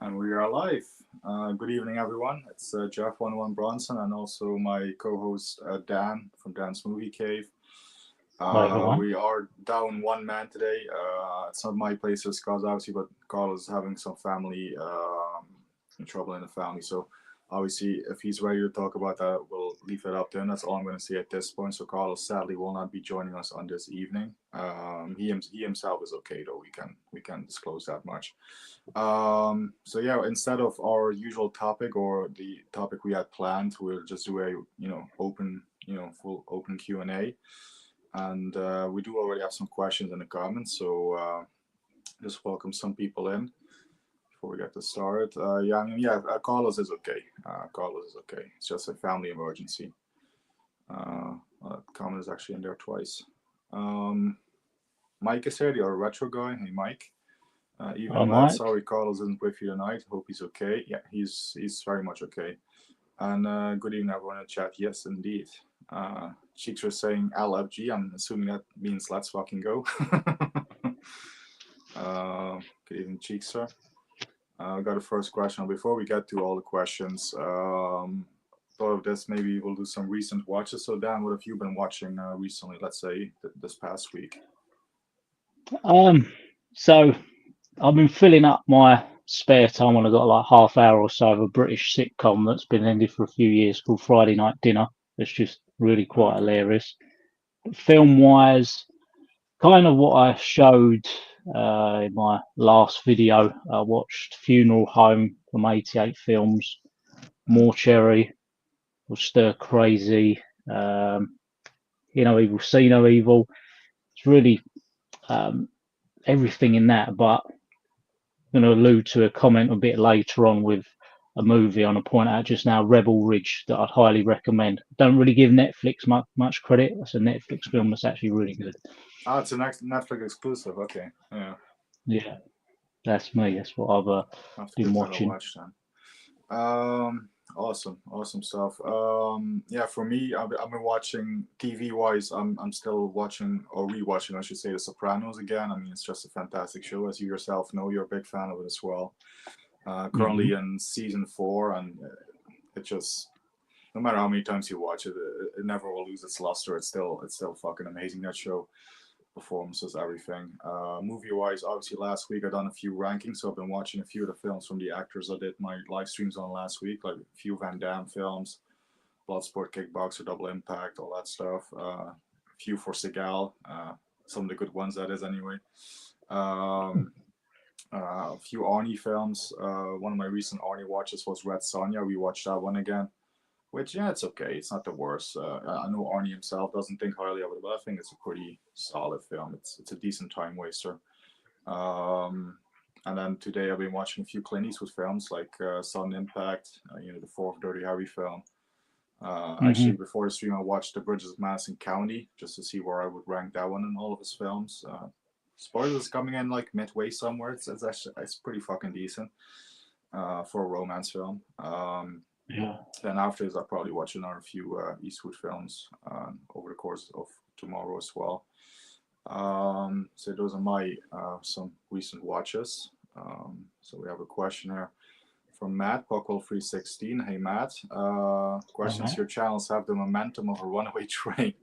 And we are live. Good evening, everyone. It's Jeff 101 Bronson and also my co host Dan from Dan's Movie Cave. Hi everyone. We are down one man today. It's not my place to discuss, obviously, but Carl is having some family trouble in the family. So, obviously, if he's ready to talk about that, we'll leave it up to him. That's all I'm going to say at this point. So, Carlos sadly will not be joining us on this evening. He himself is okay, though. We can disclose that much. So yeah, instead of our usual topic or the topic we had planned, we'll just do a open full open Q&A, and we do already have some questions in the comments. So just welcome some people in before we get to start. Yeah, I mean, yeah, Carlos is okay. Carlos is okay. It's just a family emergency. Comment is actually in there twice. Um, Mike is here, the other retro guy. Hey, Mike. Hi Evening, lads. Mike. Sorry, Carlos isn't with you tonight. Hope he's okay. Yeah, he's very much okay. And good evening, everyone in the chat. Yes, indeed. Cheeks are saying LFG. I'm assuming that means let's fucking go. Good evening, Cheeks, sir. I got a first question. Before we get to all the questions, thought of this. Maybe we'll do some recent watches. So, Dan, what have you been watching recently? Let's say this past week. Um, so I've been filling up my spare time when I've got like half hour or so of a British sitcom that's been ended for a few years called Friday Night Dinner. It's just really quite Okay. hilarious. Film wise, kind of what I showed in my last video. I watched Funeral Home from 88 Films, Mm. Mortuary, or Stir Crazy, um, You Know Evil, See No Evil. It's really um, everything in that, but I'm going to allude to a comment a bit later on with a movie I want to point out just now, Rebel Ridge, that I'd highly recommend. Don't really give Netflix much credit. It's a Netflix film that's actually really good. Ah, it's a next Netflix exclusive. Okay. Yeah. Yeah, that's me. That's what I've I have to been give that a watching. watch then. Awesome stuff. Yeah, for me, I've been watching TV wise. I'm still watching or rewatching, I should say, The Sopranos again. I mean, it's just a fantastic show, as you yourself know. You're a big fan of it as well. Hmm. Currently in season four, and it just no matter how many times you watch it, it never will lose its luster. It's still fucking amazing, that show. Performances, everything. Movie wise, obviously last week I done a few rankings, so I've been watching a few of the films from the actors I did my live streams on last week, like a few Van Damme films, Bloodsport, Kickboxer, Double Impact, all that stuff. A few for Seagal, some of the good ones that is anyway. Um, a few Arnie films. One of my recent Arnie watches was Red Sonja. We watched that one again. Which, yeah, it's okay. It's not the worst. I know Arnie himself doesn't think highly of it, but I think it's a pretty solid film. It's a decent time waster. Um, and then today I've been watching a few Clint Eastwood films like Sudden Impact, the fourth Dirty Harry film. Actually, Hmm. before the stream, I watched The Bridges of Madison County just to see where I would rank that one in all of his films. Spoilers coming in like midway somewhere. It's actually it's pretty fucking decent for a romance film. Yeah. Then after this, I'll probably watch another few Eastwood films over the course of tomorrow as well. So those are my some recent watches. So we have a question here from Matt Pockwell316. Hey Matt, All questions. right. Your channels have the momentum of a runaway train.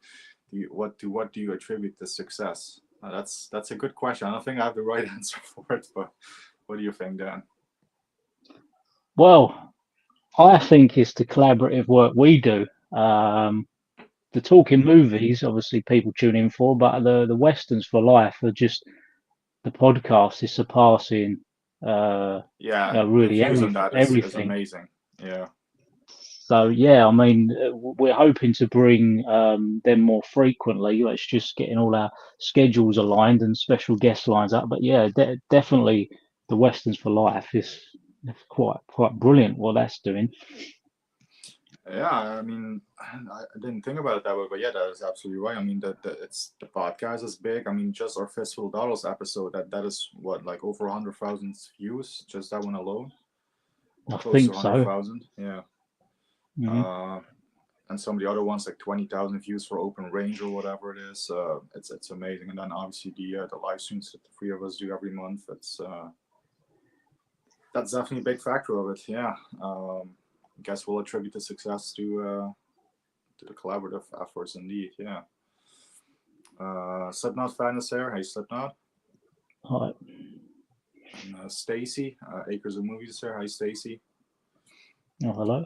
What do you attribute this success? That's a good question. I don't think I have the right answer for it, but what do you think, Dan? Well, I think it's the collaborative work we do. The talking movies, obviously, people tune in for, but the westerns for life are just the podcast is surpassing Yeah, the really views on that is everything. amazing. Yeah. So yeah, I mean, we're hoping to bring them more frequently. It's just getting all our schedules aligned and special guest lines up. But yeah, definitely the Westerns for Life is quite brilliant what that's doing. Yeah, I mean, I didn't think about it that way, but yeah, that is absolutely right. I mean, that it's the podcast is big. I mean, just our Fistful of Dollars episode that is what like over 100,000 views, just that one alone, or I close to think so. 100,000. Yeah, Hmm. uh, and some of the other ones like 20,000 views for Open Range or whatever it is. It's amazing. And then obviously the live streams that the three of us do every month. That's definitely a big factor of it. Yeah. I guess we'll attribute the success to the collaborative efforts, indeed. Yeah. Slipknot fan is there. Hey, Slipknot. Right. And Stacy, Acres of Movies is there. Hi, Stacy. Oh, hello.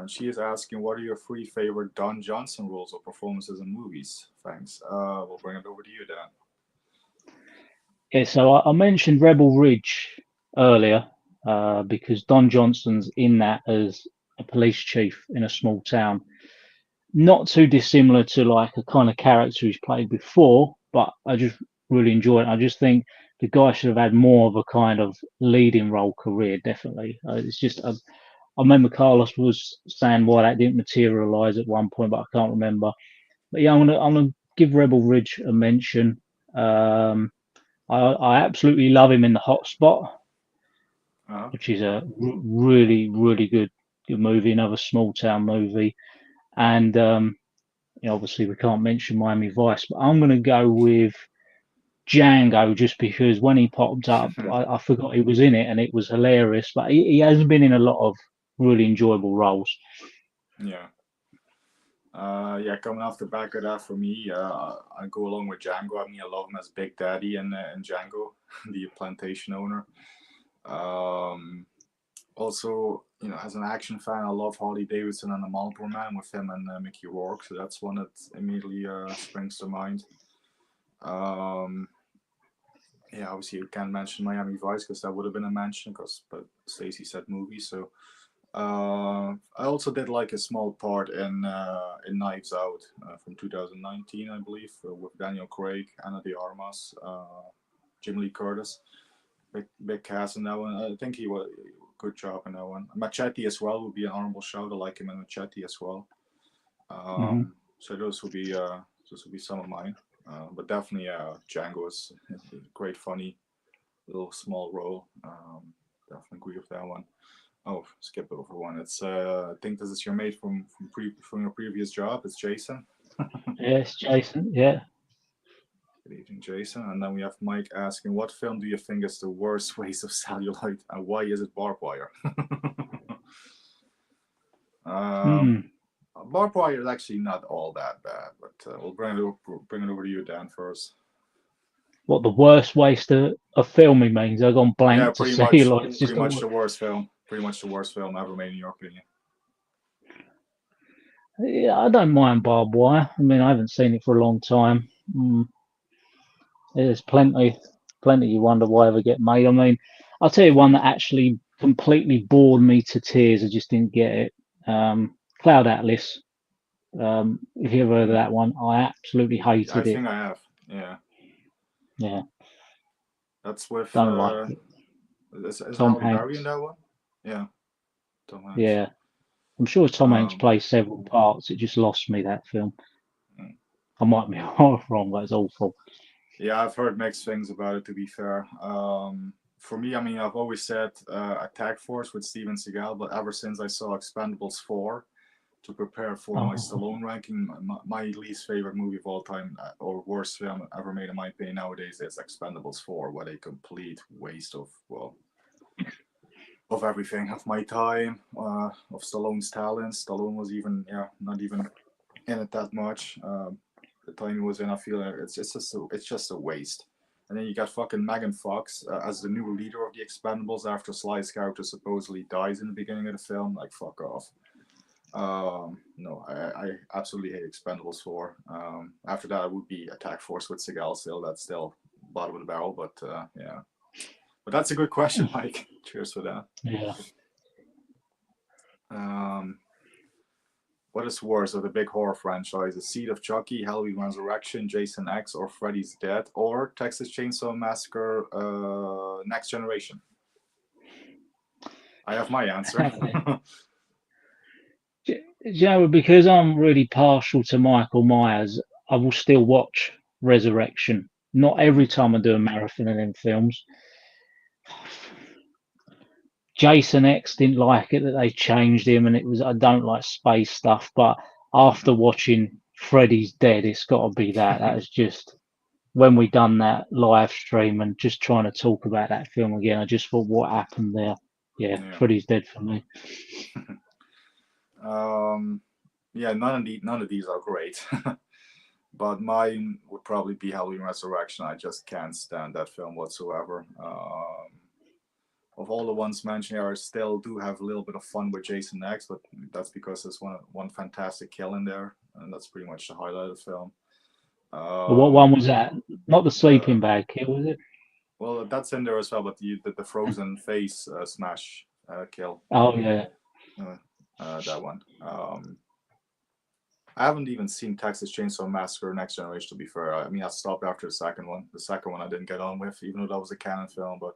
She is asking, what are your three favorite Don Johnson roles or performances in movies? Thanks. We'll bring it over to you, Dan. Yeah, so I mentioned Rebel Ridge earlier because Don Johnson's in that as a police chief in a small town. Not too dissimilar to like a kind of character he's played before, but I just really enjoy it. I just think the guy should have had more of a kind of leading role career, definitely. It's just, I remember Carlos was saying why that didn't materialize at one point, but I can't remember. But yeah, I'm gonna give Rebel Ridge a mention. Um, I absolutely love him in The Hot Spot, Uh-huh. which is a really, really good movie, another small town movie. And obviously we can't mention Miami Vice, but I'm going to go with Django just because when he popped up, I forgot he was in it and it was hilarious. But he hasn't been in a lot of really enjoyable roles. Yeah. Yeah, coming off the back of that for me, I go along with Django. I mean, I love him as Big Daddy in Django, the plantation owner. Um, Also, as an action fan, I love Harley Davidson and the Marlboro Man with him and Mickey Rourke. So that's one that immediately springs to mind. Um, yeah, obviously you can't mention Miami Vice because that would have been a mention. But Stacey said movie, so I also did like a small part in Knives Out from 2019, I believe, with Daniel Craig, Anna de Armas, Jim Lee Curtis. Big cast in that one. I think he was good job in that one. Machete as well would be an honorable shout. I like him in Machete as well. So those will be some of mine. But definitely, Django is a great, funny little small role. Definitely agree with that one. Oh, skip over one. It's I think this is your mate from your previous job. It's Jason. Yes, Jason. Yeah. Good evening, Jason. And then we have Mike asking, what film do you think is the worst waste of cellulite, and why is it barbed wire? Barbed wire is actually not all that bad, but we'll bring it over to you, Dan, first. What the worst waste of filming means? I've gone blank Yeah, to pretty say much. like it's just Pretty much the worst film. Pretty much the worst film ever made, in your opinion. Yeah, I don't mind barbed wire. I mean, I haven't seen it for a long time. There's plenty you wonder why ever get made. I mean, I'll tell you one that actually completely bored me to tears. I just didn't get it. Cloud Atlas. If you ever heard of that one, I absolutely I hated it. think I have. Yeah. Yeah. That's with Don't like it. is Tom Halle Berry in Hanks. that one? Yeah. Tom Hanks. Yeah. I'm sure Tom Hanks plays several parts. It just lost me, that film. I might be wrong, but it's awful. Yeah, I've heard mixed things about it, to be fair. For me, I mean, I've always said Attack Force with Steven Seagal, but ever since I saw Expendables 4 to prepare for my Stallone ranking, my least favorite movie of all time, or worst film ever made, in my opinion, nowadays is Expendables 4. What a complete waste of, of everything, of my time, of Stallone's talents. Stallone was not even in it that much. The time he was in, I feel it's just a waste. And then you got fucking Megan Fox as the new leader of the Expendables after Sly's character supposedly dies in the beginning of the film. Like, fuck off. No, I absolutely hate Expendables 4. After that, it would be Attack Force with Seagal still. That's still bottom of the barrel, but yeah. But that's a good question, Mike. Cheers for that. Yeah. What is worse of the big horror franchises? Seed of Chucky, Halloween Resurrection, Jason X, or Freddy's Dead, or Texas Chainsaw Massacre Next Generation? I have my answer. Because I'm really partial to Michael Myers, I will still watch Resurrection. Not every time I do a marathon of them films. Jason X didn't like it that they changed him, and I don't like space stuff, but after watching Freddy's Dead, it's got to be that. That is just when we done that live stream and just trying to talk about that film again, I just thought, what happened there? Yeah, Yeah. Freddy's dead for me. Yeah, none of these are great. But mine would probably be Halloween Resurrection. I just can't stand that film whatsoever. Of all the ones mentioned here, I still do have a little bit of fun with Jason X, but that's because there's one fantastic kill in there, and that's pretty much the highlight of the film. But what one Um, was that? Not the the sleeping bag kill, was it? well, that's in there as well, but the frozen face smash kill, Oh yeah. that one. I haven't even seen Texas Chainsaw Massacre Next Generation, to be fair. I mean, I stopped after the second one. The second one I didn't get on with, even though that was a canon film. But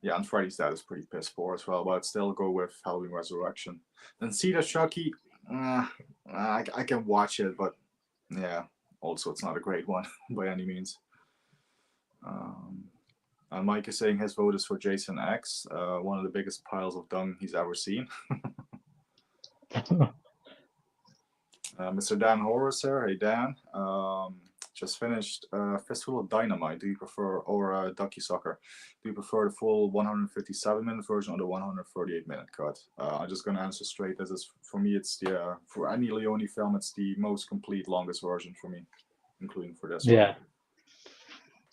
yeah, and Freddy's Dead is pretty piss poor as well. But I'd still go with Halloween Resurrection. Then Seed of Chucky, I can watch it, but yeah, also it's not a great one by any means. And Mike is saying his vote is for Jason X, one of the biggest piles of dung he's ever seen. Mr. Dan Horace here. Hey, Dan. Just finished Fistful of Dynamite. Do you prefer, or Ducky Sucker? Do you prefer the full 157-minute version or the 138-minute cut? I'm just going to answer straight. This is, for me, it's the, for any Leone film, it's the most complete, longest version for me, including for this one. Yeah.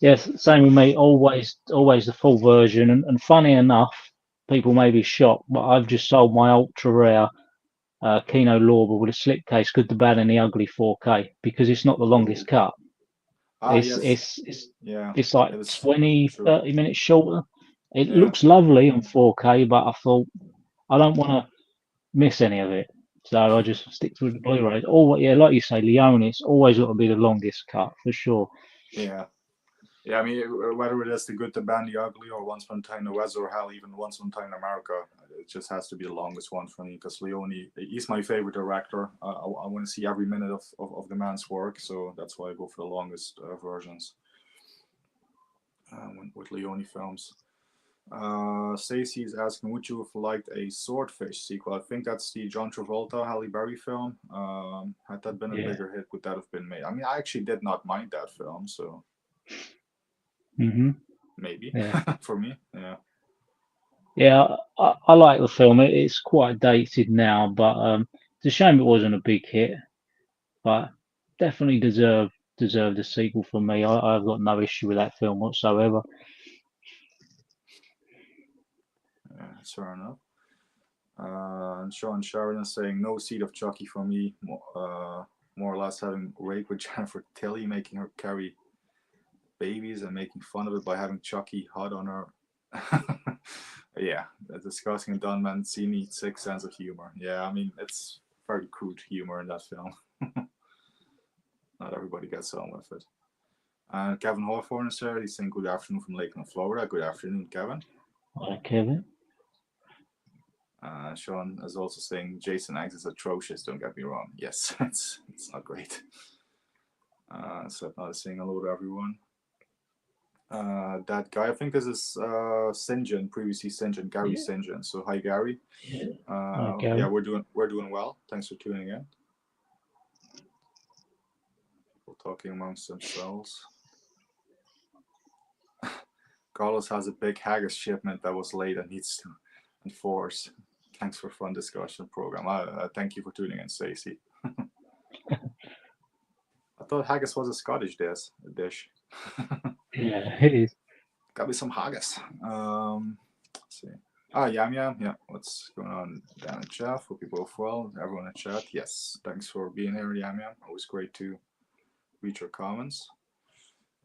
Yes, same with me. Always the full version. And funny enough, people may be shocked, but I've just sold my ultra rare Kino Lorber with a slipcase, Good, the Bad, and the Ugly 4K because it's not the longest Oh. cut. Yes. It's It like was 20, true. 30 minutes shorter. It Yeah. looks lovely on 4K, but I thought I don't want to miss any of it. So I just stick to the Blu-ray. Yeah, like you say, Leone, it's always got to be the longest cut for sure. Yeah. Yeah, I mean, whether it is the Good, the Bad, the Ugly, or Once Upon a Time in the West, or hell, even Once Upon a Time in America, it just has to be the longest one for me because Leone, he's my favorite director. I want to see every minute of the man's work, so that's why I go for the longest versions with Leone films. Stacey is asking, would you have liked a Swordfish sequel? I think that's the John Travolta, Halle Berry film. Had that been a bigger hit, would that have been made? I mean, I actually did not mind that film, so... Maybe for me, yeah. I like the film. It's quite dated now, but it's a shame it wasn't a big hit. But definitely deserved a sequel for me. I've got no issue with that film whatsoever. Yeah, that's fair enough. And Sean Sheridan is saying no Seed of Chucky for me. More or less having rape with Jennifer Tilly, making her carry babies and making fun of it by having Chucky hot on her. Yeah, discussing Don Mancini sick sense of humor. Yeah, I mean it's very crude humor in that film. Not everybody gets on with it. And Kevin Hawthorne is there. He's saying good afternoon from Lakeland, Florida. Good afternoon, Kevin. Hi, Kevin. Sean is also saying Jason X is atrocious. Don't get me wrong. Yes, it's not great. So I'm saying hello to everyone. That guy, I think this is St. John, previously St. John, Gary St. John. So hi, Gary. Hi, Gary. Yeah, we're doing well. Thanks for tuning in. People talking amongst themselves. Carlos has a big haggis shipment that was late and needs to enforce. Thanks for fun discussion program. Thank you for tuning in, Stacey. I thought haggis was a Scottish dish. Yeah, it is. Got me some haggis. Let's see. Yam. Yeah, what's going on down in chat? Hope you both well. Everyone in chat. Yes, thanks for being here, Yam. Always great to read your comments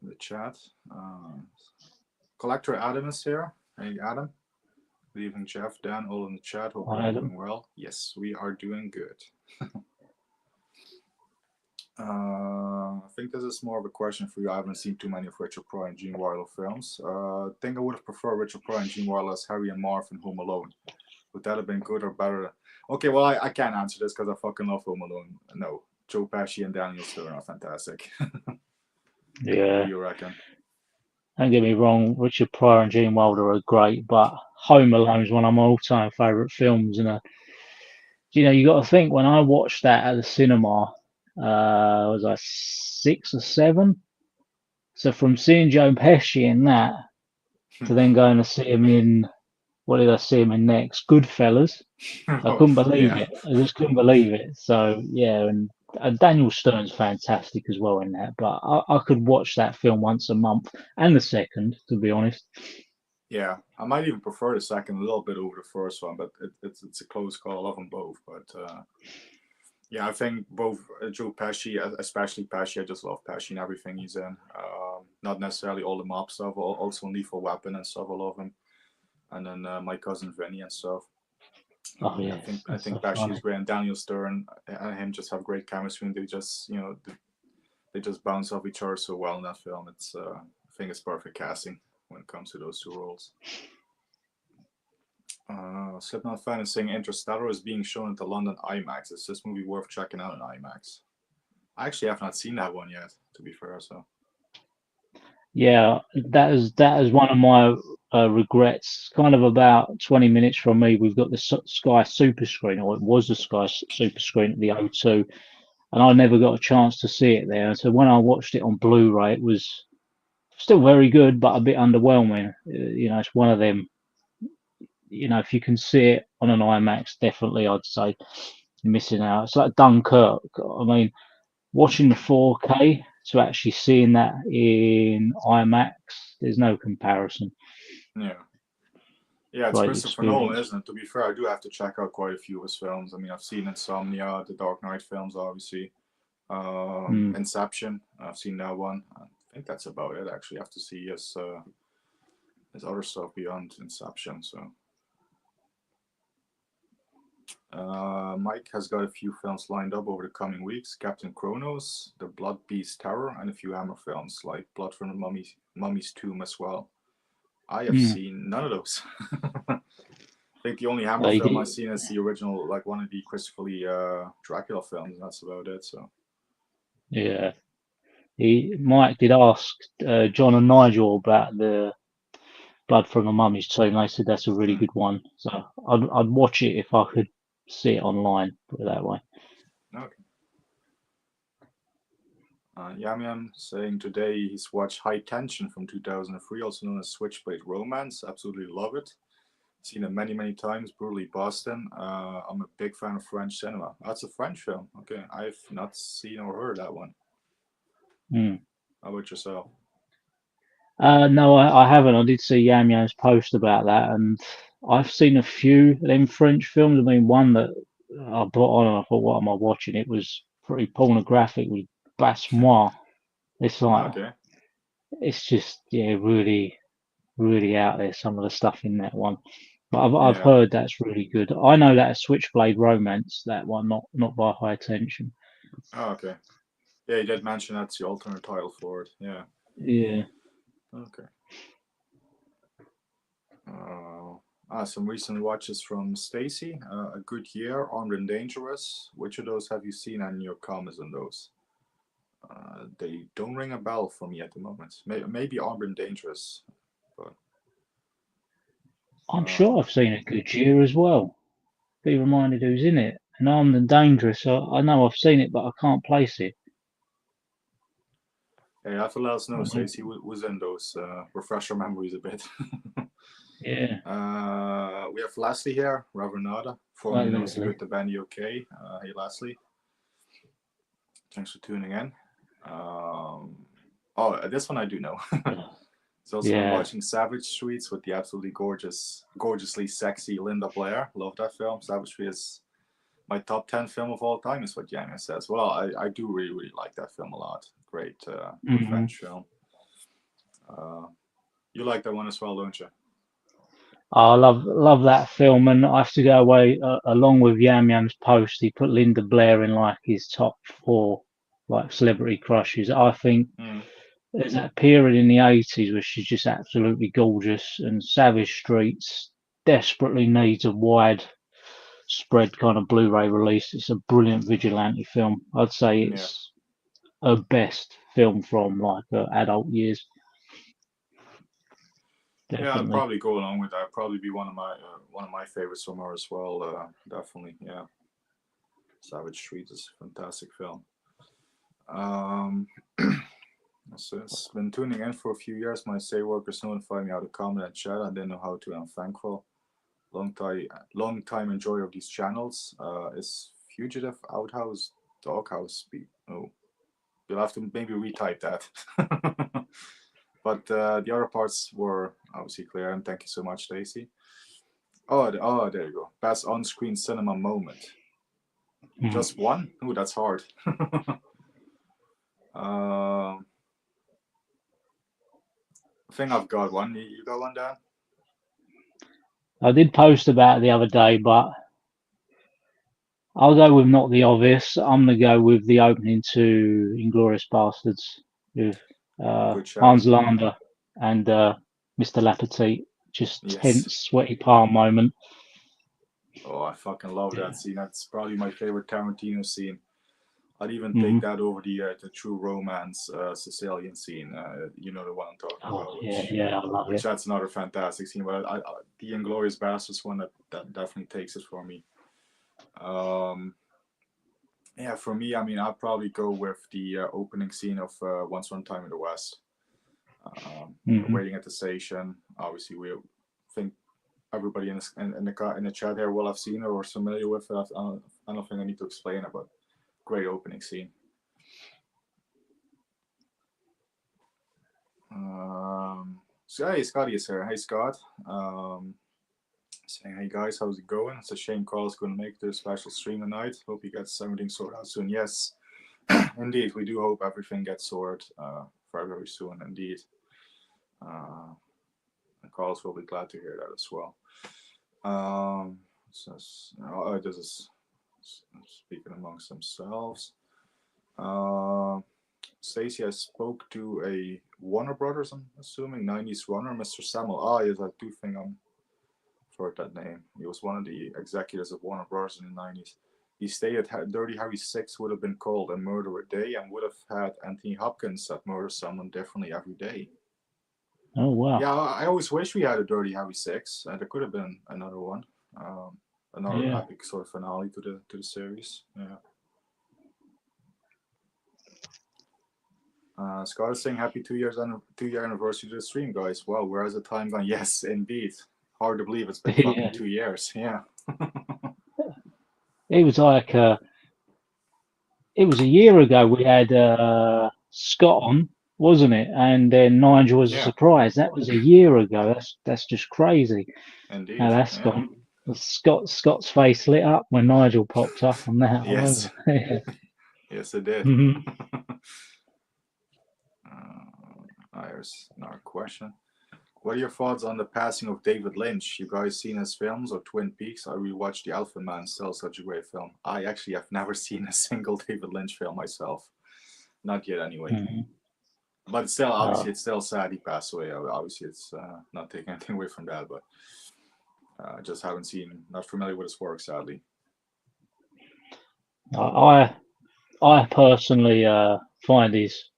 in the chat. Collector Adam is here. Hey, Adam. Good evening, Jeff, Dan, all in the chat. Hope you're doing well. Yes, we are doing good. I think this is more of a question for you. I haven't seen too many of Richard Pryor and Gene Wilder films. I think I would have preferred Richard Pryor and Gene Wilder as Harry and Marv in Home Alone. Would that have been good or better? Okay, well, I can't answer this because I fucking love Home Alone. No, Joe Pesci and Daniel Stern are fantastic. Yeah. What do you reckon? Don't get me wrong, Richard Pryor and Gene Wilder are great, but Home Alone is one of my all-time favourite films. And you got to think when I watched that at the cinema, was I 6 or 7? So from seeing Joe Pesci in that to then going to see him in, what did I see him in next? Goodfellas. I Oh, couldn't believe yeah, it. I just couldn't believe it. So yeah, and Daniel Stern's fantastic as well in that. But I could watch that film once a month and the second, to be honest. yeah. I might even prefer the second a little bit over the first one, but it's a close call. I love them both, but yeah, I think both Joe Pesci, especially Pesci. I just love Pesci and everything he's in. Not necessarily all the mob stuff, also Lethal Weapon and stuff. I love him, and then My Cousin Vinny and stuff. Oh I think yes, I that's so think Pesci is funny. great, and Daniel Stern and him just have great chemistry, and they just bounce off each other so well in that film. I think it's perfect casting when it comes to those two roles. Slipknot fan is saying Interstellar is being shown at the London IMAX. Is this movie worth checking out in IMAX? I actually have not seen that one yet, to be fair. So Yeah, that is one of my regrets. Kind of about 20 minutes from me, we've got the Sky Super Screen, or it was the Sky Super Screen at the O2, and I never got a chance to see it there. So when I watched it on Blu-ray, it was still very good, but a bit underwhelming. It's one of them. If you can see it on an IMAX, definitely I'd say you're missing out. It's like Dunkirk. I mean, watching the 4K to actually seeing that in IMAX, there's no comparison. yeah, yeah, it's Great Christopher Nolan, experience. isn't it? To be fair, I do have to check out quite a few of his films. I mean, I've seen Insomnia, the Dark Knight films, obviously. Mm. Inception, I've seen that one. I think that's about it. Actually, I have to see his other stuff beyond Inception. So Mike has got a few films lined up over the coming weeks: Captain Kronos, The Blood Beast Terror, and a few Hammer films like Blood from the Mummy's Tomb as well. I have Mm. seen none of those. I think the only Hammer He film did, I've seen is the original, like one of the Christopher Lee Dracula films, and that's about it. So yeah. Mike did ask John and Nigel about the Blood from the Mummy's Tomb. They said that's a really hmm. good one. So I'd watch it if I could see it online. Put it that way. Okay. Yam saying today he's watched High Tension from 2003, also known as Switchblade Romance. Absolutely love it. Seen it many, many times. Brutally Boston. I'm a big fan of French cinema. That's a French film. Okay, I've not seen or heard that one. Mm. How about yourself? No, I haven't. I did see Yam Yam's post about that, and I've seen a few of them French films. I mean, one that I put on and I thought, what am I watching? It was pretty pornographic with Basmois. It's like, Okay. it's just, yeah, really, really out there, some of the stuff in that one. But I've Yeah. heard that's really good. I know that Switchblade Romance, that one, not by High Tension. Oh, okay. Yeah, you did mention that's the alternate title for it. Yeah. Yeah. Okay. Uh, some recent watches from Stacy. A Good Year, Armed and Dangerous. Which of those have you seen and your comments on those? They don't ring a bell for me at the moment. Maybe Armed and Dangerous, but I'm uh, sure I've seen a good year as well. Be reminded who's in it. And Armed and Dangerous, I know I've seen it, but I can't place it. hey, you have to let us know, I think, Stacey, who's in those. Refresh our memories a bit. yeah. We have Leslie here, Ravernada, Oh, formerly known as the Leslie. Good, the Bad, the Okay. Hey, Leslie, thanks for tuning in. Um, this one I do know. Yeah. He's also been Yeah. watching Savage Streets with the absolutely gorgeously sexy Linda Blair. Love that film. Savage Street is my top 10 film of all time, is what Yanga says. Well, I do really, really like that film a lot. Great Hmm. revenge film. Uh, you like that one as well, don't you? I love that film, and I have to go away along with Yam Yam's post. He put Linda Blair in like his top four, like celebrity crushes. I think Mm, there's that period in the 80s where she's just absolutely gorgeous, and Savage Streets desperately needs a wide spread kind of Blu-ray release. It's a brilliant vigilante film. I'd say yeah. it's her best film from like her adult years, Yeah, I'd definitely. probably go along with that. Probably be one of my favorites from her as well. Definitely, yeah. Savage Street is a fantastic film. Um, So it's been tuning in for a few years. My say workers notify me how to comment and chat. I didn't know how to. I'm thankful. Long time enjoyer of these channels. Is Fugitive Outhouse Doghouse speak? Oh, you'll have to maybe retype that. But the other parts were obviously clear, and thank you so much, Stacy. Oh, there you go. Best on-screen cinema moment. Just one? Ooh, that's hard. I think I've got one. You got one, Dan? I did post about it the other day, but I'll go with not the obvious. I'm gonna go with the opening to Inglorious Bastards with Good shout. Hans Lander and Mr. Lapetit. Just Yes. tense, sweaty palm moment. Oh, I fucking love that scene. That's probably my favorite Tarantino scene. I'd even take Hmm. that over the True Romance Sicilian scene. You know the one I'm talking Oh about, yeah, yeah, I love which it. that's another fantastic scene. But the Inglorious Bastards one that definitely takes it for me. Yeah, for me, I mean, I'd probably go with the opening scene of Once Upon a Time in the West. Hmm. Waiting at the station. Obviously, we think everybody in the chat here will have seen it or is familiar with it. I don't think I need to explain it, but great opening scene. So hey, Scotty is here. Hey, Scott. Saying, hey guys, how's it going? It's a shame Carl's going to make it to a special stream tonight. Hope he gets everything sorted out soon. Yes, indeed, we do hope everything gets sorted very, very soon. Indeed. And Carlos will be glad to hear that as well. This is speaking amongst themselves. Stacy, I spoke to a Warner Brothers, I'm assuming, 90s runner, Mr. Samuel. Ah, yes, I do think I'm for that name. He was one of the executives of Warner Bros. In the 90s. He stated Dirty Harry 6 would have been called A Murder a Day and would have had Anthony Hopkins that murders someone differently every day. Oh wow. Yeah, I always wish we had a Dirty Harry 6. There could have been another one. Another epic sort of finale to the series. Yeah. Scott is saying happy 2-year anniversary to the stream, guys. Wow, where has the time gone? Yes, indeed. Hard to believe it's been fucking 2 years. Yeah. It was like it was a year ago we had Scott on, wasn't it? And then Nigel was a surprise. That was a year ago. That's just crazy. Indeed. Now that's gone. Scott's face lit up when Nigel popped up on that. Yes. Yes, it did. Here's another question. What are your thoughts on the passing of David Lynch? You guys seen his films or Twin Peaks? I rewatched The Elephant Man, still such a great film. I actually have never seen a single David Lynch film myself. Not yet, anyway. But still, obviously, it's still sad he passed away. Obviously, it's not taking anything away from that, but I just haven't seen, not familiar with his work, sadly. I personally find his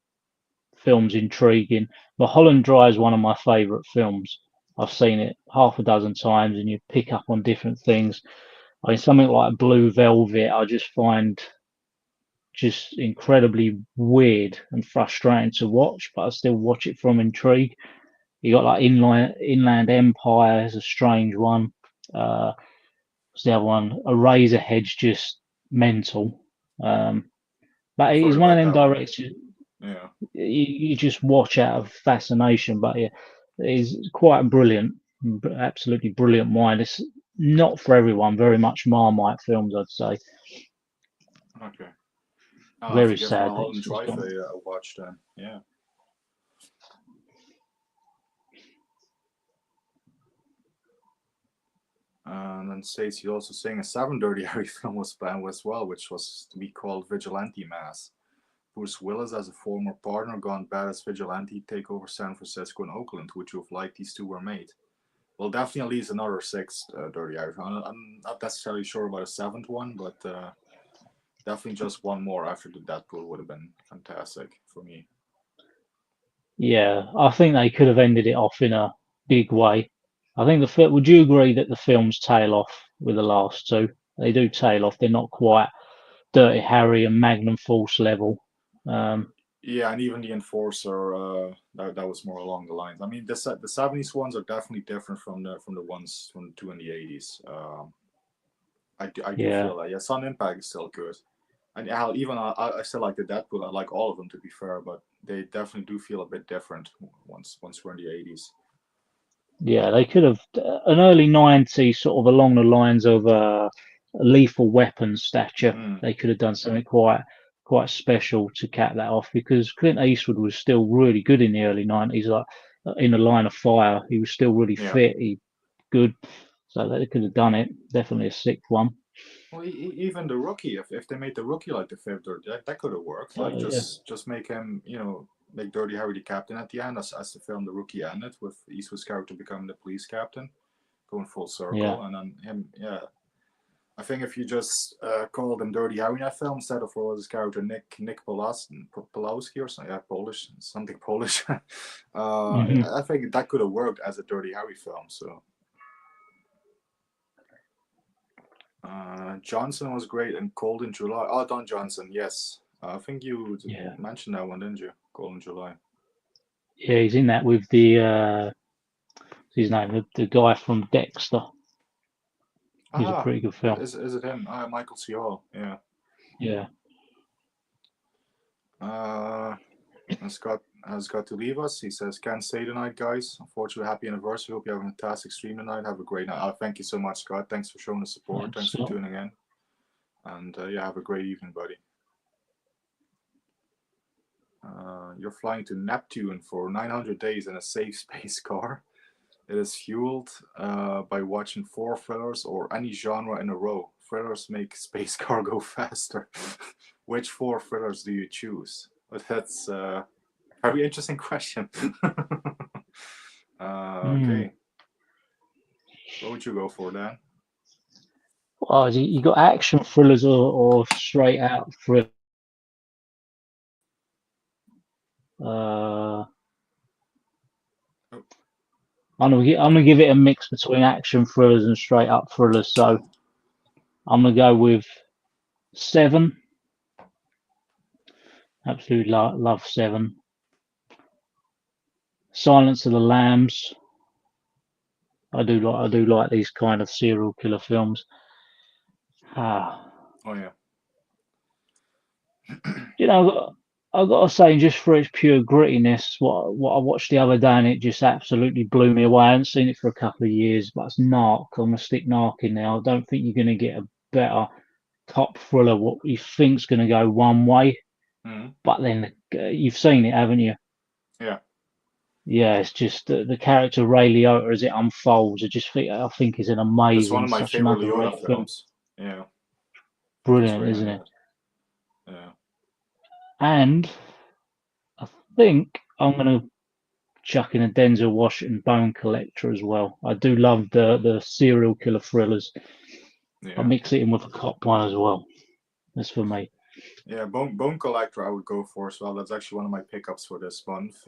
films intriguing. Mulholland Drive is one of my favourite films. I've seen it half a dozen times, and you pick up on different things. I mean, something like Blue Velvet, I just find just incredibly weird and frustrating to watch, but I still watch it from intrigue. You got like Inland Empire is a strange one. What's the other one? Eraserhead's just mental. But it is one of them directors. Yeah. You just watch out of fascination, but yeah, it's quite brilliant, absolutely brilliant mind. It's not for everyone. Very much Marmite films, I'd say. Okay. I'll Very have to give sad. Mulholland Drive a watch then. Yeah. And then Stacey also saying a 7 Dirty Harry film was planned as well, which was to be called Vigilante Mass. Bruce Willis as a former partner gone bad as vigilante take over San Francisco and Oakland. Would you have liked these two were made? Well, definitely at least another 6 Dirty Harry film. I'm not necessarily sure about a 7th one, but definitely just one more after the Deadpool would have been fantastic for me. Yeah, I think they could have ended it off in a big way. I think would you agree that the films tail off with the last two? They do tail off. They're not quite Dirty Harry and Magnum Force level. Yeah, and even the Enforcer, that was more along the lines. I mean, the '70s ones are definitely different from the ones from the two in the '80s. I do Yeah, feel that. Yeah, Sun Impact is still good, and hell, even I still like the Deadpool. I like all of them to be fair, but they definitely do feel a bit different once we're in the '80s. yeah, they could have an early '90s sort of along the lines of Lethal Weapon stature. Mm, They could have done something quite special to cap that off because Clint Eastwood was still really good in the early '90s. Like in the Line of Fire, he was still really yeah. fit. He good, so they could have done it. Definitely a sixth one. Well, even the Rookie, if they made the Rookie like the fifth, or that could have worked. Like Yeah, just make him, make Dirty Harry the captain at the end, as the film The Rookie ended, with Eastwood's character becoming the police captain, going full yeah, circle, and then him, yeah. I think if you just called him Dirty Harry in that film instead of what was his character Nick Pulowski or something, yeah, Polish, something Polish. hmm I think that could have worked as a Dirty Harry film. So Johnson was great, and Cold in July. Oh, Don Johnson, yes. I think you yeah, mentioned that one, didn't you? Cold in July. yeah. He's in that with the what's his name, the guy from Dexter. He's a Ah, pretty good film. is it him? Michael C. Hall. Yeah. Yeah, Uh, has got to leave us. He says, "Can't stay tonight, guys. Unfortunately, happy anniversary. Hope you have a fantastic stream tonight. Have a great night." Thank you so much, Scott. Thanks for showing the support. thanks. Thanks for tuning in, and yeah, have a great evening, buddy. You're flying to Neptune for 900 days in a safe space car. It is fueled by watching 4 thrillers or any genre in a row. Thrillers make space car go faster. Which 4 thrillers do you choose? But that's a very interesting question. Mm. Okay, what would you go for, Dan? Oh, you got action thrillers or straight out thriller. Uh, Oh, I'm gonna give it a mix between action thrillers and straight up thrillers. So I'm gonna go with Seven. Absolutely love Seven. Silence of the Lambs. I do like these kind of serial killer films. Ah, oh yeah. I've got to say, just for its pure grittiness, what I watched the other day and it just absolutely blew me away. I haven't seen it for a couple of years, but it's Narc. I'm gonna stick Narc in there. I don't think you're gonna get a better cop thriller. What you think's gonna go one way, Mhm. but then you've seen it, haven't you? Yeah, Yeah, it's just the character Ray Liotta as it unfolds. I think is an that's one amazing, of my such an favorite Leota underrated film. films. Yeah, he's Brilliant, great in isn't it? that. Yeah. And I think I'm gonna chuck in a Denzel Washington Bone Collector as well. I do love the serial killer thrillers. I Yeah. mix it in with a cop one as well. That's for me. Yeah, Bone Collector I would go for as well. That's actually one of my pickups for this month.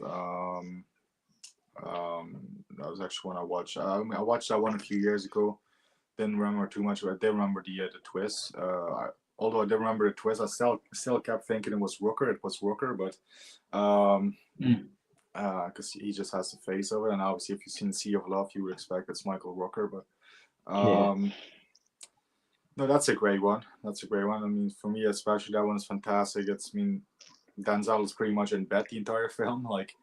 That was actually one I watched. I watched that one a few years ago. Didn't remember too much, but I did remember the twist. Although I didn't remember the twist, I still kept thinking it was Rooker. It was Rooker, but Mm, because he just has the face of it, and obviously if you've seen Sea of Love, you would expect it's Michael Rooker. But yeah, no, that's a great one. That's a great one. I mean, for me especially, that one is fantastic. I mean, Denzel is pretty much in bed the entire film, like,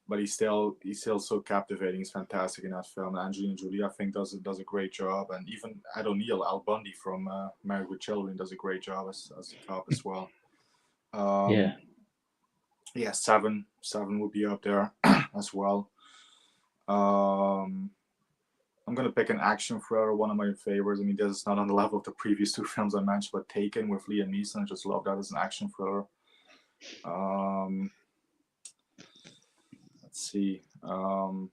but he's still so captivating. He's fantastic in that film. Angelina Jolie, I think, does a great job, and even Ed O'Neill, Al Bundy from Married with Children, does a great job as the cop as well. yeah. Um, yeah, seven would be up there as well. Um, I'm gonna pick an action thriller, one of my favorites. I mean, this is not on the level of the previous 2 films I mentioned, but Taken with Liam Neeson. I just love that as an action thriller. Um, let's see. I'm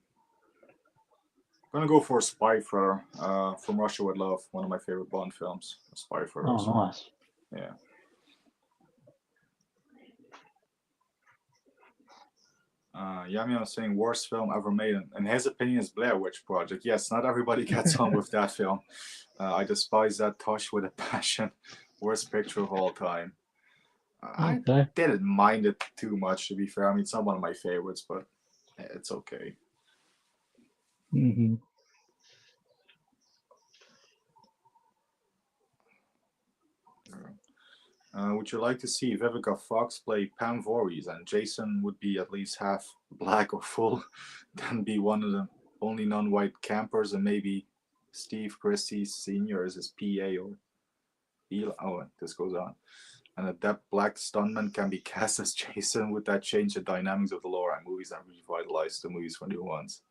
gonna go for a spy thriller. From Russia with Love, one of my favorite Bond films. A spy thriller Oh, as well. nice. Yeah. Yami was saying worst film ever made, and his opinion is Blair Witch Project. Yes, not everybody gets on with that film. I despise that Tosh with a passion. Worst picture of all time. I Okay. didn't mind it too much, to be fair. I mean, it's not one of my favorites, but it's okay. Hmm. Would you like to see Vivica Fox play Pam Voorhees and Jason would be at least half black or full, then be one of the only non-white campers, and maybe Steve Christie Sr. as his PA or Eli. Oh, this goes on. And a that black stuntman can be cast as Jason. Would that change the dynamics of the lore and movies and revitalize the movies for new ones?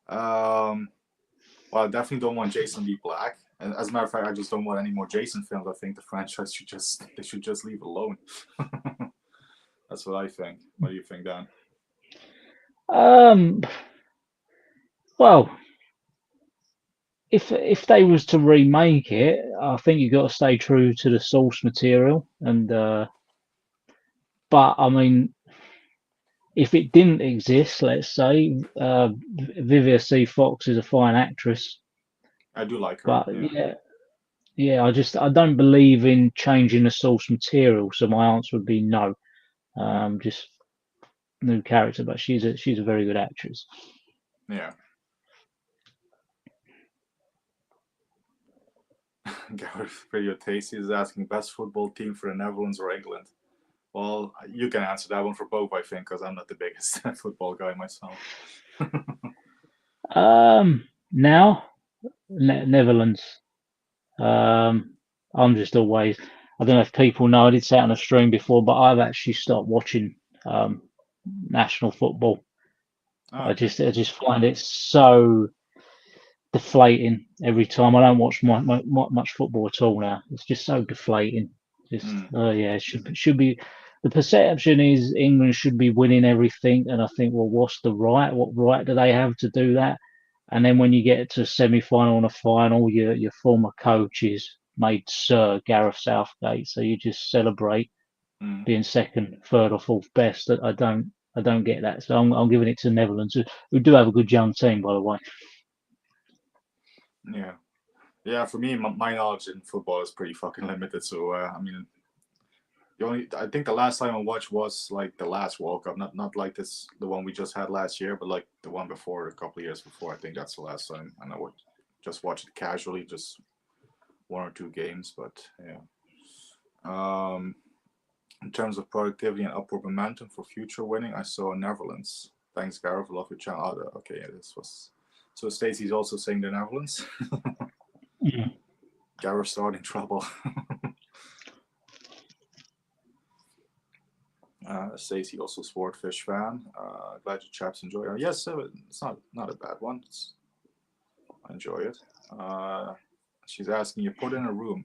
Well, I definitely don't want Jason to be black. And as a matter of fact, I just don't want any more Jason films. I think the franchise should just leave it alone. That's what I think. What do you think, Dan? Um, well, if they was to remake it, I think you got to stay true to the source material. And but I mean, if it didn't exist, let's say, Vivia C. Fox is a fine actress, I do like her. but Yeah. yeah, I don't believe in changing the source material. So my answer would be no. Just new character, but she's a very good actress. Yeah. Gareth Video Tasty is asking best football team for the Netherlands or England. Well, you can answer that one for both, I think, because I'm not the biggest football guy myself. Now Netherlands. I'm just always. I don't know if people know. I did say it on a stream before, but I've actually stopped watching um, national football. Oh, okay. I just find it so deflating every time. I don't watch much football at all now. It's just so deflating. Just Mm, yeah, it should be. The perception is England should be winning everything, and I think, well, what's the right? What right do they have to do that? And then when you get to semi-final and a final, your former coach is made Sir Gareth Southgate, so you just celebrate mm, being second, third, or fourth best. I don't get that. So I'm giving it to the Netherlands, who do have a good young team, by the way. yeah. Yeah, for me, my knowledge in football is pretty fucking limited. So, I mean, I think the last time I watched was like the last World Cup, not like this, the one we just had last year, but like the one before, a couple of years before. I think that's the last time, and I would just watch it casually, just one or two games. But yeah. Um, in terms of productivity and upward momentum for future winning, I saw Netherlands. Thanks, Gareth. Love your channel. Oh, okay, yeah, this was. So Stacey's also saying the Netherlands. Mm. Gareth starting trouble. Stacey also Swordfish fan. Glad you chaps enjoy it. Yes, it's not a bad one. I enjoy it. She's asking you put in a room.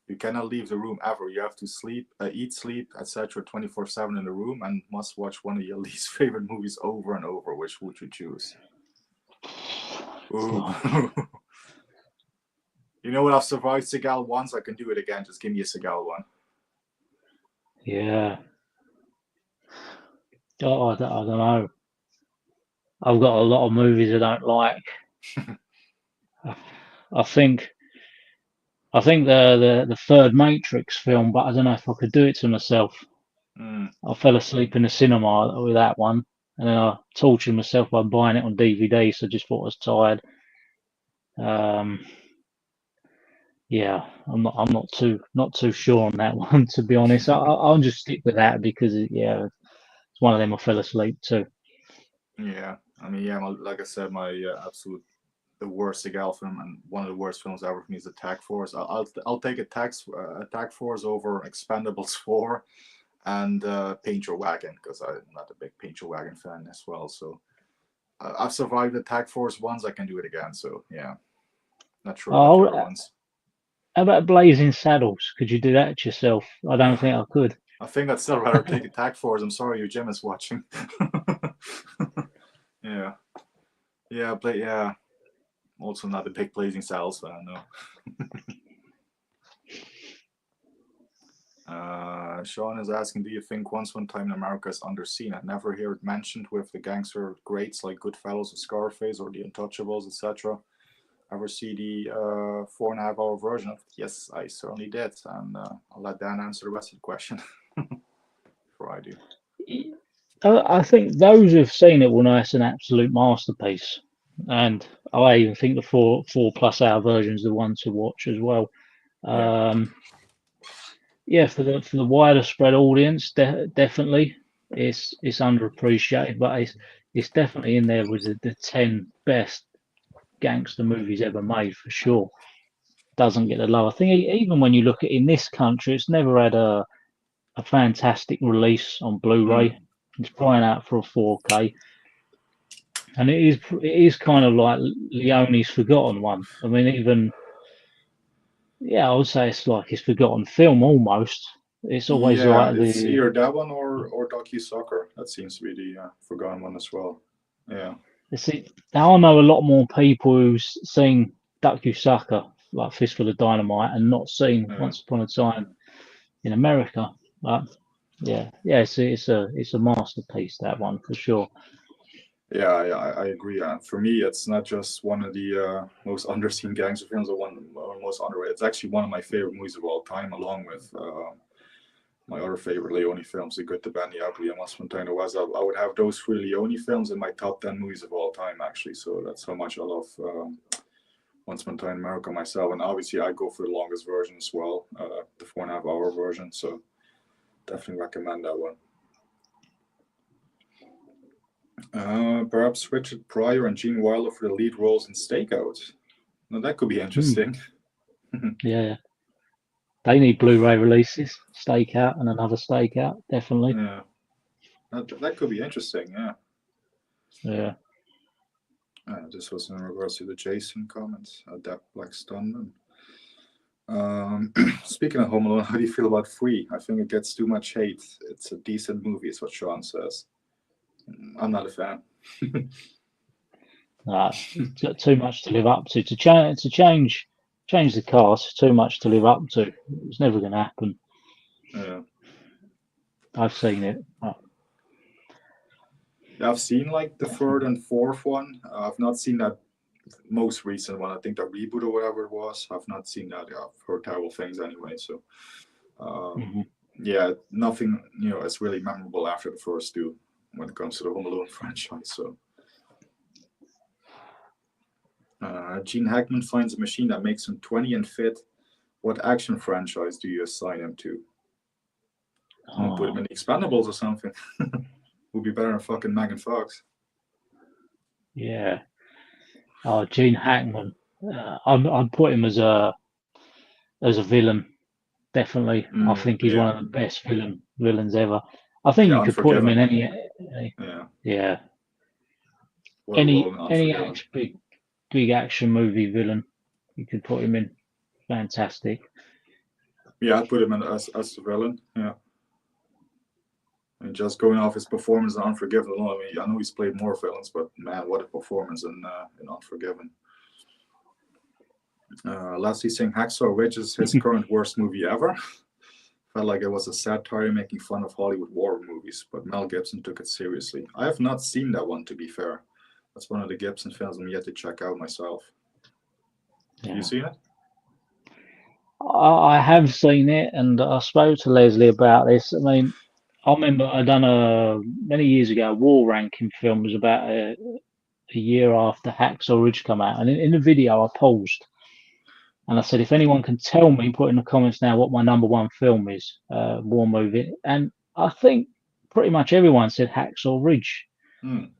You cannot leave the room ever. You have to sleep, eat, sleep, etc. 24/7 in the room, and must watch one of your least favorite movies over and over. Which would you choose? Ooh. You know what? I've survived Seagal once. I can do it again. Just give me a Seagal one. Yeah. Oh, I don't know. I've got a lot of movies I don't like. I think the third Matrix film, but I don't know if I could do it to myself. Mm, I fell asleep in the cinema with that one, and then I tortured myself by buying it on DVD. So I just thought I was tired. Um, yeah, not too sure on that one, to be honest. I'll just stick with that because yeah, it's one of them I fell asleep to. yeah. I mean, yeah. Like I said, my absolute the worst Seagal film and one of the worst films ever for me is Attack Force. I'll take Attack Force over Expendables 4 and Paint Your Wagon because I'm not a big Paint Your Wagon fan as well. So I've survived Attack Force once. I can do it again. So yeah, not sure about the Oh, other ones. how about Blazing Saddles? Could you do that to yourself? I don't think I could. I think I'd still rather take Attack Force. I'm sorry, your gym is watching. Yeah, yeah, but yeah. Also not a big Blazing Saddles fan, no. Sean is asking, do you think Once Upon a Time in America is underseen? I never hear it mentioned with the gangster greats like Goodfellas or Scarface or The Untouchables, etc. Ever see the 4.5 hour version of it? Yes, I certainly did. And I'll let Dan answer the rest of the question. before I do. I think those who've seen it will know it's an absolute masterpiece, and I even think the 4+ hour version is the one to watch as well. Yeah. Yeah, for the wider spread audience, definitely it's underappreciated, but it's definitely in there with the 10 best gangster movies ever made for sure. Doesn't get the love. I think even when you look at in this country, it's never had a fantastic release on Blu-ray. Mm. It's crying out for a 4K, and it is kind of like Leone's forgotten one. I mean, even yeah, I would say it's like his forgotten film almost. It's always Yeah, like it's the either that one or Docu Soccer. That seems to be the forgotten one as well. Yeah. see. Now I know a lot more people who've seen Sucker, like Fistful of Dynamite, and not seen Yeah. Once Upon a Time in America. But yeah, it's a masterpiece, that one for sure. Yeah, I agree. For me, it's not just one of the most underseen gangster films or one or most underrated. It's actually one of my favorite movies of all time, along with my other favorite Leone films, The Good, the Bad, and the Ugly, and Once Upon a Time in the West. I would have those three Leone films in my top 10 movies of all time, actually. So that's how much I love Once Upon a Time in America myself. And obviously, I go for the longest version as well, the 4.5 hour version. So definitely recommend that one. Perhaps Richard Pryor and Gene Wilder for the lead roles in Stakeout. Now that could be interesting. Yeah, they need Blu-ray releases. Stakeout and another Stakeout, definitely. Yeah, that could be interesting. Yeah. Yeah. This was in regards to the Jason comments. Adapt Black Stunman. Speaking of Home Alone, how do you feel about 3? I think it gets too much hate. It's a decent movie, is what Sean says. I'm not a fan. It's got too much to live up to. Change the cast. Too much to live up to. It's never going to happen. Yeah. I've seen it. Yeah, I've seen like the third and fourth one. I've not seen that most recent one. I think the reboot or whatever it was. I've not seen that. Yeah, I've heard terrible things anyway. So, yeah, nothing is really memorable after the first two when it comes to the Home Alone franchise. So, Gene Hackman finds a machine that makes him 20 and fit. What action franchise do you assign him to? I'm gonna put him in the Expendables or something. Would be better than fucking Megan Fox. Yeah. Oh, Gene Hackman. I'd put him as a villain. Definitely. I think he's one of the best villains ever. I think Yeah, you could put him in Unforgiven. Yeah. What a role in any Unforgiven. big action movie villain. You could put him in. Fantastic. Yeah, I'd put him in as the villain. Yeah. And just going off his performance in Unforgiven alone, I mean, I know he's played more villains, but man, what a performance in Unforgiven. Leslie saying Hacksaw Ridge is his current worst movie ever. Felt like it was a satire making fun of Hollywood war movies, but Mel Gibson took it seriously. I have not seen that one, to be fair. That's one of the Gibson films I'm yet to check out myself. Yeah. You seen it? I have seen it, and I spoke to Leslie about this. I mean, I remember I done many years ago a war ranking film. It was about a year after Hacksaw Ridge come out, and in the video I paused and I said, if anyone can tell me, put in the comments now what my number one film is, war movie, and I think pretty much everyone said Hacksaw Ridge.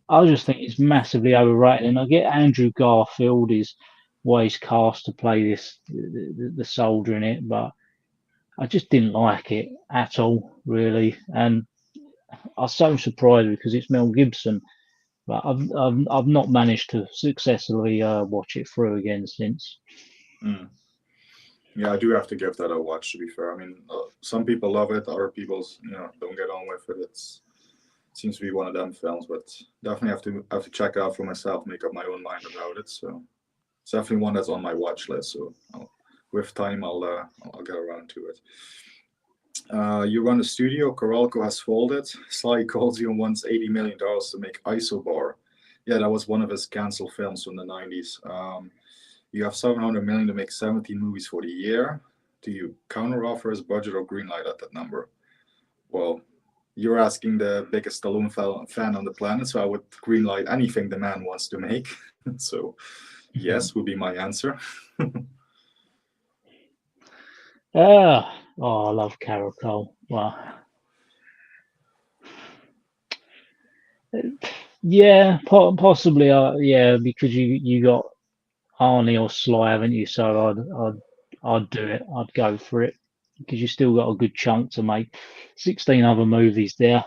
I just think it's massively overrated, and I get Andrew Garfield is ways cast to play the soldier in it, but I just didn't like it at all, really, and I was so surprised because it's Mel Gibson, but I've not managed to successfully watch it through again since. Yeah, I do have to give that a watch, to be fair. I mean, some people love it, other people don't get on with it. It seems to be one of them films, but definitely have to check it out for myself, make up my own mind about it. So it's definitely one that's on my watch list. So with time, I'll get around to it. You run a studio. Coralco has folded. Sly calls you and wants $80 million to make Isobar. Yeah, that was one of his canceled films from the 90s. You have $700 million to make 17 movies for the year. Do you counteroffer his budget or greenlight at that number? Well, You're asking the biggest Stallone fan on the planet, so I would greenlight anything the man wants to make. So, yes, would be my answer. Oh, I love Caracol. Well, yeah, possibly. Yeah, because you got Arnie or Sly, haven't you? So I'd do it. I'd go for it because you still got a good chunk to make. 16 other movies there,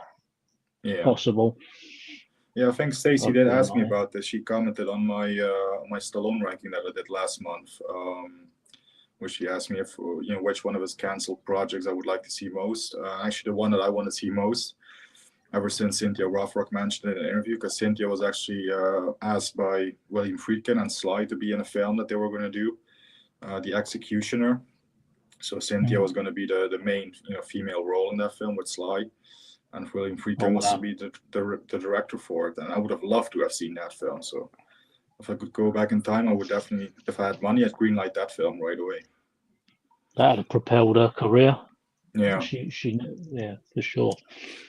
Yeah. possible. Yeah, I think Stacy I'd did green ask me light it. about this. She commented on my Stallone ranking that I did last month, where she asked me if which one of his canceled projects I would like to see most. Actually, the one that I want to see most, ever since Cynthia Rothrock mentioned it in an interview, because Cynthia was actually asked by William Friedkin and Sly to be in a film that they were going to do, The Executioner. So Cynthia was going to be the main female role in that film with Sly, and William Oh Friedkin was to wow, be the director for it. And I would have loved to have seen that film. So if I could go back in time, I would definitely, if I had money, I'd greenlight that film right away. that'd have propelled her career. Yeah. She, yeah, for sure.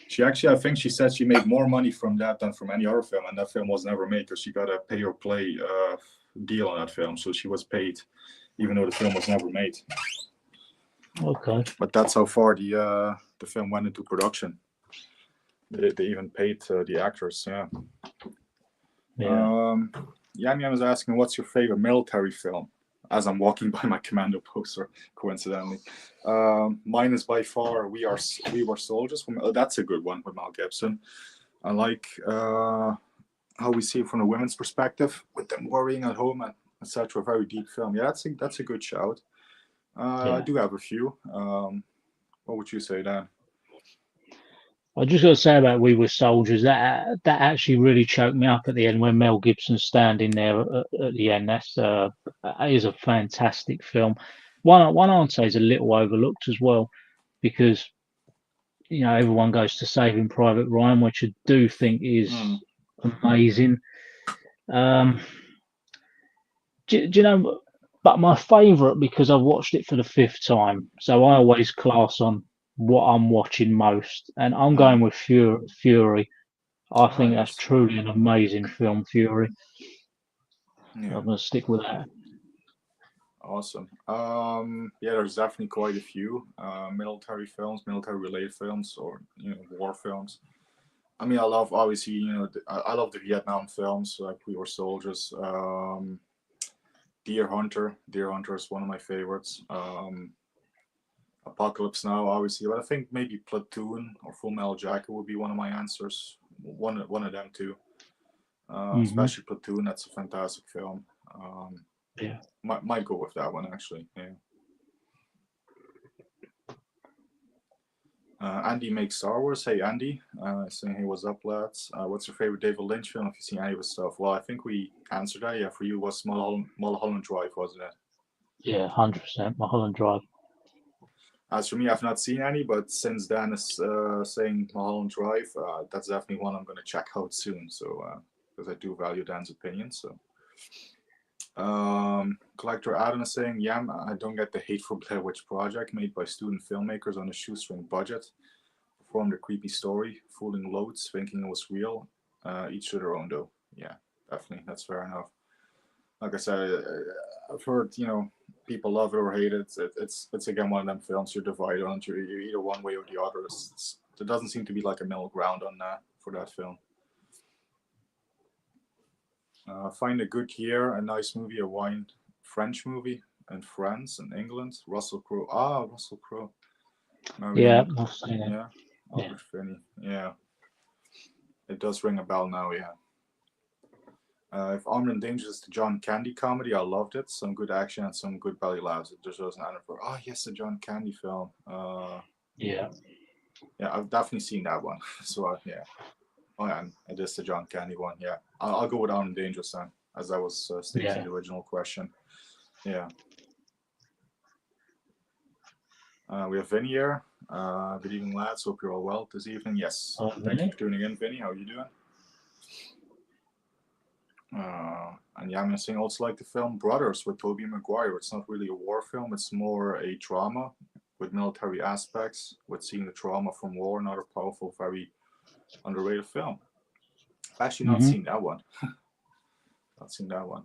She actually, I think she said she made more money from that than from any other film, and that film was never made because she got a pay or play deal on that film. So she was paid, even though the film was never made. Okay. But that's how far the film went into production. They even paid the actors. Yeah. Yeah. Yam Yam is asking, "What's your favorite military film?" As I'm walking by my commando poster, coincidentally, mine is by far We Were Soldiers. That's a good one with Mel Gibson. I like how we see it from a women's perspective, with them worrying at home and etc. Very deep film. Yeah, that's a good shout. I Yeah. do have a few. What would you say, Dan? I just got to say about We Were Soldiers, that actually really choked me up at the end when Mel Gibson's standing there at the end. That is a fantastic film. One I'd say is a little overlooked as well because everyone goes to Saving Private Ryan, which I do think is amazing. Um, do you know? But my favourite, because I've watched it for the fifth time, so I always class on what I'm watching most, and I'm going with Fury. I Ah, think that's yes. truly an amazing film, Fury. Yeah. I'm gonna stick with that. Awesome. Yeah, there's definitely quite a few military films, military-related films, or war films. I mean, I love obviously, I love the Vietnam films like We Were Soldiers. Deer Hunter. Deer Hunter is one of my favorites. Apocalypse Now, obviously, but I think maybe Platoon or Full Metal Jacket would be one of my answers. One of them too. Especially Platoon. That's a fantastic film. Yeah. Might go with that one actually. Yeah. Andy makes Star Wars. Hey Andy, saying hey, what's up, lads? What's your favorite David Lynch film? If you've seen any of his stuff, well, I think we answered that. Yeah, for you was Mulholland Drive, wasn't it? Yeah, 100%. Mulholland Drive. As for me, I've not seen any, but since Dan is saying Mulholland Drive, that's definitely one I'm going to check out soon. So, because I do value Dan's opinion. So, Collector Adam is saying, yeah, I don't get the hate for Blair Witch Project made by student filmmakers on a shoestring budget. Performed a creepy story, fooling loads, thinking it was real. Each to their own, though. Yeah, definitely. That's fair enough. Like I said, I've heard, people love it or hate it. It's again one of them films you're divided on. You're either one way or the other. There doesn't seem to be like a middle ground on that for that film. Find a Good Year, a nice movie, a wine French movie in France and England. Russell Crowe. Ah, Russell Crowe. Yeah, Marilyn. I've seen it. Yeah. Yeah. Albert Finney. Yeah. It does ring a bell now. Yeah. If Armed and Dangerous is the John Candy comedy, I loved it. Some good action and some good belly laughs. It deserves an honor for. Oh yes, the John Candy film. Yeah. Yeah, I've definitely seen that one. So yeah. Oh yeah, it is the John Candy one. Yeah, I'll go with Armed and Dangerous then, as that was Stacey's Yeah. original question. Yeah. We have Vinny here. Good evening, lads. Hope you're all well this evening. Yes. Thank you Vinny? for tuning in, Vinny. How are you doing? And yeah, I'm also like the film Brothers with Tobey Maguire. It's not really a war film; it's more a drama with military aspects, with seeing the trauma from war. Another powerful, very underrated film. I've actually not Hmm. seen that one. Not seen that one.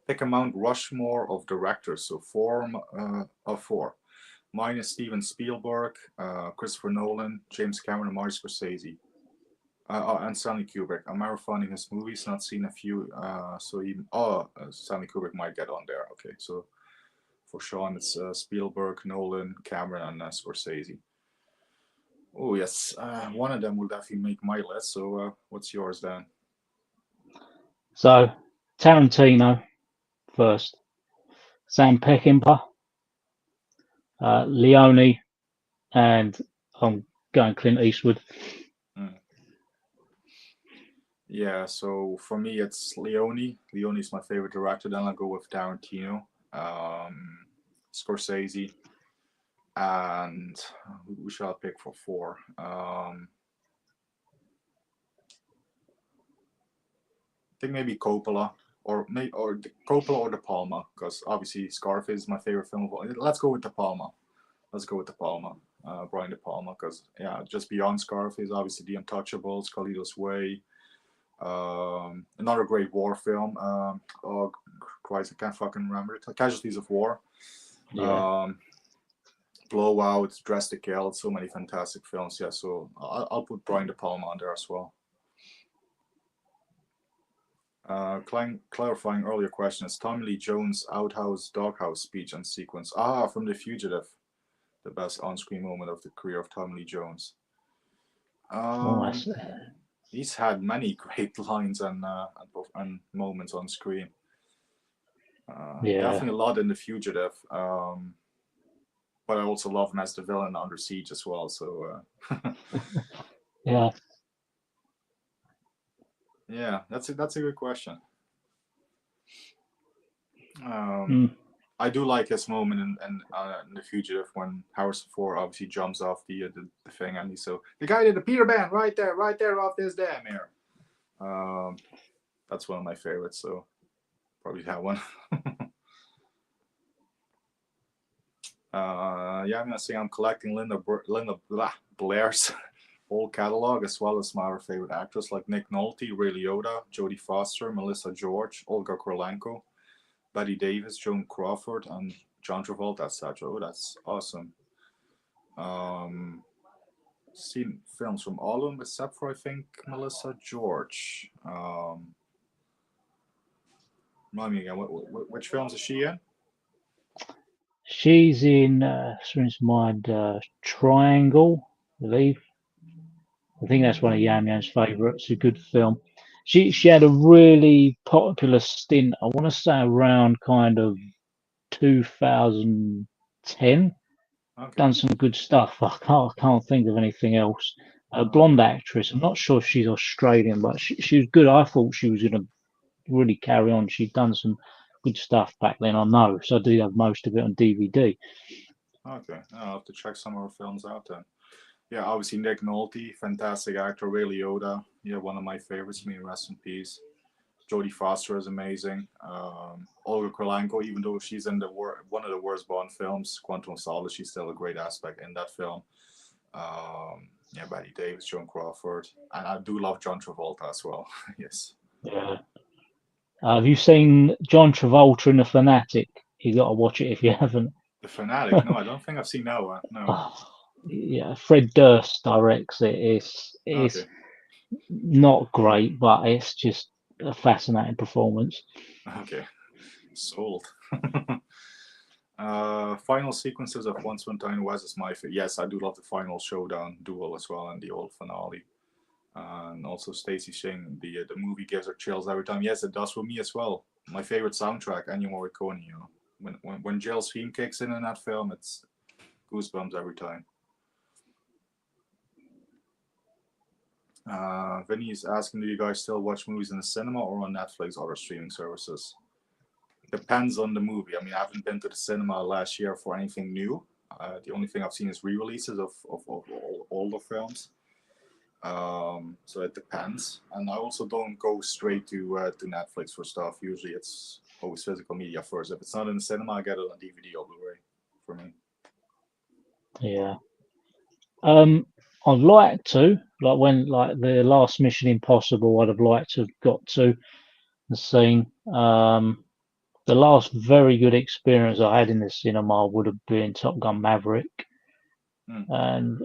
Pick a Mount Rushmore of directors. So four of four. Mine is Steven Spielberg, Christopher Nolan, James Cameron, and Martin Scorsese. And Stanley Kubrick. I'm marathoning his movies, not seen a few. So even Stanley Kubrick might get on there. Okay, so for Sean, it's Spielberg, Nolan, Cameron, and Scorsese. Oh yes, one of them will definitely make my list. So what's yours then? So Tarantino first, Sam Peckinpah, Leone, and I'm going Clint Eastwood. Hmm. Yeah, so for me it's Leone. Leone's my favorite director. Then I'll go with Tarantino, Scorsese, and who shall I pick for four? I think maybe Coppola or Coppola or De Palma, because obviously Scarface is my favorite film of all. Let's go with De Palma. Let's go with De Palma. Brian De Palma, because yeah, just beyond Scarface, obviously The Untouchables, Carlito's Way, another great war film. Oh Christ, I can't fucking remember it. Casualties of War. Yeah. Um, Blowout, Dress to Kill. So many fantastic films. Yeah, so I'll put Brian De Palma on there as well. Clarifying earlier questions. Tommy Lee Jones' outhouse doghouse speech and sequence. From The Fugitive, the best on-screen moment of the career of Tommy Lee Jones. Oh, He's had many great lines and moments on screen. yeah. Definitely a lot in The Fugitive. But I also love him as the villain Under Siege as well. So Yeah. yeah, that's a good question. Um, Mm. I do like his moment in The Fugitive when Harrison Ford obviously jumps off the thing, and he's so the guy did the Peter Pan right there off this damn here. Um, that's one of my favorites, so probably that one. Yeah, I'm gonna say I'm collecting Blair's whole catalog, as well as my other favorite actors like Nick Nolte, Ray Liotta, Jodie Foster, Melissa George, Olga Kurylenko, Betty Davis, Joan Crawford, and John Travolta, etc. Oh, that's awesome. Um, Seen films from all of them except for I think Melissa George. Remind me again, which films is she in? She's in, springs to mind, Triangle, I believe. I think that's one of Yam Yam's favourites. A good film. She had a really popular stint. I want to say around kind of 2010. Okay, Done some good stuff. I can't think of anything else. A okay, blonde actress. I'm not sure if she's Australian, but she was good. I thought she was going to really carry on. She'd done some good stuff back then. I know, so I do have most of it on DVD. okay. I'll have to check some of her films out then. Yeah, obviously Nick Nolte, fantastic actor. Ray Liotta, yeah, one of my favorites. Me, rest in peace. Jodie Foster is amazing. Olga Kurylenko, even though she's in one of the worst Bond films, Quantum of Solace, she's still a great aspect in that film. Yeah, Betty Davis, Joan Crawford, and I do love John Travolta as well. Yes. Yeah. Have you seen John Travolta in The Fanatic? You got to watch it if you haven't. The Fanatic. No, I don't think I've seen that one. No. Oh, yeah, Fred Durst directs it. It's Okay. not great, but it's just a fascinating performance. Okay. Sold. Final sequences of Once Upon a Time in West is my favorite. Yes, I do love the final showdown duel as well and the old finale. And also Stacey Singh, the movie gives her chills every time. Yes, it does for me as well. My favorite soundtrack, Ennio Morricone. When Jill's theme kicks in that film, it's goosebumps every time. Vinny is asking, do you guys still watch movies in the cinema or on Netflix or other streaming services? Depends on the movie. I mean, I haven't been to the cinema last year for anything new. The only thing I've seen is re-releases of all older films. So it depends. And I also don't go straight to Netflix for stuff. Usually it's always physical media first. If it's not in the cinema, I get it on DVD or Blu-ray for me. Yeah. I'd like to, like when like the last Mission Impossible, I'd have liked to have got to and seen. The last very good experience I had in the cinema would have been Top Gun Maverick, Hmm. and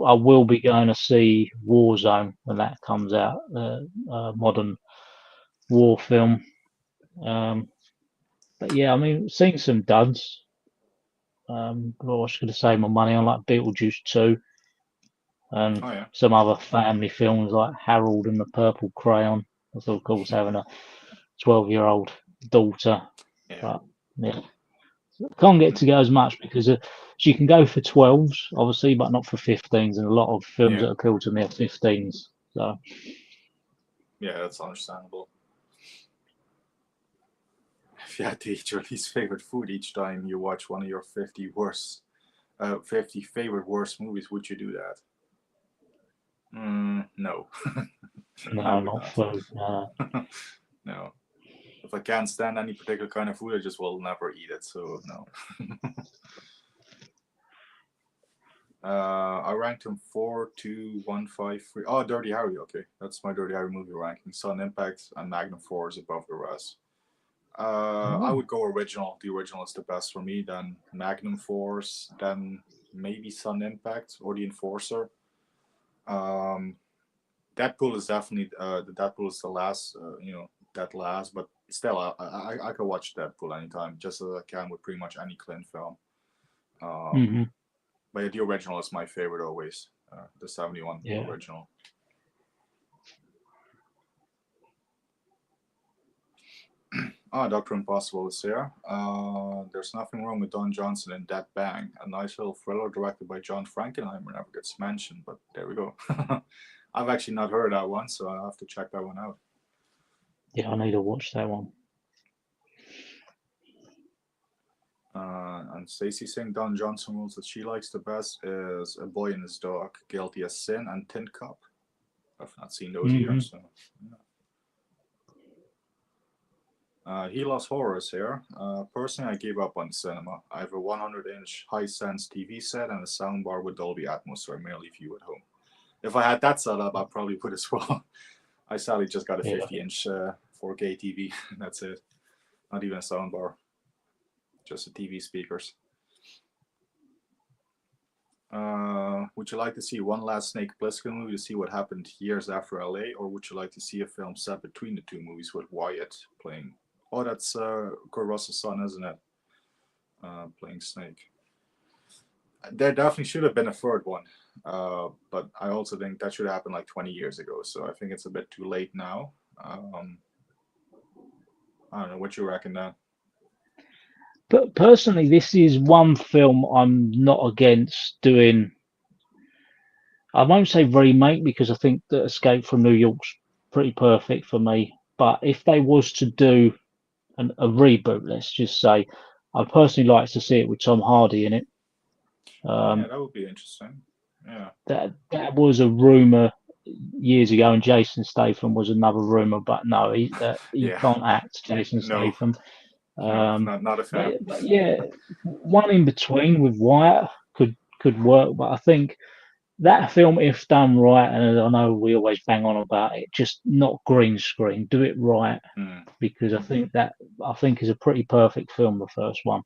I will be going to see Warzone when that comes out, modern war film. Um, but yeah, I mean, seeing some duds. But I was going to save my money on like Beetlejuice 2 and Oh yeah, some other family films like Harold and the Purple Crayon. That's of course having a 12-year-old daughter, yeah. but yeah, can't get to go as much because she can go for 12s, obviously, but not for 15s. And a lot of films Yeah, that appeal to me are 15s. So yeah, that's understandable. If you had to eat your least favorite food each time you watch one of your 50 favorite worst movies, would you do that? No, I no, would not not. food. No. If I can't stand any particular kind of food, I just will never eat it. So no. I ranked him 4, 2, 1, 5, 3. Oh, Dirty Harry. Okay, that's my Dirty Harry movie ranking. Sun Impact and Magnum Force above the rest. I Oh. would go original. The original is the best for me. Then Magnum Force. Then maybe Sun Impact or The Enforcer. Um, Deadpool is definitely the Deadpool is the last. That last, but still, I could watch Deadpool anytime, just as I can with pretty much any Clint film. Um, Hmm. but the original is my favorite always. The 71 Yeah. original. Doctor Impossible is here. There's nothing wrong with Don Johnson in Dead Bang, a nice little thriller directed by John Frankenheimer. Never gets mentioned, but there we go. I've actually not heard that one, so I have to check that one out. Yeah, I need to watch that one. And Stacey saying Don Johnson rules that she likes the best is A Boy and His Dog, Guilty as Sin, and Tin Cup. I've not seen those either, Hmm. so. He Loves Horrors here. Personally, I gave up on cinema. I have a 100-inch Hisense TV set and a soundbar with Dolby Atmos, so I merely view at home. If I had that set up, I probably would as well. I sadly just got a Yeah. 50-inch 4K TV. That's it. Not even a soundbar, just the TV speakers. Would you like to see one last Snake Plissken movie to see what happened years after LA, or would you like to see a film set between the two movies with Wyatt playing? Oh, that's Kurt Russell's son, isn't it? Playing Snake. There definitely should have been a third one, but I also think that should have happened like 20 years ago. So I think it's a bit too late now. I don't know what you reckon, Dan. But personally, this is one film I'm not against doing. I won't say remake because I think that Escape from New York's pretty perfect for me. But if they was to do a reboot, let's just say, I'd personally like to see it with Tom Hardy in it. Yeah, Um, that would be interesting. Yeah, that was a rumor years ago, and Jason Statham was another rumor. But no, he yeah, can't act, Jason no, Statham. no, Um, not a fan. but yeah, one in between with Wyatt could work. But I think that film, if done right, and I know we always bang on about it, just not green screen, do it right, Hmm. because I think is a pretty perfect film, the first one.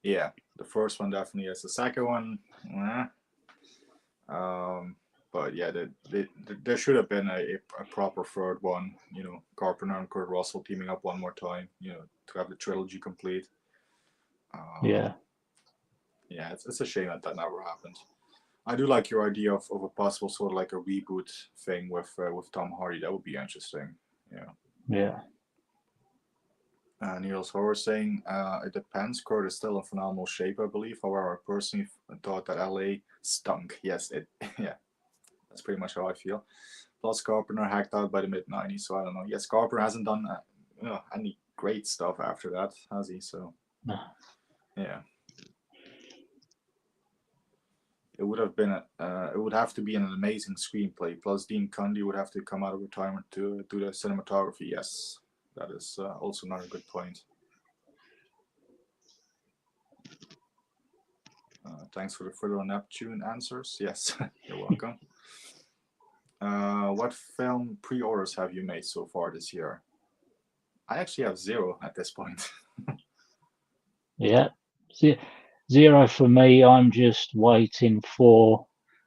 Yeah, the first one definitely is. The second one, um, but yeah, there should have been a proper third one. Carpenter and Kurt Russell teaming up one more time. To have the trilogy complete. Um, Yeah, yeah, it's a shame that that never happened. I do like your idea of a possible sort of like a reboot thing with Tom Hardy. That would be interesting. Yeah. yeah. Niels Horror saying it depends. Kurt is still in phenomenal shape, I believe. However, I personally thought that LA stunk. Yes, it. Yeah, that's pretty much how I feel. Plus, Carpenter hacked out by the mid '90s, so I don't know. Yes, Carpenter hasn't done any great stuff after that, has he? So No. yeah, it would have to be an amazing screenplay. Plus, Dean Cundey would have to come out of retirement to do the cinematography. Yes, That is also another good point. Thanks for the further on Neptune answers. Yes, you're welcome. What film pre-orders have you made so far this year? I actually have 0 at this point. Yeah. Zero for me. I'm just waiting for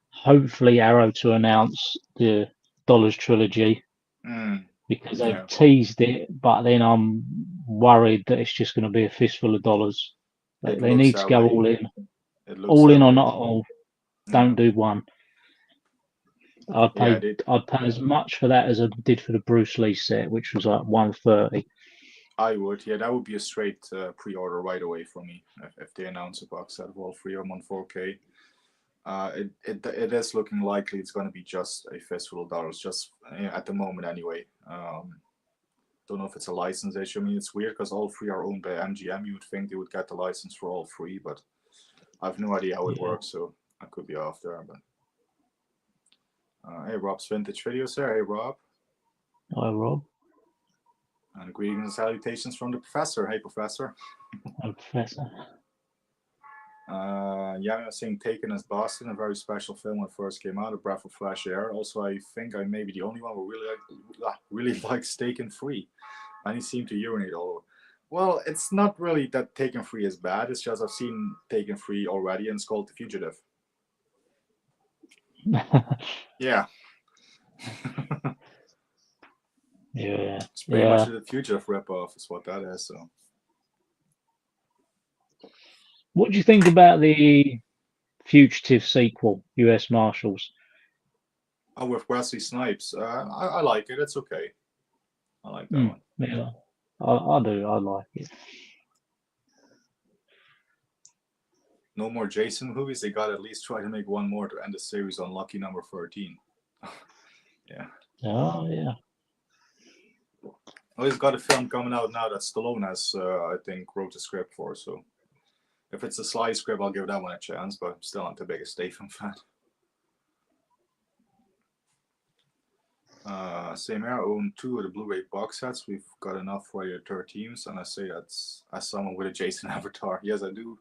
hopefully Arrow to announce the Dollars trilogy because they've Yeah, teased it, but then I'm worried that it's just going to be a fistful of dollars. it They looks need to that go way. It looks all that in or way. not all. Yeah, Don't do one. I'd yeah. pay I'd pay as much for that as I did for the Bruce Lee set, which was like 130. I would. Yeah, that would be a straight pre-order right away for me if they announce a box set of all 3 of them on 4K. It is looking likely it's going to be just a fistful of dollars, just at the moment anyway. Don't know if it's a license issue. I mean, it's weird because all 3 are owned by MGM. You would think they would get the license for all 3, but I have no idea how it works, so I could be off there. But hey, Rob's Vintage Videos there. Hey, Rob. Hi, Rob. And greetings and salutations from the professor. Hey, professor. I'm Professor. Yeah, I was saying Taken as Boston, a very special film when it first came out, A Breath of Fresh Air. Also, I think I may be the only one who really likes Taken Free. And he seemed to urinate all over. Well, it's not really that Taken Free is bad. It's just I've seen Taken Free already, and it's called The Fugitive. Yeah. Yeah. It's pretty much The Fugitive ripoff, is what that is. So. What do you think about the Fugitive sequel, U.S. Marshals? Oh, with Wesley Snipes. I like it. It's okay. I like that one. Yeah, I do. I like it. No more Jason movies. They got to at least try to make one more to end the series on lucky number 13. Yeah. Oh, yeah. Well, he's got a film coming out now that Stallone has, I think, wrote a script for. So if it's a Sly script, I'll give that one a chance. But I'm still not the biggest Statham fan. Same here. I own 2 of the Blu-ray box sets. We've got enough for your 13s, and I say that's as someone with a Jason avatar. Yes, I do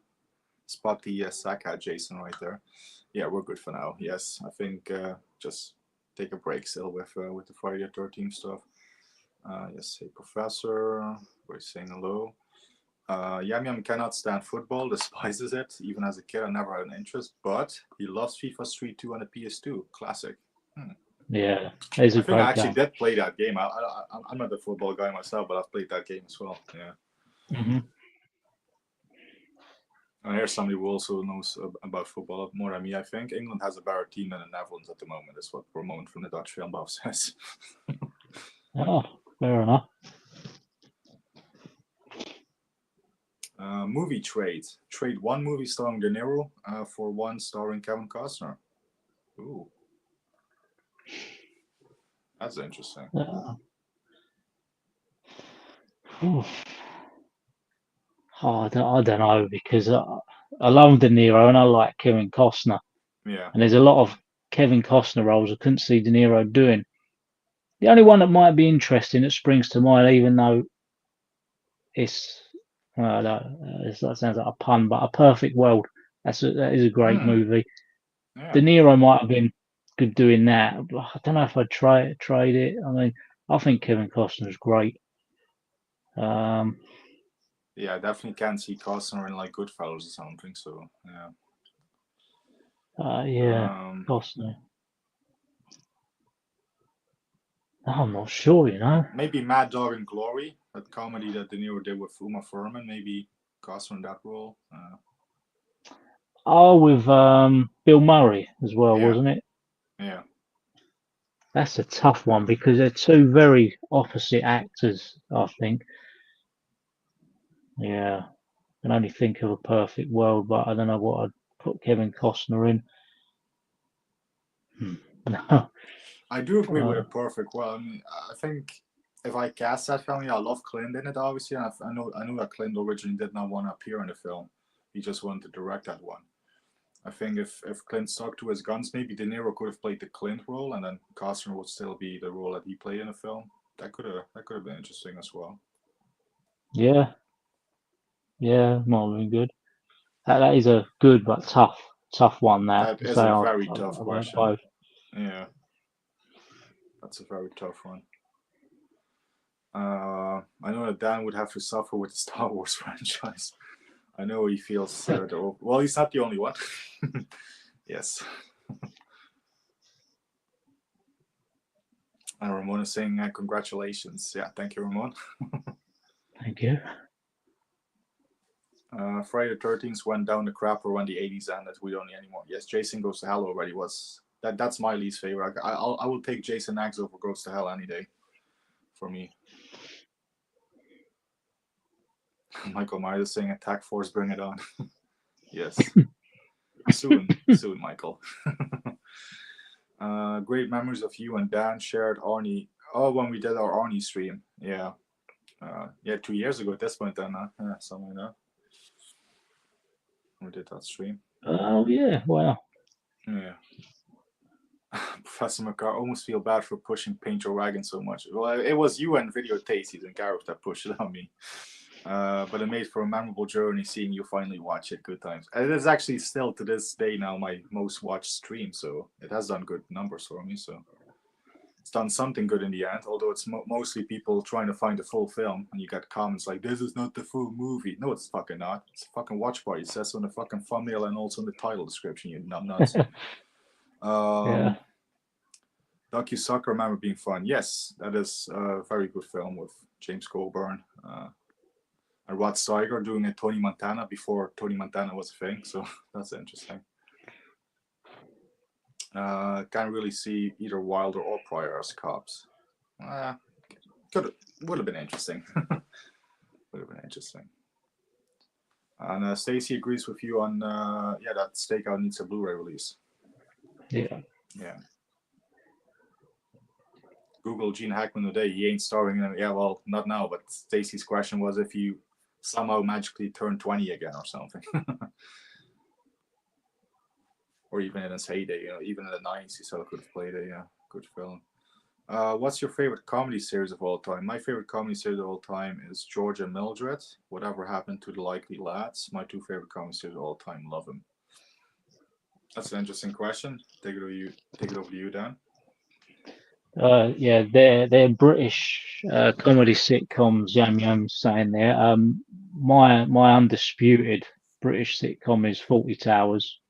spot the Sackhead Jason right there. Yeah, we're good for now. Yes, I think just take a break still with the Friday the 13th stuff. Yes, hey Professor, we're saying hello. Yam Yam cannot stand football, despises it. Even as a kid, I never had an interest, but he loves FIFA Street 2 on the PS2. Classic. Yeah, it's a I think I great actually game. did play that game. I'm not a football guy myself, but I've played that game as well. Yeah. Mm-hmm. And here's somebody who also knows about football more than me, I think. England has a better team than the Netherlands at the moment, is what Ramon from the Dutch Film Buff says. Oh, fair enough. Movie trade. Trade 1 movie starring De Niro for 1 starring Kevin Costner. Ooh. That's interesting. Oh, I don't know because I love De Niro and I like Kevin Costner. Yeah. And there's a lot of Kevin Costner roles I couldn't see De Niro doing. The only one that might be interesting that springs to mind, even though it's that sounds like a pun, but A Perfect World. That is a great movie. Yeah. De Niro might have been good doing that. But I don't know if I'd trade it. I mean, I think Kevin Costner is great. Yeah, I definitely can't see Costner in like Goodfellas or something. So yeah. Yeah, Costner. I'm not sure, you know. Maybe Mad Dog and Glory, that comedy that De Niro did with Uma Thurman. Maybe Costner in that role. Oh, with Bill Murray as well, Yeah. wasn't it? Yeah. That's a tough one because they're 2 very opposite actors, I think. Yeah, I can only think of A Perfect World, but I don't know what I'd put Kevin Costner in. No. I do agree with A Perfect World. I mean, I think if I cast that film, I love Clint in it, obviously. And I knew that Clint originally did not want to appear in the film. He just wanted to direct that one. I think if Clint stuck to his guns, maybe De Niro could have played the Clint role, and then Costner would still be the role that he played in the film. that could have been interesting as well. Yeah, yeah, might have been good. That is a good but tough one. That That to is say a I very tough like question. both. Yeah, that's a very tough one. I know that Dan would have to suffer with the Star Wars franchise. I know he feels well. He's not the only one. Yes. And Ramon is saying congratulations. Yeah, thank you, Ramon. Thank you. Friday the 13th went down the crapper when the 80s ended. We don't need anymore. Yes, Jason Goes to Hell already was. That's my least favorite. I will take Jason X over Goes to Hell any day. For me. Michael Myers saying Attack Force, bring it on. Yes. soon, Michael. Great memories of you and Dan shared Arnie. Oh, when we did our Arnie stream. Yeah. 2 years ago at this point then. Yeah, something like that. We did that stream. Oh yeah, wow. Yeah. Professor McCarr, almost feel bad for pushing Paint Your Wagon so much. Well, it was you and Video Tasties and Gareth that pushed it on me. But it made for a memorable journey seeing you finally watch it. Good times. And it is actually still to this day now my most watched stream, so it has done good numbers for me. So it's done something good in the end, although it's mostly people trying to find the full film, and you get comments like, "This is not the full movie." No, it's fucking not. It's a fucking watch party. It says on the fucking thumbnail and also in the title description. You nuts. Yeah. Docu-Soccer, I remember being fun. Yes, that is a very good film with James Coburn and Rod Steiger doing a Tony Montana before Tony Montana was a thing. So that's interesting. Can't really see either Wilder or Pryor as cops. Would have been interesting. Would have been interesting. And Stacy agrees with you on that Stakeout needs a Blu-ray release. Yeah. Yeah. Google Gene Hackman today. He ain't starring in it. Yeah, well, not now. But Stacy's question was if you somehow magically turn 20 again or something, or even in his heyday. Even in the 90s, he still could have played a good film. What's your favorite comedy series of all time? My favorite comedy series of all time is George and Mildred. Whatever Happened to the Likely Lads? My two favorite comedy series of all time. Love them. That's an interesting question. Take it over to you, Dan. Yeah, they're British comedy sitcoms. Yam Yam's saying there. My undisputed British sitcom is Fawlty Towers,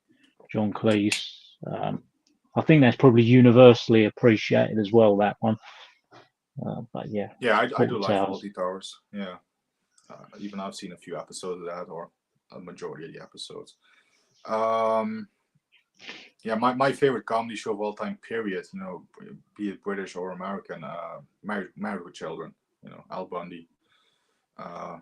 John Cleese. I think that's probably universally appreciated as well. That one. But yeah. Yeah, I do Fawlty like Towers. Fawlty Towers. Yeah, even I've seen a few episodes of that, or a majority of the episodes. Yeah, my favorite comedy show of all time, period. Be it British or American. Married with Children. Al Bundy.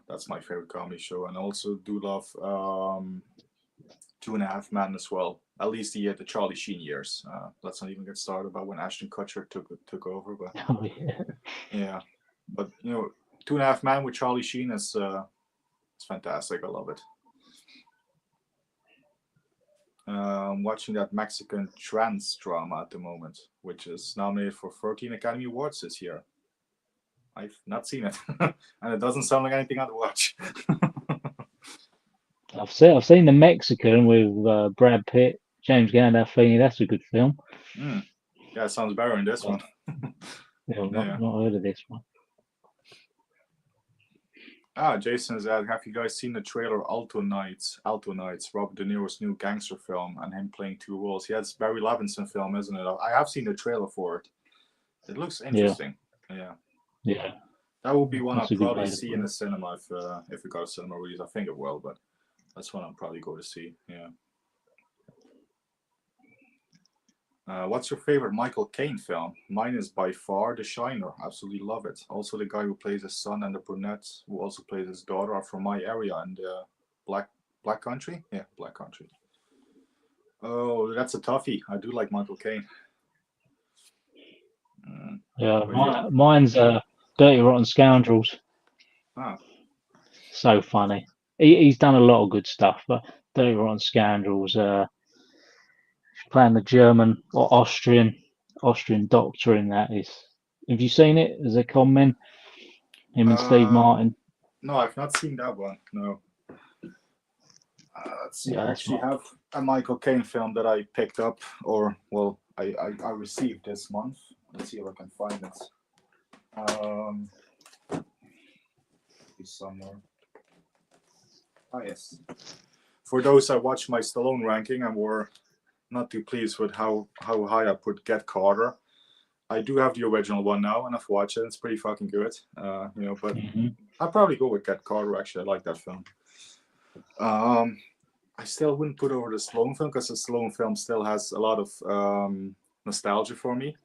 That's my favorite comedy show, and I also do love 2.5 Men as well. At least the Charlie Sheen years. Let's not even get started about when Ashton Kutcher took over. But Oh yeah. yeah, but 2.5 Men with Charlie Sheen is it's fantastic. I love it. Watching that Mexican trans drama at the moment, which is nominated for 13 Academy Awards this year. I've not seen it, and it doesn't sound like anything I'd watch. I've seen the Mexican with Brad Pitt, James Gandolfini. That's a good film. Yeah, it sounds better in this one. Yeah, not heard of this one. Jason is asking, have you guys seen the trailer Alto Nights, Robert De Niro's new gangster film, and him playing two roles? Yeah, it's Barry Levinson film, isn't it? I have seen the trailer for it. It looks interesting. Yeah. That would be one That's I'll a good probably way to see put in the it. cinema if it got a cinema release. I think it will, but that's one I'll probably go to see. Yeah. What's your favorite Michael Caine film? Mine is by far The Shiner. Absolutely love it. Also, the guy who plays his son and the brunette who also plays his daughter are from my area in the Black Country. Yeah, Black Country. Oh, that's a toughie. I do like Michael Caine. Yeah, mine's Dirty Rotten Scoundrels. Ah. So funny. He's done a lot of good stuff, but Dirty Rotten Scoundrels, playing the German or Austrian doctor in that is Have you seen it? As a con men, him and Steve Martin. No, I've not seen that one. No. Let's see. Yeah, I that's actually not. have a Michael Caine film that I picked up, or well, I received this month. Let's see if I can find it. It's somewhere. Ah, yes. For those that watched my Stallone ranking and were not too pleased with how high I put Get Carter, I do have the original one now, and I've watched it. It's pretty fucking good. But I'll probably go with Get Carter. Actually, I like that film. I still wouldn't put over the Stallone film because the Stallone film still has a lot of nostalgia for me.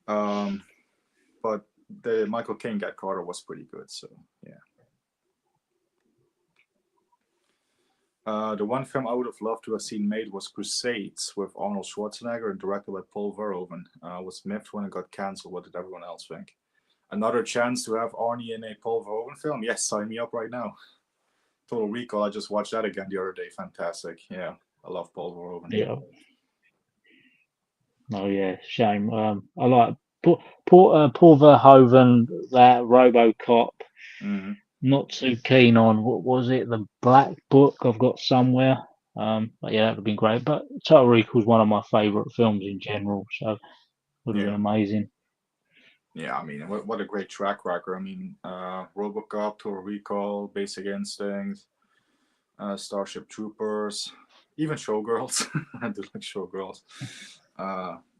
But the Michael Caine Get Carter was pretty good. So yeah. The one film I would have loved to have seen made was Crusades with Arnold Schwarzenegger and directed by Paul Verhoeven. Was miffed when it got cancelled. What did everyone else think? Another chance to have Arnie in a Paul Verhoeven film? Yes, sign me up right now. Total Recall, I just watched that again the other day. Fantastic. Yeah, I love Paul Verhoeven. Yeah. Oh yeah, shame. I like Paul Verhoeven, that RoboCop. Mm-hmm. Not too keen on what was it, the Black Book I've got somewhere. But yeah, that would have been great. But Total Recall is one of my favourite films in general, so would have been amazing. Yeah, I mean, what a great track record. I mean, RoboCop, Total Recall, Basic Instinct, Starship Troopers, even Showgirls. I do like Showgirls.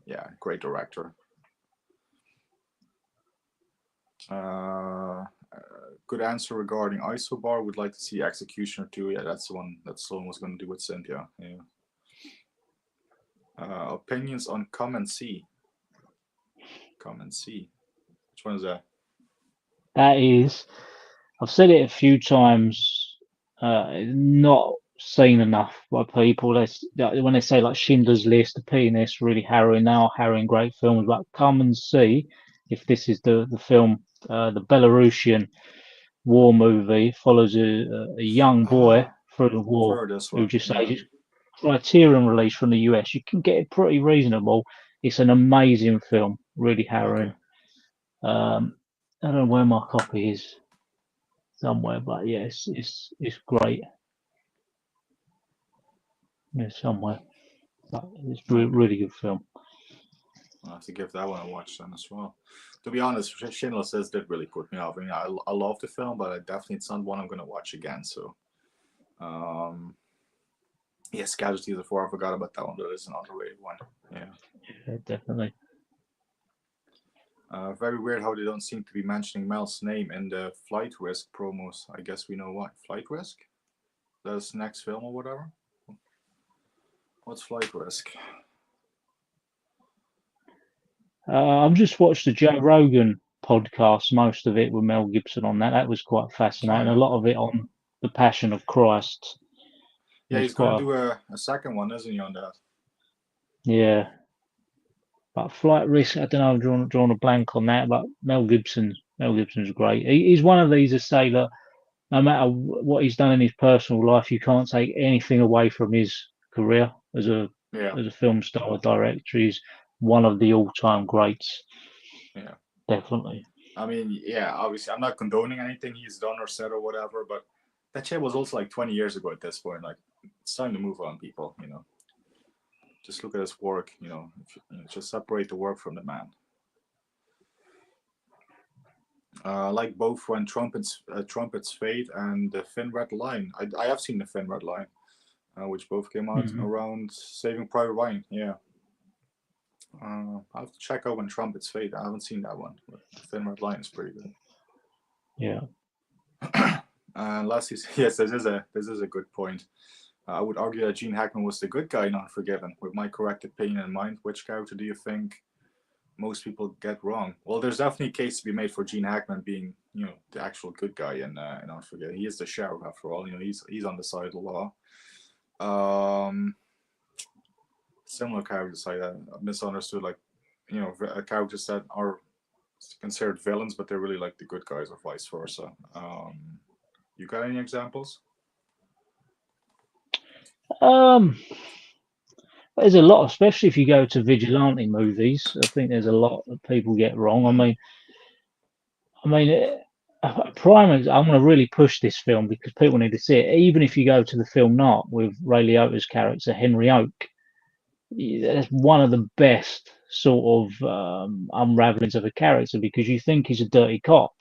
Yeah, great director. Good answer regarding Isobar. Would like to see Executioner too. Yeah, that's the one that Sloan was going to do with Cynthia. Yeah. Opinions on Come and See. Come and See. Which one is that? That is, I've said it a few times. Not seen enough by people. When they say like Schindler's List, The Pianist, really harrowing. Now harrowing great films, but come and see if this is the film. The Belarusian war movie follows a young boy through the war who just says Criterion release from the US. You can get it pretty reasonable. It's an amazing film, really harrowing. I don't know where my copy is somewhere, but yeah, it's great. Yeah, somewhere. But it's really good film. I'll have to give that one a watch then as well. To be honest, Schindler's List did really put me off. I mean, I love the film, but it's not one I'm going to watch again. So, yes, Casualties before I forgot about that one. That is an underrated one. Yeah, definitely. Very weird how they don't seem to be mentioning Mel's name in the Flight Risk promos. I guess we know why. Flight Risk? That's next film or whatever? What's Flight Risk? I've just watched the Joe Rogan podcast, most of it with Mel Gibson on that. That was quite fascinating. Oh, yeah. A lot of it on the Passion of Christ. Yeah, he's going to do a second one, isn't he, on that? Yeah. But Flight Risk, I don't know, I've drawn a blank on that, but Mel Gibson's great. He's one of these that say that no matter what he's done in his personal life, you can't take anything away from his career as a film star or director. He's one of the all-time greats. Yeah, definitely. I mean, yeah, obviously, I'm not condoning anything he's done or said or whatever, but that shit was also like 20 years ago at this point. Like, it's time to move on, people. Just look at his work. Just separate the work from the man. Like both when Trumpets Fade and the Thin Red Line. I have seen the Thin Red Line, which both came out around Saving Private Ryan. Yeah. I'll have to check out when Trumpets Fade. I haven't seen that one. But Thin Red Line is pretty good. Yeah. And lastly, yes, this is a good point. I would argue that Gene Hackman was the good guy in Unforgiven. With my correct opinion in mind, which character do you think most people get wrong? Well, there's definitely a case to be made for Gene Hackman being, the actual good guy in Unforgiven. He is the sheriff after all. He's on the side of the law. Similar characters like that, misunderstood, like characters that are considered villains, but they're really like the good guys, or vice versa. You got any examples? There's a lot, especially if you go to vigilante movies. I think there's a lot that people get wrong. Mm. I mean, prime. I'm going to really push this film because people need to see it. Even if you go to the film Narc with Ray Liotta's character Henry Oak, that's one of the best sort of unravelings of a character because you think he's a dirty cop,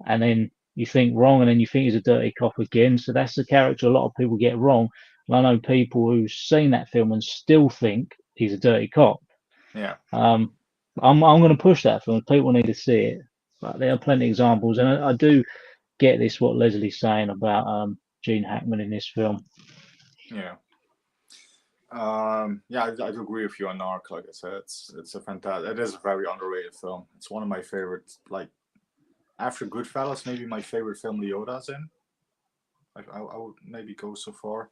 and then you think wrong, and then you think he's a dirty cop again. So that's the character a lot of people get wrong. And I know people who've seen that film and still think he's a dirty cop. Yeah. Um, I'm going to push that film. People need to see it. But there are plenty of examples, and I do get this what Leslie's saying about Gene Hackman in this film. Yeah. Yeah, I do agree with you on Narc. Like I said, it's a fantastic. It is a very underrated film. It's one of my favorites. Like after Goodfellas, maybe my favorite film Liotta's in. I would maybe go so far.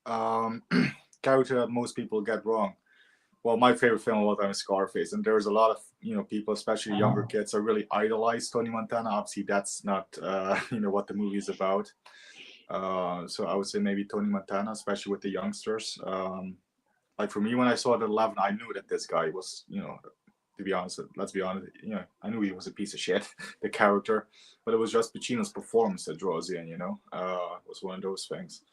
Um, Character that most people get wrong. Well, my favorite film of all time is Scarface, and there's a lot of people, especially younger kids, are really idolize Tony Montana. Obviously, that's not what the movie is about. So I would say maybe Tony Montana, especially with the youngsters. Like for me, when I saw it at 11, I knew that this guy was, to be honest, let's be honest, I knew he was a piece of shit, the character, but it was just Pacino's performance that draws you in, it was one of those things.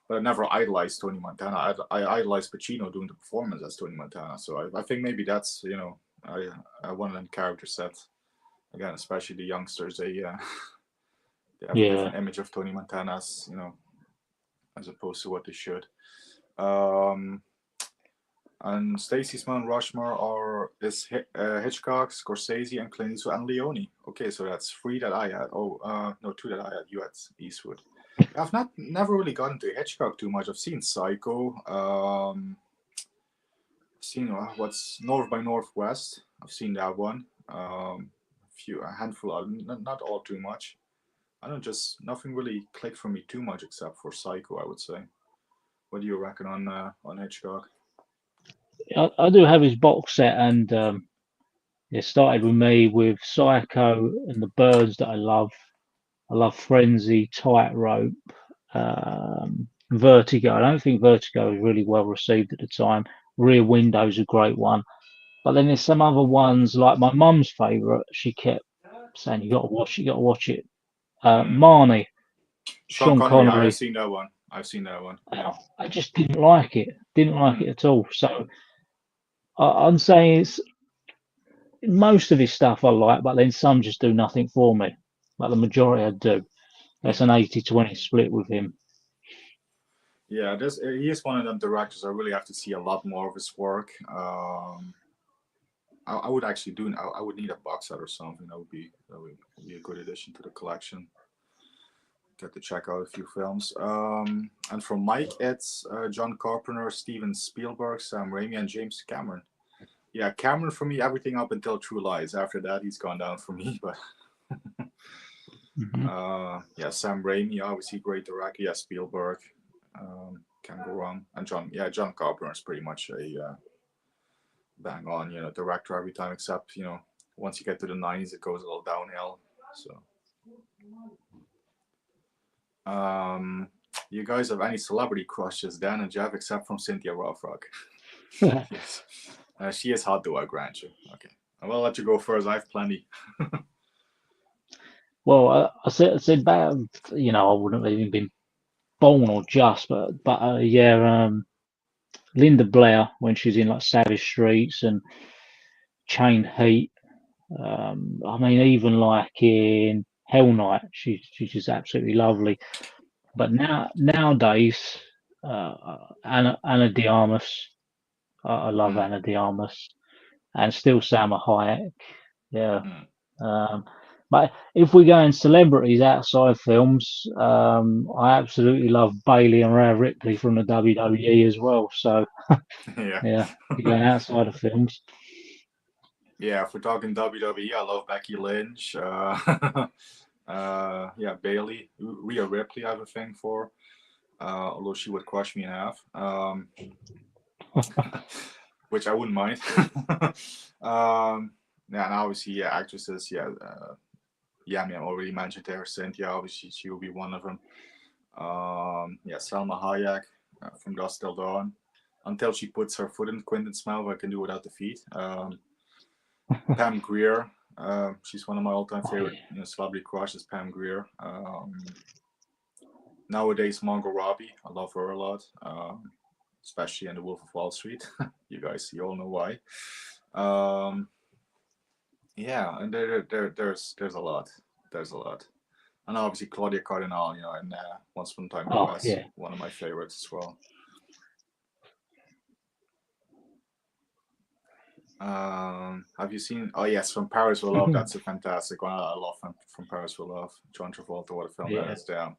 But I never idolized Tony Montana. I idolized Pacino doing the performance as Tony Montana. So I think maybe that's, one of them character sets. Again, especially the youngsters, they have a different image of Tony Montana as, as opposed to what they should. And Stacy's Mount Rushmore is Hitchcock, Scorsese, and Clint Eastwood, and Leone. Okay, so that's 3 that I had. Oh, no, 2 that I had. You had Eastwood. I've never really gotten into Hitchcock too much. I've seen Psycho. I've seen what's North by Northwest. I've seen that one. A handful of, not all too much. I don't just nothing really clicked for me too much except for Psycho, I would say. What do you reckon on Hitchcock? I do have his box set, and it started with me with Psycho and The Birds that I love. I love Frenzy, Tightrope, Vertigo. I don't think Vertigo was really well received at the time. Rear Window's a great one. But then there's some other ones, like my mum's favourite. She kept saying, you got to watch it, you got to watch it. Marnie, Sean Connery, I've Connery. seen that one. Yeah. I just didn't like it. Didn't like it at all. So I'm saying it's most of his stuff I like, but then some just do nothing for me. But the majority I do. That's an 80-20 split with him. Yeah, he is one of them directors. I really have to see a lot more of his work. I would actually do. I would need a box set or something. That would be a good addition to the collection. Get to check out a few films. And from Mike, it's John Carpenter, Steven Spielberg, Sam Raimi, and James Cameron. Yeah, Cameron for me, everything up until True Lies. After that, he's gone down for me. But yeah, Sam Raimi, obviously great director. Yeah, Spielberg, can't go wrong. And John Carpenter is pretty much a bang on, director every time, except once you get to the 90s, it goes a little downhill. So. You guys have any celebrity crushes, Dan and Jeff, except from Cynthia Rothrock? Yes. She is hot, though, I grant you. Okay. I will let you go first. I have plenty. Well, I said about, I wouldn't have even been born or just, but Linda Blair when she's in like Savage Streets and Chain Heat. I mean, even like in Hell Night, she's just absolutely lovely. But nowadays, Anna de Armas, I love Anna de Armas, and still Salma Hayek. Yeah. But if we go in celebrities outside films, I absolutely love Bailey and Rhea Ripley from the WWE as well. So yeah, going outside of films. Yeah, if we're talking WWE, I love Becky Lynch. Yeah, Bailey, Rhea Ripley, I have a thing for. Although she would crush me in half, which I wouldn't mind. Yeah, and obviously, actresses, I already mentioned her. Cynthia, obviously, she will be one of them. Salma Hayek from Dusk Till Dawn. until she puts her foot in Quentin's mouth. I can do without the feet. Pam Grier. She's one of my all-time favorite celebrity crushes. Pam Grier. Nowadays, Margot Robbie. I love her a lot, especially in The Wolf of Wall Street. You all know why. Yeah, and there's a lot. There's a lot. And obviously Claudia Cardinal, and Once Upon a Time in the West, one of my favorites as well. Have you seen? Oh yes, From Paris with Love. That's a fantastic one. I love From Paris with Love. John Travolta, what a film that is. Damn,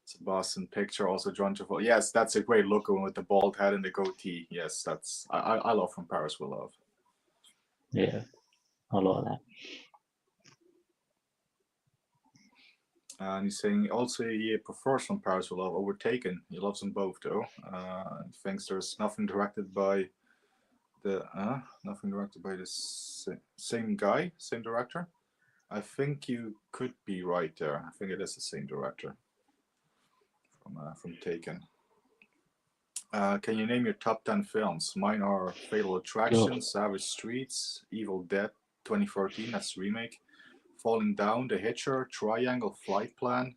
it's a Boston picture. Also John Travolta. Yes, that's a great look with the bald head and the goatee. Yes, I love From Paris with Love. Yeah, I like that. And he's saying also he prefers From Paris with Love over Taken. He loves them both though. Thinks there's nothing directed by the same guy, same director. I think you could be right there. I think it is the same director from Taken. Can you name your top 10 films? Mine are Fatal Attraction, Savage Streets, Evil Dead 2013, that's the remake, Falling Down, The Hitcher, Triangle, Flight Plan,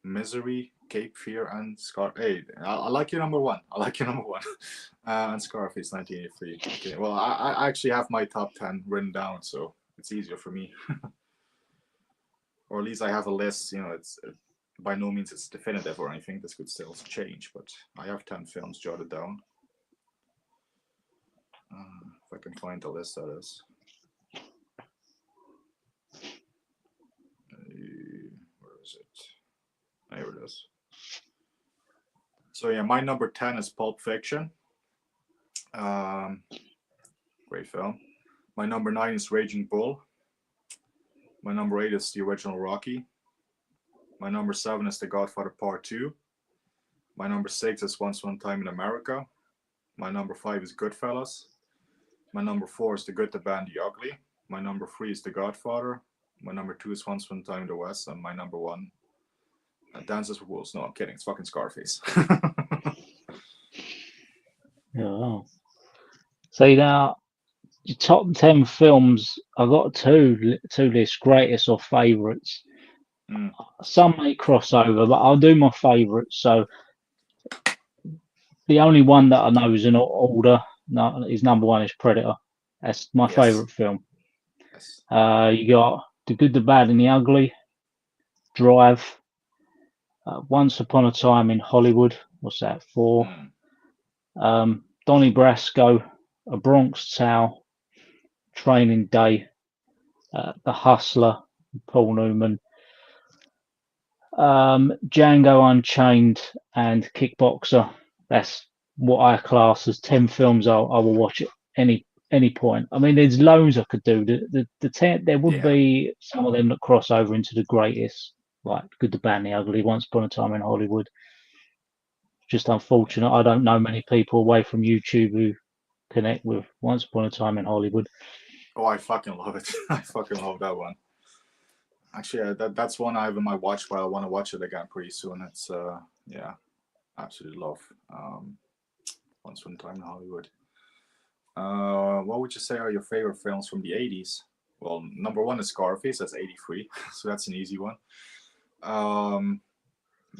Misery, Cape Fear, and Scar. Hey, I like your number one. And Scarface 1983. Okay, well, I actually have my top 10 written down, so it's easier for me. Or at least I have a list. It's by no means it's definitive or anything. This could still change, but I have 10 films jotted down. If I can find the list, that is. Where is it? There it is. So yeah, my number 10 is Pulp Fiction. Great film. My number 9 is Raging Bull. My number 8 is the original Rocky. My number 7 is The Godfather Part 2. My number 6 is Once Upon a Time in America. My number 5 is Goodfellas. My number 4 is The Good, the Bad, the Ugly. My number 3 is The Godfather. My number 2 is Once Upon a Time in the West. And my number 1, Dances with Wolves. No, I'm kidding. It's fucking Scarface. Yeah. So now, your top 10 films, I've got two lists, greatest or favourites. Some may cross over, but I'll do my favourites. So the only one that I know is in order. His number 1 is Predator. That's my favourite film. Yes. You got The Good, the Bad, and the Ugly, Drive, Once Upon a Time in Hollywood. What's that? 4. Donnie Brasco, A Bronx Tale, Training Day, The Hustler, Paul Newman, Django Unchained, and Kickboxer. That's what I class as 10 films I will watch at any point. I mean, there's loads I could do. The 10, there would be some of them that cross over into the greatest, like Good, the Bad, and the Ugly, Once Upon a Time in Hollywood. Just unfortunate. I don't know many people away from YouTube who connect with Once Upon a Time in Hollywood. Oh, I fucking love it. I fucking love that one. Actually, that's one I have in my watch pile. I want to watch it again pretty soon. It's absolutely love. Once Upon a Time in Hollywood. What would you say are your favorite films from the 80s? Well, number 1 is Scarface. That's 83, so that's an easy one.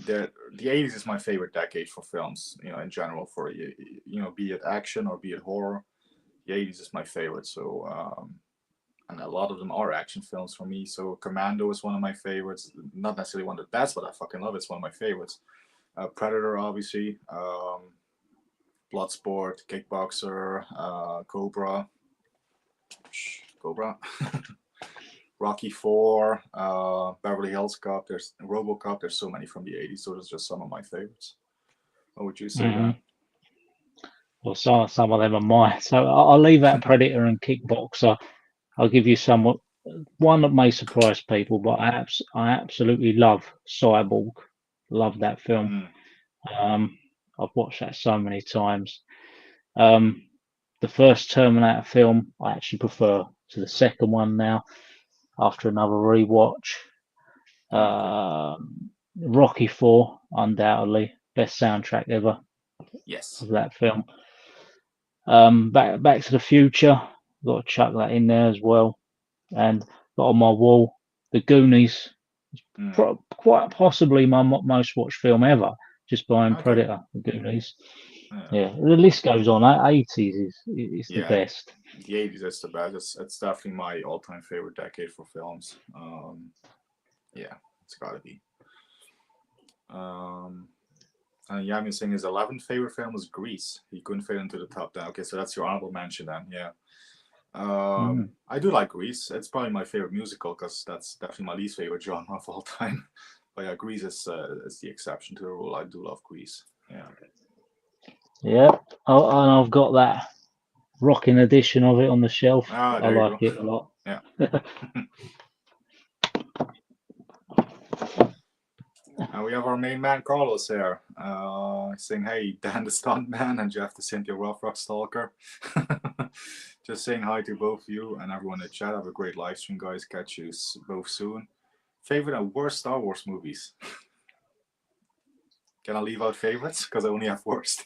The 80s is my favorite decade for films. In general, for be it action or be it horror, the 80s is my favorite. So. And a lot of them are action films for me. So Commando is one of my favorites. Not necessarily one of the best, but I fucking love it. It's one of my favorites. Predator, obviously. Bloodsport, Kickboxer, Cobra. Rocky 4, Beverly Hills Cop. There's RoboCop. There's so many from the 80s. So those are just some of my favorites. What would you say, Dan? Well, some of them are mine. So I'll leave out Predator and Kickboxer. I'll give you one that may surprise people, but I absolutely love Cyborg. Love that film. I've watched that so many times. The first Terminator film, I actually prefer to the second one now, after another rewatch. Rocky 4, undoubtedly. Best soundtrack ever. Yes. Of that film. Back to the Future. Got to chuck that in there as well. And got on my wall, The Goonies. Quite possibly my most watched film ever, just behind Okay. Predator. The Goonies. Yeah, the list goes on. 80s is the best. The 80s is the best. It's definitely my all-time favorite decade for films. Yeah, it's gotta be. And Yamin saying his 11th favorite film was Grease. He couldn't fit into the top 10. Okay, so that's your honorable mention then. Yeah. I do like Grease. It's probably my favorite musical because that's definitely my least favorite genre of all time. But yeah, Grease is the exception to the rule. I do love Grease. Yeah. Yeah. Oh, and I've got that rocking edition of it on the shelf. Ah, I there you like go. it a lot. Yeah. And we have our main man Carlos here, saying, "Hey, Dan the Stuntman and Jeff the Cynthia Rough Rock Stalker." Just saying hi to both of you and everyone in the chat. Have a great live stream, guys. Catch you both soon. Favorite and worst Star Wars movies? Can I leave out favorites? Because I only have worst.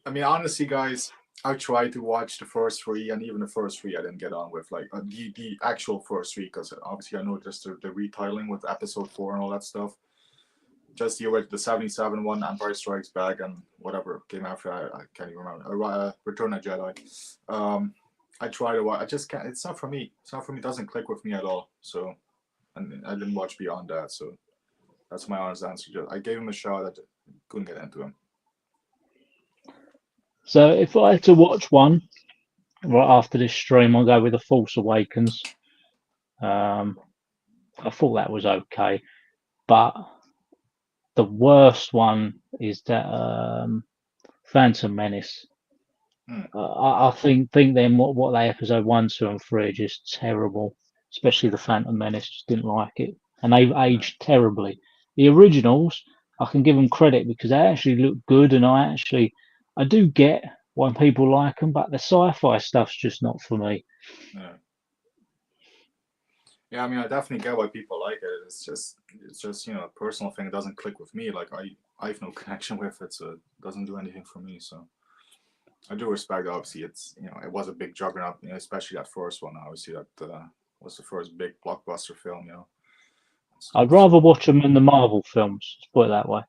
I mean, honestly, guys, I tried to watch the first three, and even the first three I didn't get on with, like the actual first three, because obviously I know just the retitling with Episode 4 and all that stuff. Just the 77 one, Empire Strikes Back, and whatever came after. I can't even remember. Return of Jedi. I tried to watch. I just can't. It's not for me. It's not for me. It doesn't click with me at all. So, and I didn't watch beyond that. So, that's my honest answer. I gave him a shot. I couldn't get into him. So if I had to watch one right after this stream, I'll go with The Force Awakens. I thought that was okay, but the worst one is that Phantom Menace. I think them what they episode 1, 2, and 3 are just terrible. Especially the Phantom Menace, just didn't like it, and they've aged terribly. The originals, I can give them credit because they actually look good, and I do get why people like them, but the sci-fi stuff's just not for me. Yeah, I mean, I definitely get why people like it. It's just a personal thing. It doesn't click with me. Like I have no connection with it, so it doesn't do anything for me. So I do respect. Obviously, it was a big juggernaut, especially that first one. Obviously, that was the first big blockbuster film. I'd rather watch them than the Marvel films. Let's put it that way.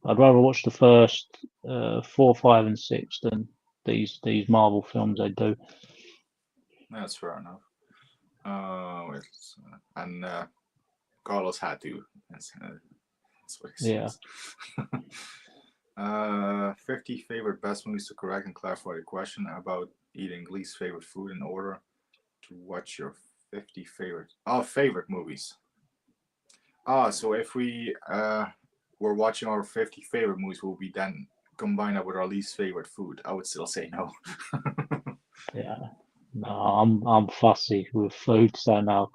I'd rather watch the first 4, 5, and 6 than these Marvel films. I do. That's fair enough. And Carlos had to. That's what he says. Yeah. 50 favorite best movies to correct and clarify the question about eating least favorite food in order to watch your 50 favorite movies. So if we were watching our 50 favorite movies, will we then combine that with our least favorite food? I would still say no. Yeah. No, I'm fussy with food, so no.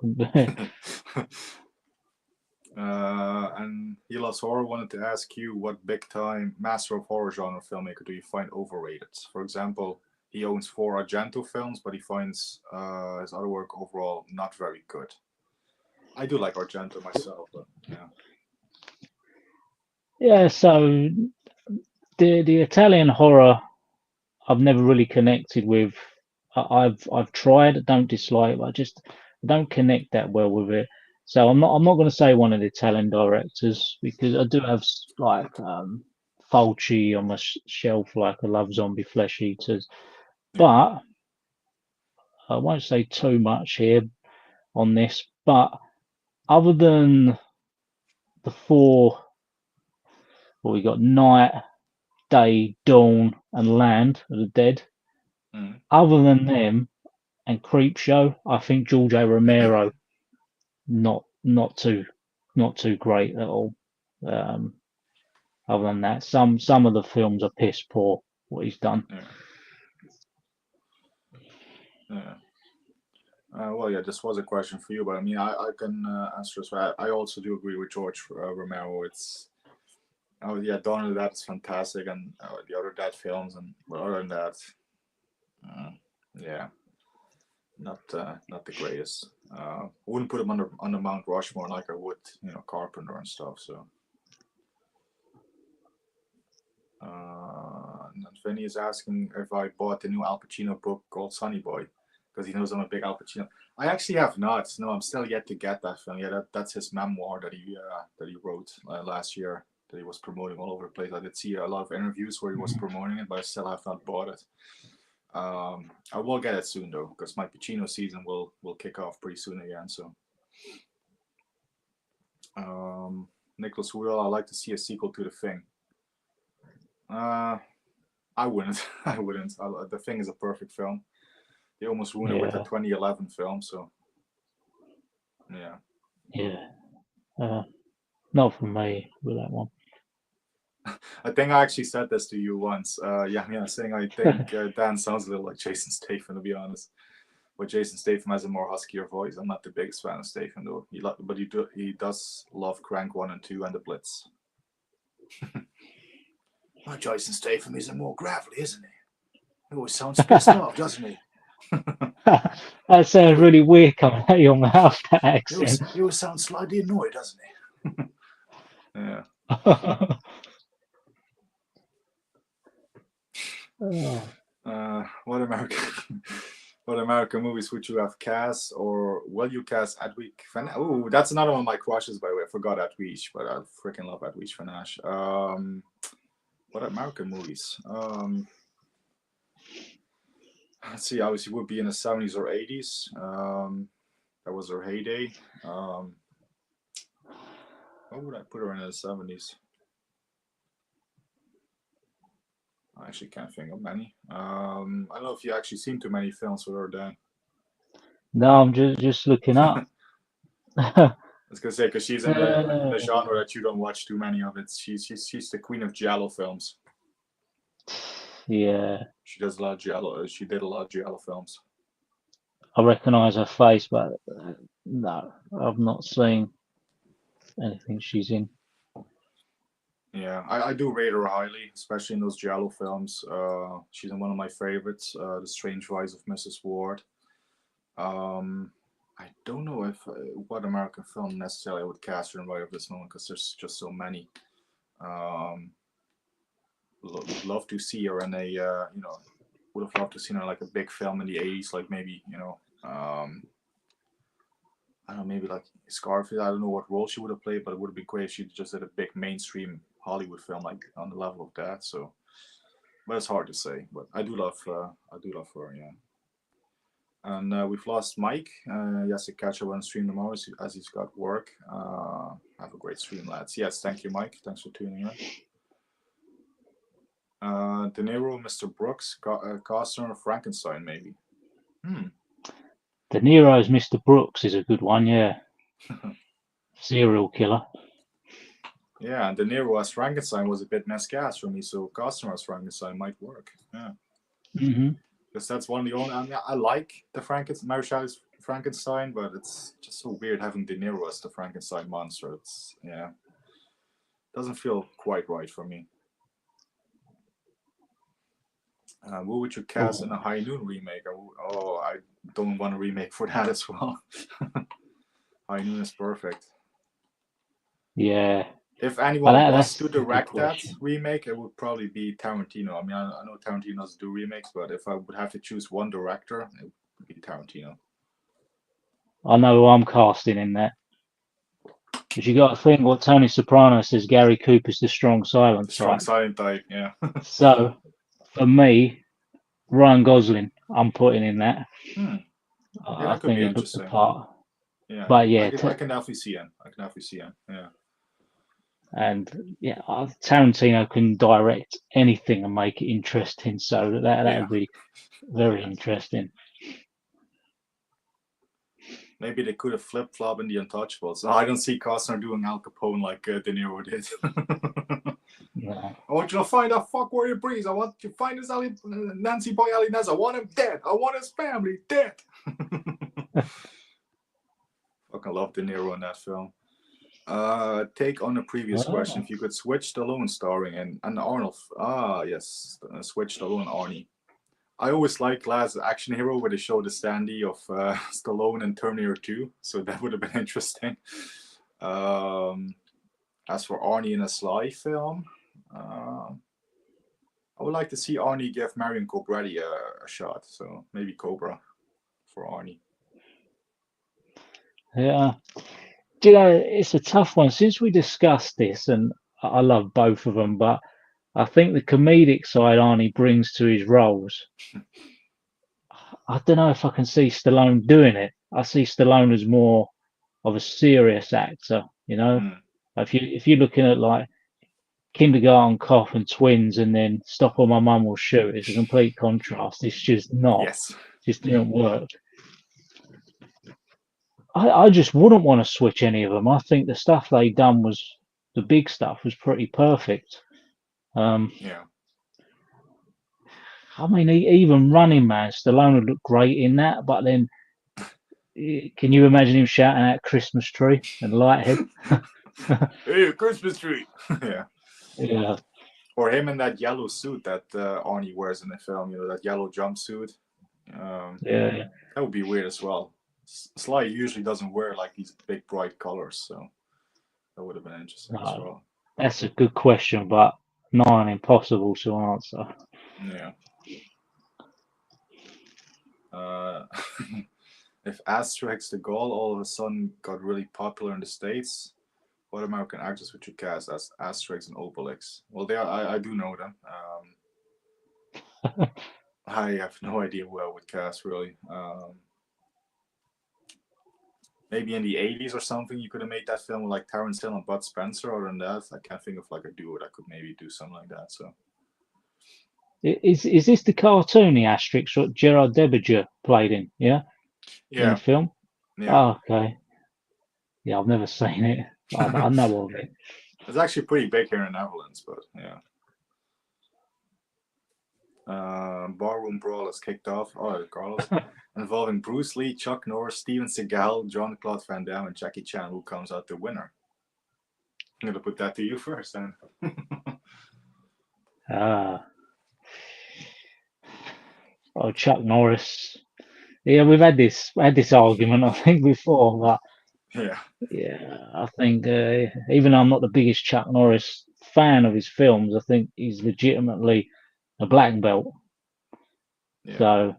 And He Loves Horror wanted to ask you, what big time master of horror genre filmmaker do you find overrated? For example, he owns 4 Argento films, but he finds his other work overall not very good. I do like Argento myself, but yeah. Yeah, so the Italian horror I've never really connected with. I've tried, don't dislike, but I don't connect that well with it. So I'm not going to say one of the Italian directors because I do have like Fulci on my shelf, like I love zombie flesh eaters, but I won't say too much here on this. But other than the 4, well, we got Night, Day, Dawn, and Land of the Dead. Other than them and Creepshow, I think George A. Romero not too great at all. Other than that, some of the films are piss poor. What he's done. Well, yeah, this was a question for you, but I mean, I can answer this. I also do agree with George Romero. Yeah, Dawn of the Dead is fantastic, and the other Dead films, but other than that, yeah, not the greatest. Wouldn't put him on the Mount Rushmore like I would, Carpenter and stuff. So Vinny is asking if I bought the new Al Pacino book called Sonny Boy, because he knows I'm a big Al Pacino. I actually have not. No, I'm still yet to get that film. Yeah, that's his memoir that he wrote last year, that he was promoting all over the place. I did see a lot of interviews where he was promoting it, but I still have not bought it. I will get it soon though, because my Pacino season will kick off pretty soon again. So, Nicholas Will, I'd like to see a sequel to The Thing. I wouldn't. I wouldn't. The Thing is a perfect film. They almost ruined it with the 2011 film. So, yeah. Yeah. Not for me with that one. I think I actually said this to you once. Saying I think Dan sounds a little like Jason Statham, to be honest. But Jason Statham has a more huskier voice. I'm not the biggest fan of Statham though. He does love Crank 1 and 2 and The Blitz. Well, Jason Statham is more gravelly, isn't he? He always sounds pissed off, doesn't he? That sounds really weird coming out of your mouth, that accent. He always sounds slightly annoyed, doesn't he? Yeah. What American movies would you have cast, or will you cast Edwige Van? Oh, that's another one of my crushes, by the way. I forgot Edwige, but I freaking love Edwige Van Asch. What American movies? Let's see. Obviously, would be in the 70s or 80s. That was her heyday. What would I put her in the 70s? I actually can't think of many. I don't know if you actually seen too many films with her, Dan. No, I'm just looking up. I was gonna say, because she's in the genre that you don't watch too many of it. She's the queen of giallo films. Yeah. She does a lot of giallo. She did a lot of giallo films. I recognise her face, but no, I've not seen anything she's in. Yeah, I do rate her highly, especially in those giallo films. She's in one of my favorites, The Strange Rise of Mrs. Ward. I don't know if what American film necessarily I would cast her in right at this moment, because there's just so many. Would love to see her in a would have loved to see her in like a big film in the 80s, like maybe I don't know, maybe like Scarface. I don't know what role she would have played, but it would have been great if she just did a big mainstream Hollywood film like on the level of that. So, but it's hard to say. But I do love her. Yeah. And we've lost Mike. He has to catch up on stream tomorrow as he's got work. Have a great stream, lads. Yes, thank you, Mike. Thanks for tuning in. De Niro, Mr. Brooks, Costner, Frankenstein, maybe. De Niro's Mr. Brooks is a good one, yeah. Serial killer. Yeah, and De Niro as Frankenstein was a bit miscast for me, so Costner as Frankenstein might work. Yeah. Because that's one of the only. I mean, I like the Mary Shelley's Frankenstein, but it's just so weird having De Niro as the Frankenstein monster. It's doesn't feel quite right for me. Who would you cast in a High Noon remake? I don't want a remake for that as well. High Noon is perfect. Yeah. If anyone wants to direct that remake, it would probably be Tarantino. I mean, I know Tarantino doesn't do remakes, but if I would have to choose one director, it would be Tarantino. I know who I'm casting in that. Because you got to think what Tony Soprano says, Gary Cooper's the strong silent type. Silent type, yeah. So, for me, Ryan Gosling, I'm putting in that. I think he looks the part. Yeah, but yeah, I can definitely see him. Yeah. And yeah, Tarantino can direct anything and make it interesting. So that would be very interesting. Maybe they could have flip-flopped in The Untouchables. I don't see Costner doing Al Capone like De Niro did. No. I want you to find that fuck Warrior Breeze. I want you to find this Nancy Boy Ali Nez. I want him dead. I want his family dead. Fucking love De Niro in that film. Take on the previous question. If you could switch Stallone starring and Arnold. Yes. Switch Stallone and Arnie. I always liked Last Action Hero where they showed the standee of Stallone and Terminator 2. So that would have been interesting. As for Arnie in a Sly film, I would like to see Arnie give Marion Cobretti a shot. So maybe Cobra for Arnie. Yeah. Do you know, it's a tough one. Since we discussed this, and I love both of them, but I think the comedic side Arnie brings to his roles, I don't know if I can see Stallone doing it. I see Stallone as more of a serious actor, you know. Mm. If you're looking at like Kindergarten Cop and Twins and then Stop or My Mum Will Shoot, it's a complete contrast. It's just not, Yes. just didn't work. I just wouldn't want to switch any of them. I think the stuff they done was the big stuff was pretty perfect. Yeah. I mean, even Running Man, Stallone would look great in that. But then, can you imagine him shouting out "Christmas tree" and "Lighthead"? Hey, a Christmas tree. Yeah. Yeah, Or him in that yellow suit that Arnie wears in the film. You know, that yellow jumpsuit. Um, yeah. that would be weird as well. Sly usually doesn't wear like these big bright colors, so that would have been interesting as No, well. that's a good question, but nine impossible to answer. Yeah. Uh, if Asterix the Gaul all of a sudden got really popular in the States, what American actors would you cast as Asterix and Obelix? Well, they are, I do know them. I have no idea who I would cast really. Maybe in the 80s or something, you could have made that film with like Terrence Hill and Bud Spencer. Other than that, I can't think of like a duo that could maybe do something like that. So Is this the cartoony Asterix that Gerard Depardieu played in? Yeah, in the yeah, film. yeah, Oh, okay. Yeah, I've never seen it. I know of it. it's actually pretty big here in the Netherlands, but yeah. Barroom Brawl has kicked off. Oh, Carlos. Involving Bruce Lee, Chuck Norris, Steven Seagal, Jean-Claude Van Damme, and Jackie Chan. Who comes out the winner? I'm gonna put that to you first, then. Ah, oh, Chuck Norris. Yeah, we've had this argument I think before, but Yeah, yeah, I think even though I'm not the biggest Chuck Norris fan of his films, I think he's legitimately a black belt. yeah. So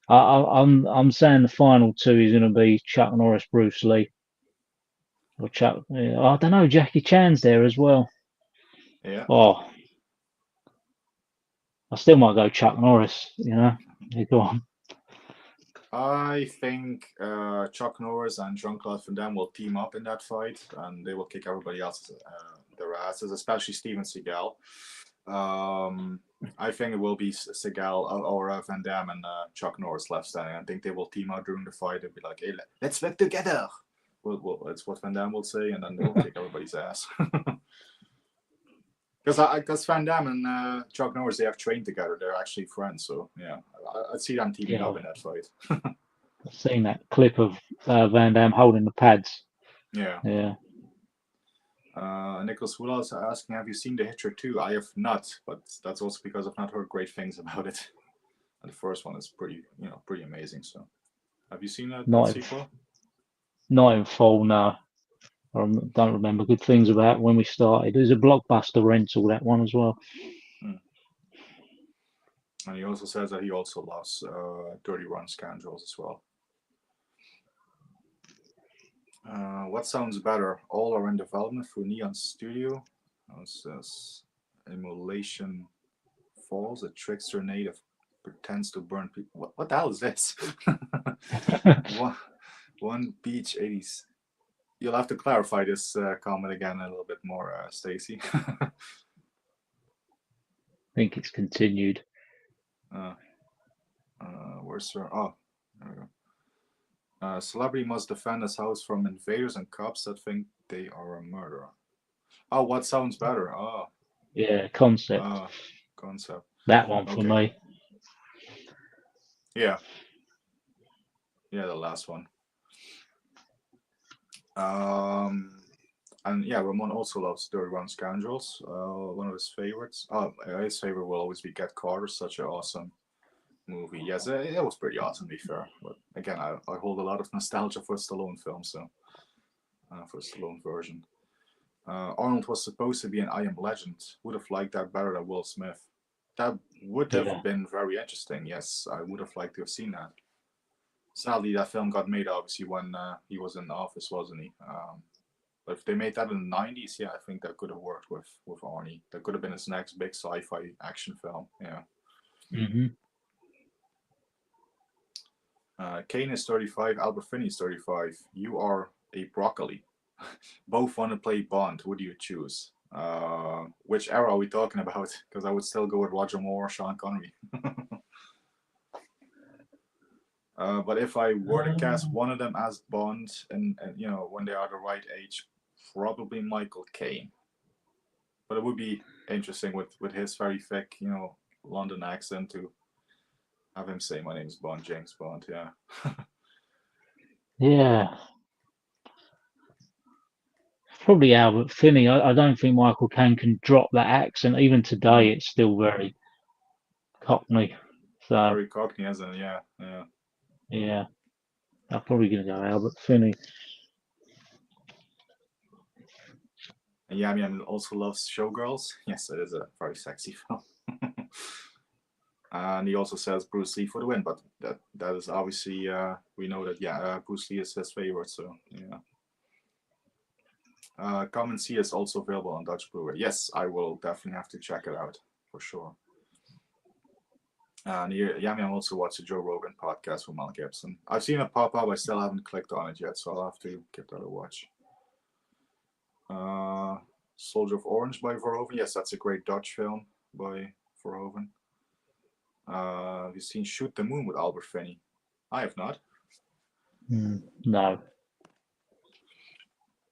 I'm saying the final two is going to be Chuck Norris, Bruce Lee, or Chuck. I don't know. Jackie Chan's there as well. Yeah. Oh, I still might go Chuck Norris. Yeah, go on. I think Chuck Norris and Jean-Claude Van Damme will team up in that fight, and they will kick everybody else's their asses, especially Steven Seagal. I think it will be Seagal or Van Damme and Chuck Norris left standing. I think they will team out during the fight and be like, "Hey, let's work together." Well, that's what Van Damme will say, and then they will kick everybody's ass. Because Van Damme and Chuck Norris, they have trained together. They're actually friends. So yeah, I'd see them teaming Yeah, up in that fight. I've seen that clip of Van Damme holding the pads. Yeah. Yeah. Nicholas Woodall is asking, have you seen The Hitcher 2? I have not, but that's also because I've not heard great things about it. And the first one is pretty amazing. So, have you seen that Not sequel? not in full, no. Don't remember good things about when we started. It was a blockbuster rental, that one as well. Hmm. And he also says that he also loves Dirty Run Scoundrels as well. What sounds better? All are in development for Neon Studio. It says Immolation Falls, a trickster native pretends to burn people. What the hell is this? one Beach 80s. You'll have to clarify this comment again a little bit more, Stacy. I think it's continued. Where's her? Oh, there we go. Celebrity must defend his house from invaders and cops that think they are a murderer. Oh, what sounds better? Oh, Yeah, concept. concept. That one for Okay. me. Yeah. Yeah, the last one. And yeah, Ramon also loves Dirty Run Scoundrels. One of his favorites. Oh, his favorite will always be Get Carter. Such an awesome movie. Yes, it was pretty awesome, to be fair. But again, I hold a lot of nostalgia for Stallone films, so for Stallone version. Arnold was supposed to be an I Am Legend. Would have liked that better than Will Smith. That would have Yeah. been very interesting. Yes, I would have liked to have seen that. Sadly, that film got made obviously when he was in office, wasn't he? But if they made that in the '90s, yeah, I think that could have worked with Arnie. That could have been his next big sci-fi action film. Yeah. Hmm. Kane is 35. Albert Finney is 35. You are a broccoli. Both want to play Bond. Who do you choose? Which era are we talking about? Because I would still go with Roger Moore or Sean Connery. But if I were to cast one of them as Bond, and when they are the right age, probably Michael Caine. But it would be interesting with his very thick, London accent to have him say, "My name is Bond, James Bond." Yeah. Yeah. Probably Albert Finney. I don't think Michael Caine can drop that accent. Even today, it's still very Cockney. So Very Cockney, isn't it? Yeah, yeah. yeah, I'm probably gonna go Albert Finney. And yeah, I mean, also loves Showgirls. Yes, it is a very sexy film. And he also says Bruce Lee for the win, but that is obviously we know that Bruce Lee is his favorite. So yeah. Come and see is also available on Dutch Blu-ray. Yes, I will definitely have to check it out for sure. And Yami, I'm also watching the Joe Rogan podcast with Mel Gibson. I've seen it pop up. I still haven't clicked on it yet, so I'll have to give that a watch. Soldier of Orange by Verhoeven. Yes, that's a great Dutch film by Verhoeven. Have you seen Shoot the Moon with Albert Finney? I have not. No.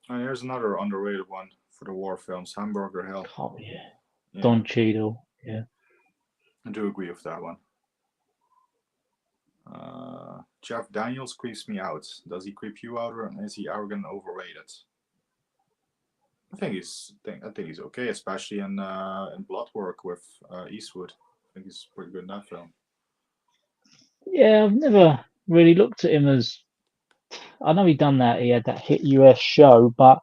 And here's another underrated one for the war films, Hamburger Hill. Oh yeah. Yeah, Don Cheadle. Yeah. I do agree with that one. Jeff Daniels creeps me out. Does he creep you out, or is he arrogant and overrated? I think he's okay, especially in Blood Work with Eastwood. I think he's pretty good in that film. Yeah, I've never really looked at him as. I know he done that. He had that hit US show, but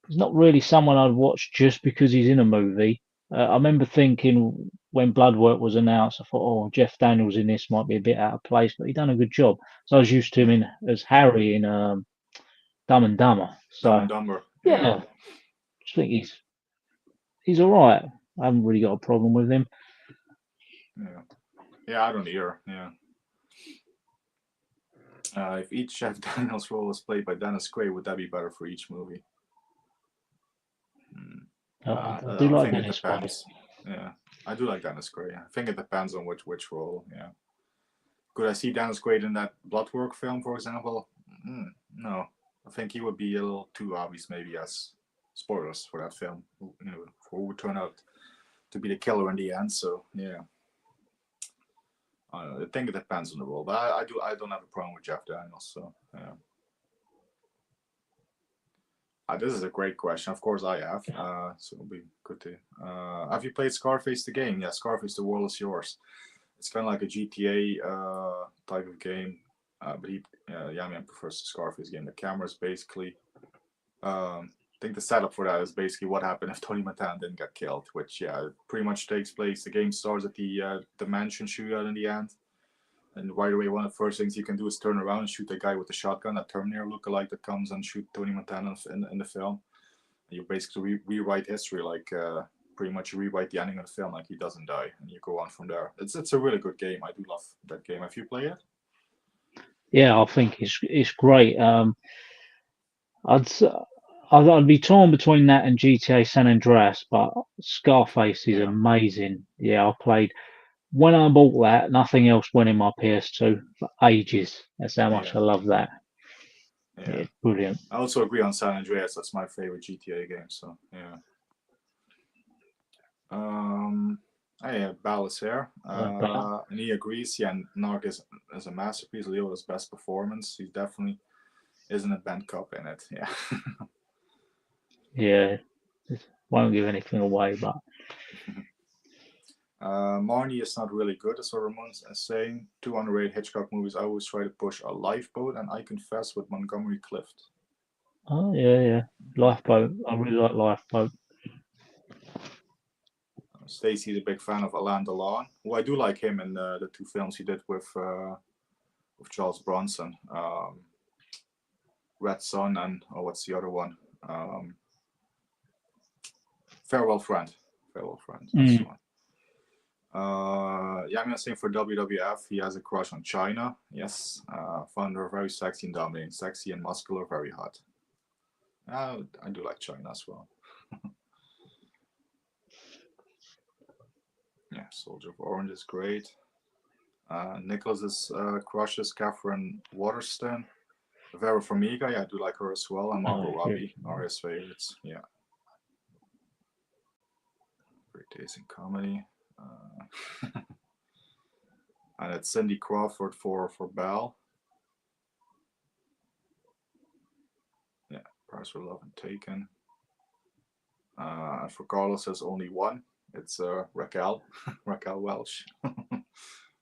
he's not really someone I'd watch just because he's in a movie. I remember thinking when Bloodwork was announced, I thought, oh, Jeff Daniels in this might be a bit out of place, but he done a good job. So I was used to him as Harry in Dumb and Dumber. Dumb So and Dumber. yeah, I just think he's all right. I haven't really got a problem with him. Yeah, I don't either. Yeah. If each Jeff Daniels role was played by Dennis Quaid, would that be better for each movie? I do like think it Dennis Quaid. depends. Yeah, I do like Dennis Quaid. I think it depends on which role. Yeah. Could I see Dennis Quaid in that Bloodwork film, for example? No, I think he would be a little too obvious, maybe as spoilers for that film. Who would turn out to be the killer in the end. So yeah, I think it depends on the role, but I don't have a problem with Jeff Daniels. So yeah. This is a great question. Of course, I have. So it'll be good to. Have you played Scarface the game? Yeah, Scarface, the world is yours. It's kind of like a GTA type of game, but Yamian prefers the Scarface game. The camera is basically. I think the setup for that is basically what happened if Tony Montana didn't get killed, which pretty much takes place. The game starts at the mansion shootout in the end. And right away, one of the first things you can do is turn around and shoot the guy with the shotgun, that Terminator lookalike that comes and shoot Tony Montana in the film. And you basically rewrite history, like pretty much you rewrite the ending of the film, like he doesn't die, and you go on from there. It's a really good game. I do love that game. Have you played it? Yeah, I think it's great. I'd be torn between that and GTA San Andreas, but Scarface is amazing. Yeah, I played when I bought that. Nothing else went in my PS2 for ages. That's how much I love that. Yeah, brilliant. I also agree on San Andreas. That's my favorite GTA game. So yeah. Yeah, Bal is here, and he agrees. Yeah, Narc is a masterpiece. Leo's best performance. He definitely isn't a band cop in it. Yeah. Yeah, won't give anything away, but Marnie is not really good, as Ramon's saying. Two underrated Hitchcock movies. I always try to push a Lifeboat and I Confess with Montgomery Clift. oh yeah, Lifeboat. I really like Lifeboat. Stacey's a big fan of Alain Delon, who I do like him in the two films he did with Charles Bronson, Red Son, and what's the other one? Farewell Friend. Farewell Friend. That's the one. Yeah, I'm gonna say for WWF, he has a crush on China. Yes, found her very sexy and dominating, sexy and muscular, very hot. I do like China as well. Yeah, Soldier of Orange is great. Nicholas's crush is Catherine Waterston. Vera Farmiga, yeah, I do like her as well. And Margot Robbie are his favorites. Yeah. Great taste in comedy. And it's Cindy Crawford for Belle. Yeah, Price for Love and Taken. And for Carlos, there's only one. It's Raquel, Raquel Welch.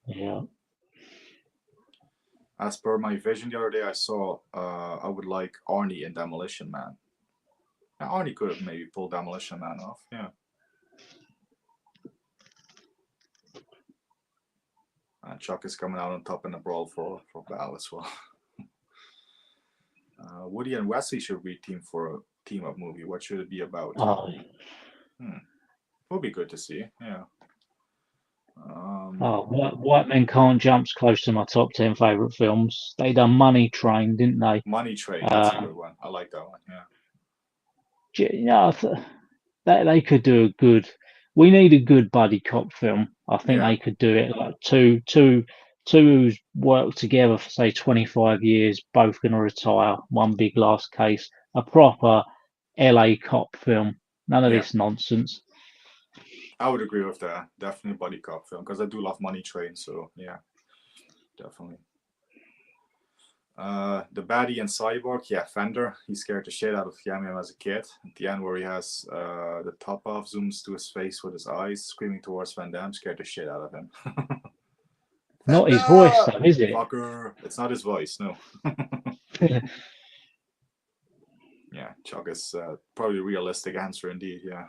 Yeah. As per my vision the other day, I saw I would like Arnie in Demolition Man. Now, Arnie could have maybe pulled Demolition Man off. Yeah. And Chuck is coming out on top in the brawl for Val as well. Woody and Wesley should be team for a team-up movie. What should it be about? Oh, Would be good to see. Yeah. White Men Can't Jump's close to my top 10 favorite films. They done Money Train, didn't they? Money Train. That's a good one. I like that one. Yeah. You know, they could do a good. We need a good buddy cop film. I think they could do it like two who's worked together for say 25 years, both going to retire. One big last case. A proper LA cop film. None of this nonsense. I would agree with that. Definitely a buddy cop film because I do love Money Train. So yeah, definitely. The baddie and Cyborg, yeah, Fender. He scared the shit out of Yam Yam as a kid. At the end, where he has the top off, zooms to his face with his eyes, screaming towards Van Damme, scared the shit out of him. Not his voice, though, is it? Fucker. It's not his voice, no. Yeah, Chuck is probably a realistic answer indeed, yeah.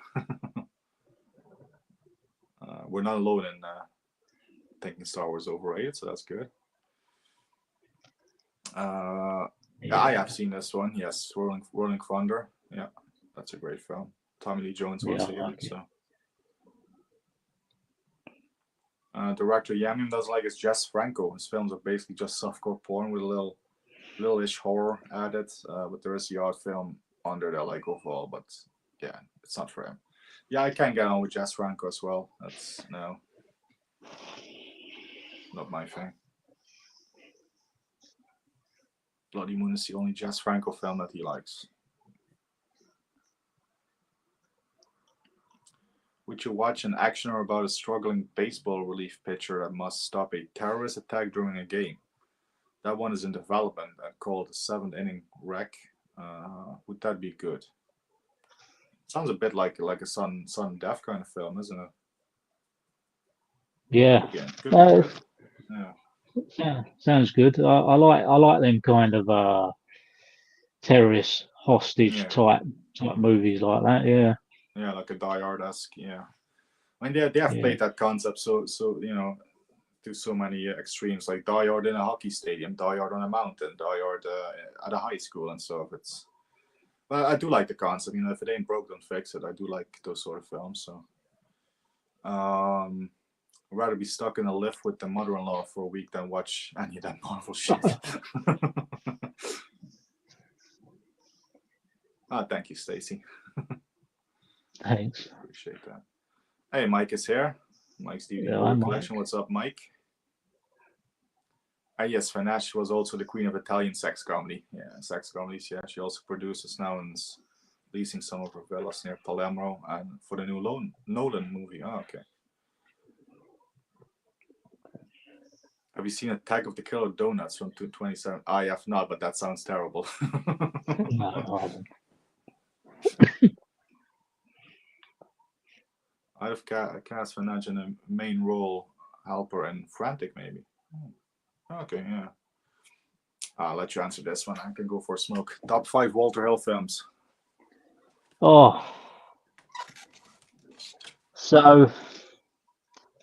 We're not alone in thinking Star Wars overrated, so that's good. Yeah, I have seen this one. Yes, Rolling Thunder. Yeah, that's a great film. Tommy Lee Jones was here. So, director Yam Yam doesn't like is Jess Franco. His films are basically just softcore porn with a little-ish horror added. But there is the odd film under there, like overall. But yeah, it's not for him. Yeah, I can get on with Jess Franco as well. That's not my thing. Bloody Moon is the only Jess Franco film that he likes. Would you watch an actioner about a struggling baseball relief pitcher that must stop a terrorist attack during a game? That one is in development and called the 7th Inning Wreck. Would that be good? Sounds a bit like a sudden death kind of film, isn't it? Yeah. Yeah, sounds good. I like them kind of terrorist hostage type movies like that. Yeah. Yeah, like a Die Hard-esque. Yeah. I mean, they have played that concept so you know, to so many extremes, like Die Hard in a hockey stadium, Die Hard on a mountain, Die Hard at a high school and stuff. But I do like the concept. You know, if it ain't broke, don't fix it. I do like those sort of films. So, I'd rather be stuck in a lift with the mother-in-law for a week than watch any of that Marvel shit. Thank you, Stacy. Thanks. Appreciate that. Hey, Mike is here. Mike's DVD collection. What's up, Mike? Yes, Finesse was also the queen of Italian sex comedy. Yeah, sex comedies. Yeah, she also produces now and is leasing some of her villas near Palermo and for the new Nolan movie. Oh, okay. Have you seen Attack of the Killer Donuts from 2027? I have not, but that sounds terrible. No, I haven't. I've cast Finesse in a main role helper in Frantic, maybe. Okay, yeah. I'll let you answer this one. I can go for a smoke. Top 5 Walter Hill films. Oh, So,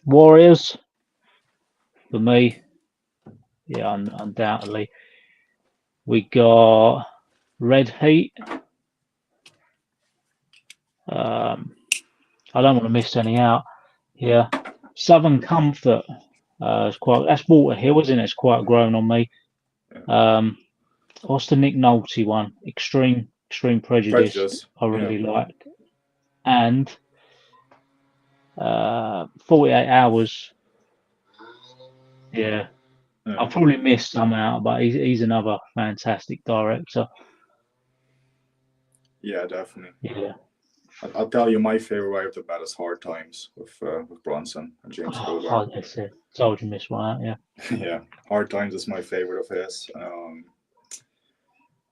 Warriors for me, yeah, undoubtedly. We got Red Heat. I don't want to miss any out here. Southern Comfort. That's Walter Hill, isn't it? It's quite grown on me. Um, what's the Nick Nolte one? Extreme Prejudice. Prejudice. I Yeah. really like, and 48 Hours. Yeah, I'll Yeah. probably miss some out, but he's another fantastic director. Yeah, definitely. Yeah. I'll tell you my favorite right off the bat is Hard Times with Bronson and James Coburn. Oh, that's it. Told you miss one out. Yeah. Yeah, Hard Times is my favorite of his.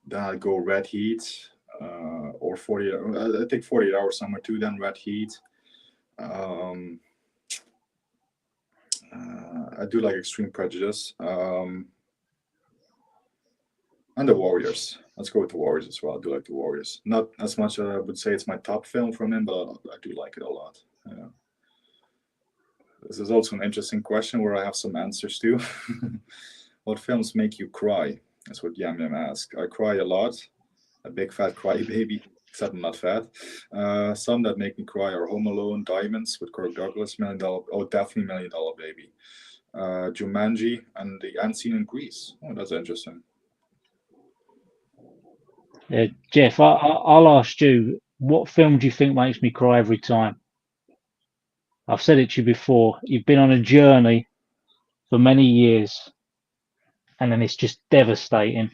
Then I'd go Red Heat or 40. I think 48 Hours Summer too. Then Red Heat. Um, I do like Extreme Prejudice. And the Warriors. Let's go with the Warriors as well. I do like the Warriors. Not as much as I would say it's my top film from him, but I do like it a lot. Yeah. This is also an interesting question where I have some answers to. What films make you cry? That's what Yam Yam asked. I cry a lot. A big fat crybaby, except I'm not fat. Some that make me cry are Home Alone, Diamonds with Kirk Douglas, Million Dollar, oh, definitely Million Dollar Baby. Jumanji, and the End Scene in Greece. Oh, that's interesting. Yeah, Jeff, I'll ask you, what film do you think makes me cry every time? I've said it to you before. You've been on a journey for many years, and then it's just devastating.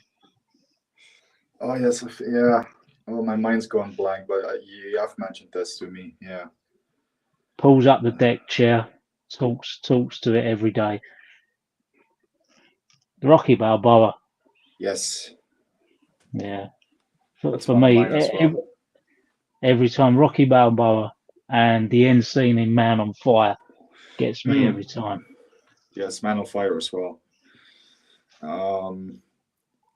Oh yes, yeah. Oh, my mind's gone blank, but you have mentioned this to me. Yeah. Pulls up the deck chair, talks to it every day. Rocky Balboa. Yes, Yeah, that's for one of me, mine as well. every time Rocky Balboa and the end scene in Man on Fire gets me Hmm. every time. Yes, Man on Fire as well. Um,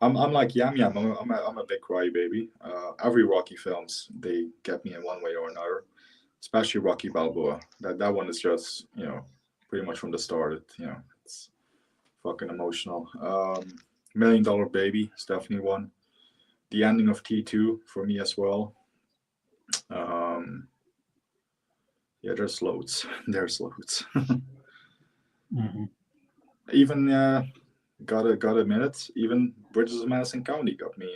I'm like Yam Yam. I'm a big crybaby. Every Rocky films they get me in one way or another. Especially Rocky Balboa. That one is just pretty much from the start. It's fucking emotional. Million Dollar Baby is definitely one. The ending of T2 for me as well. Um, yeah, there's loads. There's loads. Hmm. Even gotta admit it. Even Bridges of Madison County got me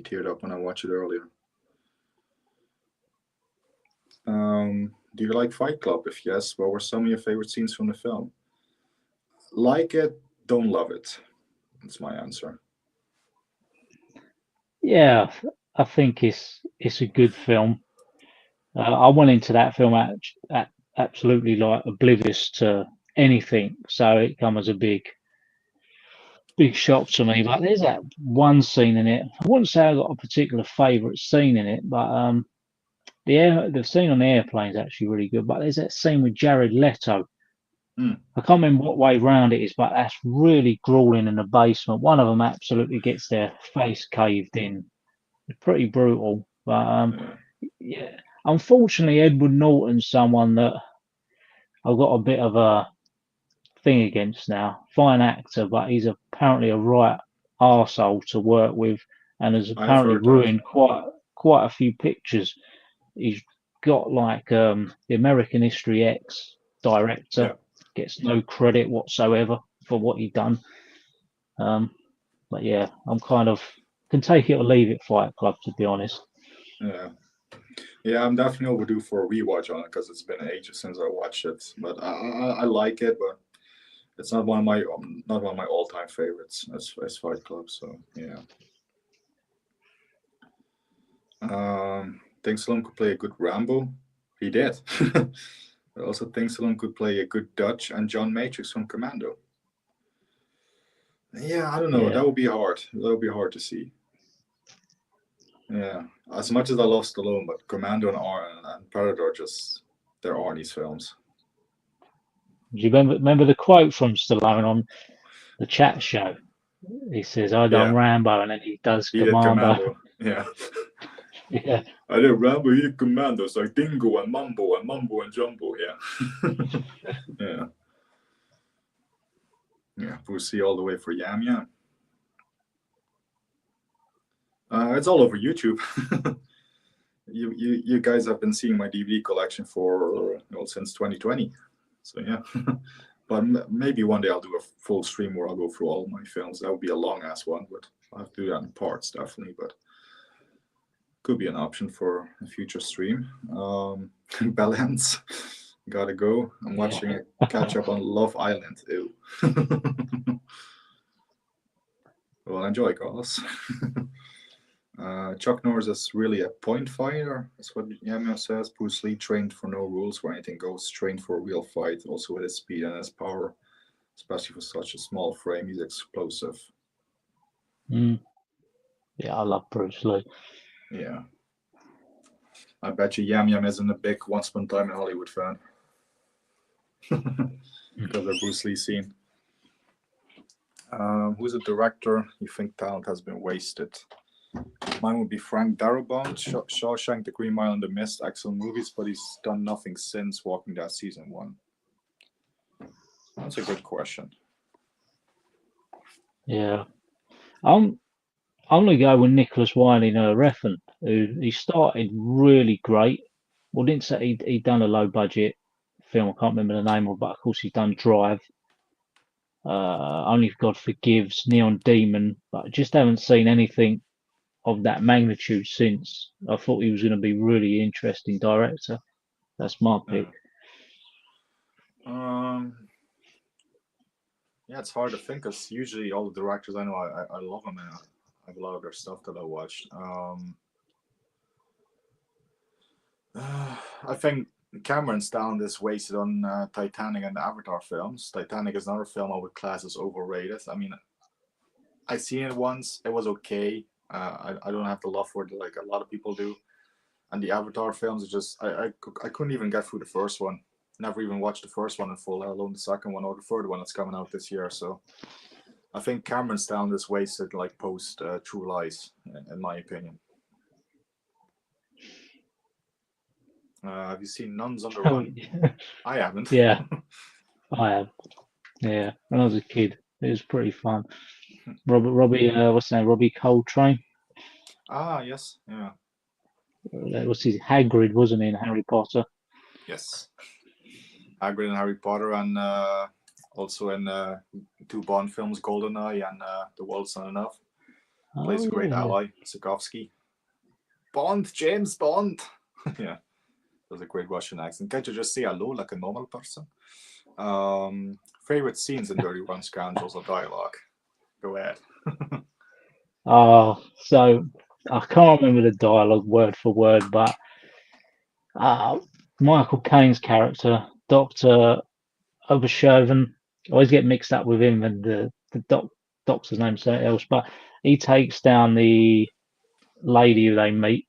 teared up when I watched it earlier. Do you like Fight Club? If yes, what were some of your favorite scenes from the film? Like it, don't love it. That's my answer. Yeah, I think it's a good film. I went into that film absolutely like oblivious to anything, so it come as a big shock to me. But there's that one scene in it. I wouldn't say I got a particular favourite scene in it, but the scene on the airplane is actually really good. But there's that scene with Jared Leto. Hmm. I can't remember what way round it is, but that's really grueling in the basement. One of them absolutely gets their face caved in. It's pretty brutal. But Yeah. yeah, unfortunately, Edward Norton's someone that I've got a bit of a thing against now. Fine actor, but he's apparently a right arsehole to work with, and has I've apparently heard that. ruined quite a few pictures. He's got like the American History X director Yeah. gets no credit whatsoever for what he done. Um, but yeah, I'm kind of can take it or leave it. Fight Club, to be honest. Yeah. Yeah, I'm definitely overdue for a rewatch on it because it's been ages since I watched it. But I like it, but it's not one of my all time favorites as Fight Club. So yeah. Think Stallone could play a good Rambo. He did. I also think Stallone could play a good Dutch and John Matrix from Commando. Yeah, I don't know. Yeah, That would be hard. That would be hard to see. Yeah, as much as I love Stallone, but Commando and Predator just there are these films. do you remember the quote from Stallone on the chat show? He says, "I done Yeah, Rambo," and then he does he did Commando. Commando. Yeah, Yeah. I did Rambo, he did Commandos, like Dingo and Mumbo and Jumbo, yeah. Yeah. Yeah, Bruce Lee all the way for Yam Yam. It's all over YouTube. You guys have been seeing my DVD collection for since 2020. So yeah, but maybe one day I'll do a full stream where I'll go through all my films. That would be a long ass one, but I'll have to do that in parts definitely. But could be an option for a future stream. Balance, gotta go. I'm watching Yeah. a catch up on Love Island. Ew. Well, enjoy, Carlos. Chuck Norris is really a point fighter. That's what Yamio says. Bruce Lee trained for no rules where anything goes, trained for a real fight, also with his speed and his power, especially for such a small frame. He's explosive. Mm. Yeah, I love Bruce Lee. Yeah. I bet you Yam Yam isn't a big Once Upon a Time in Hollywood fan. Because of Bruce Lee scene. Who's a director you think talent has been wasted? Mine would be Frank Darabont. Shawshank, The Green Mile, and The Mist. Excellent movies, but he's done nothing since Walking Dead season 1. That's a good question. Yeah. I'm gonna go with Nicholas Winding Refn, who he started really great. Well, didn't say he'd done a low budget film. I can't remember the name of, but of course he's done Drive. Only if God Forgives, Neon Demon, but I just haven't seen anything of that magnitude since. I thought he was going to be really interesting director. That's my pick. Yeah, it's hard to think because usually all the directors I know, I love them and I have a lot of their stuff that I watched. I think Cameron's talent is wasted on Titanic and the Avatar films. Titanic is another film I would class as overrated. I mean, I seen it once. It was okay. I don't have the love for it like a lot of people do. And the Avatar films, are just I couldn't even get through the first one. Never even watched the first one in full, let alone the second one or the third one that's coming out this year. So I think Cameron's talent is wasted, like post True Lies, in my opinion. Have you seen Nuns on the Run? I haven't. Yeah, I have. Yeah, when I was a kid, it was pretty fun. Robbie, what's his name? Robbie Coltrane. Ah, yes, yeah, That was his Hagrid, wasn't he, in Harry Potter? yes. Hagrid and Harry Potter, and also in 2 Bond films, GoldenEye and The World's Not Enough. Plays a great ally, Sikovsky. Bond, James Bond. Yeah, does a great Russian accent. Can't you just say hello like a normal person? Favorite scenes in Dirty Run Scoundrels or dialogue? Go ahead. Oh, so I can't remember the dialogue word for word, but Michael Caine's character, Dr. Obershoven, I always get mixed up with him and the doctor's name something else, but he takes down the lady who they meet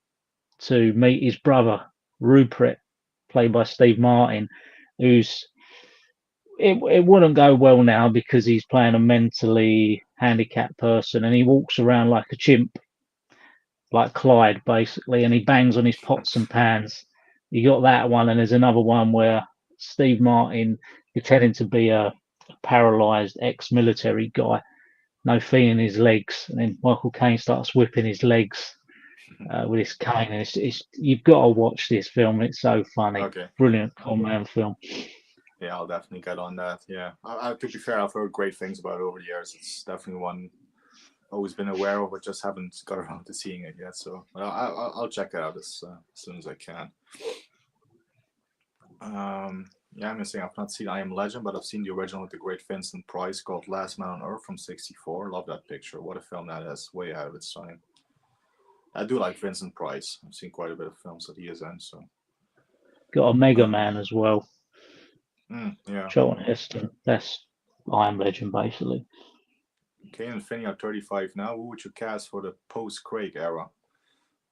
to meet his brother, Rupert, played by Steve Martin, who's it wouldn't go well now because he's playing a mentally handicapped person and he walks around like a chimp, like Clyde basically, and he bangs on his pots and pans. You got that one, and there's another one where Steve Martin pretending to be a paralyzed ex-military guy, no feeling in his legs, and then Michael Caine starts whipping his legs with his cane. And it's you've got to watch this film. It's so funny. Okay. Brilliant con man film. Yeah, I'll definitely get on that. Yeah, to be fair, I've heard great things about it over the years. It's definitely one always been aware of, but just haven't got around to seeing it yet. So I'll check it out as soon as I can. Yeah, I'm missing. I've not seen I Am Legend, but I've seen the original with the great Vincent Price called Last Man on Earth from '64. Love that picture. What a film that is. Way ahead of its time. I do like Vincent Price. I've seen quite a bit of films that he is in. So Got a Mega Man as well. Yeah. Charlton Heston. That's I Am Legend basically. Kane and Finney are 35 now. Who would you cast for the post-Craig era?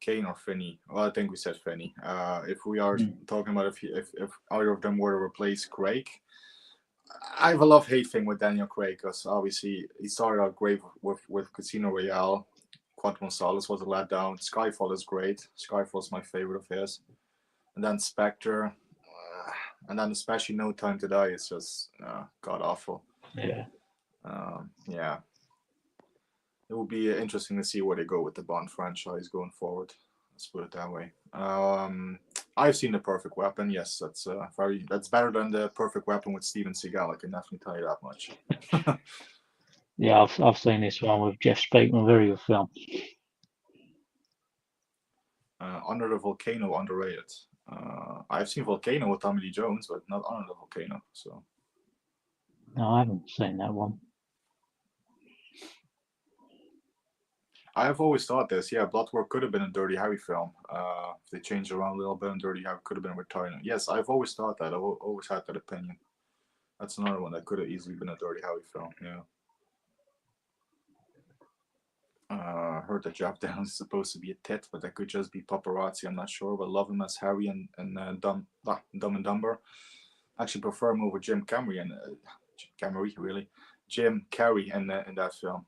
Kane or Finney? Well, I think we said Finney. If we are talking about if either of them were to replace Craig, I have a love-hate thing with Daniel Craig because obviously he started out great with Casino Royale. Quantum of Solace was a letdown. Skyfall is great. Skyfall's my favorite of his. And then Spectre. And then especially No Time to Die is just god awful. Yeah. Yeah. It will be interesting to see where they go with the Bond franchise going forward. Let's put it that way. I've seen The Perfect Weapon. Yes, that's better than The Perfect Weapon with Steven Seagal. I can definitely tell you that much. Yeah, I've seen this one with Jeff Speakman. Very good film. Under the Volcano, underrated. I've seen Volcano with Tommy Lee Jones, but not Under the Volcano. So No, I haven't seen that one. I've always thought this. Yeah, Bloodwork could have been a Dirty Harry film. If they changed around a little bit, and Dirty Harry could have been retired. Yes, I've always thought that. I've always had that opinion. That's another one that could have easily been a Dirty Harry film. Yeah. Heard that Jeff Downs is supposed to be a tit, but that could just be paparazzi. I'm not sure, but love him as Harry and Dumb and Dumber. Actually, prefer him over Jim Carrey and Jim Carrey in that film.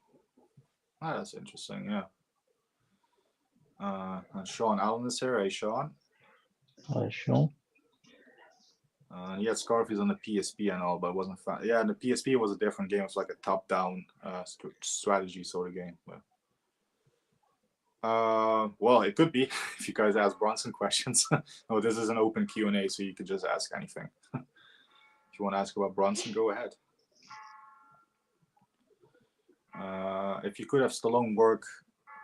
That's interesting. Yeah. And Sean Allen is here. Hey, Sean. Sure. He had Scarface on the PSP and all, but it wasn't fun. Yeah, and the PSP was a different game. It was like a top-down strategy sort of game. But well, it could be if you guys ask Bronson questions. No, this is an open Q&A, so you could just ask anything. If you want to ask about Bronson, go ahead. If you could have Stallone work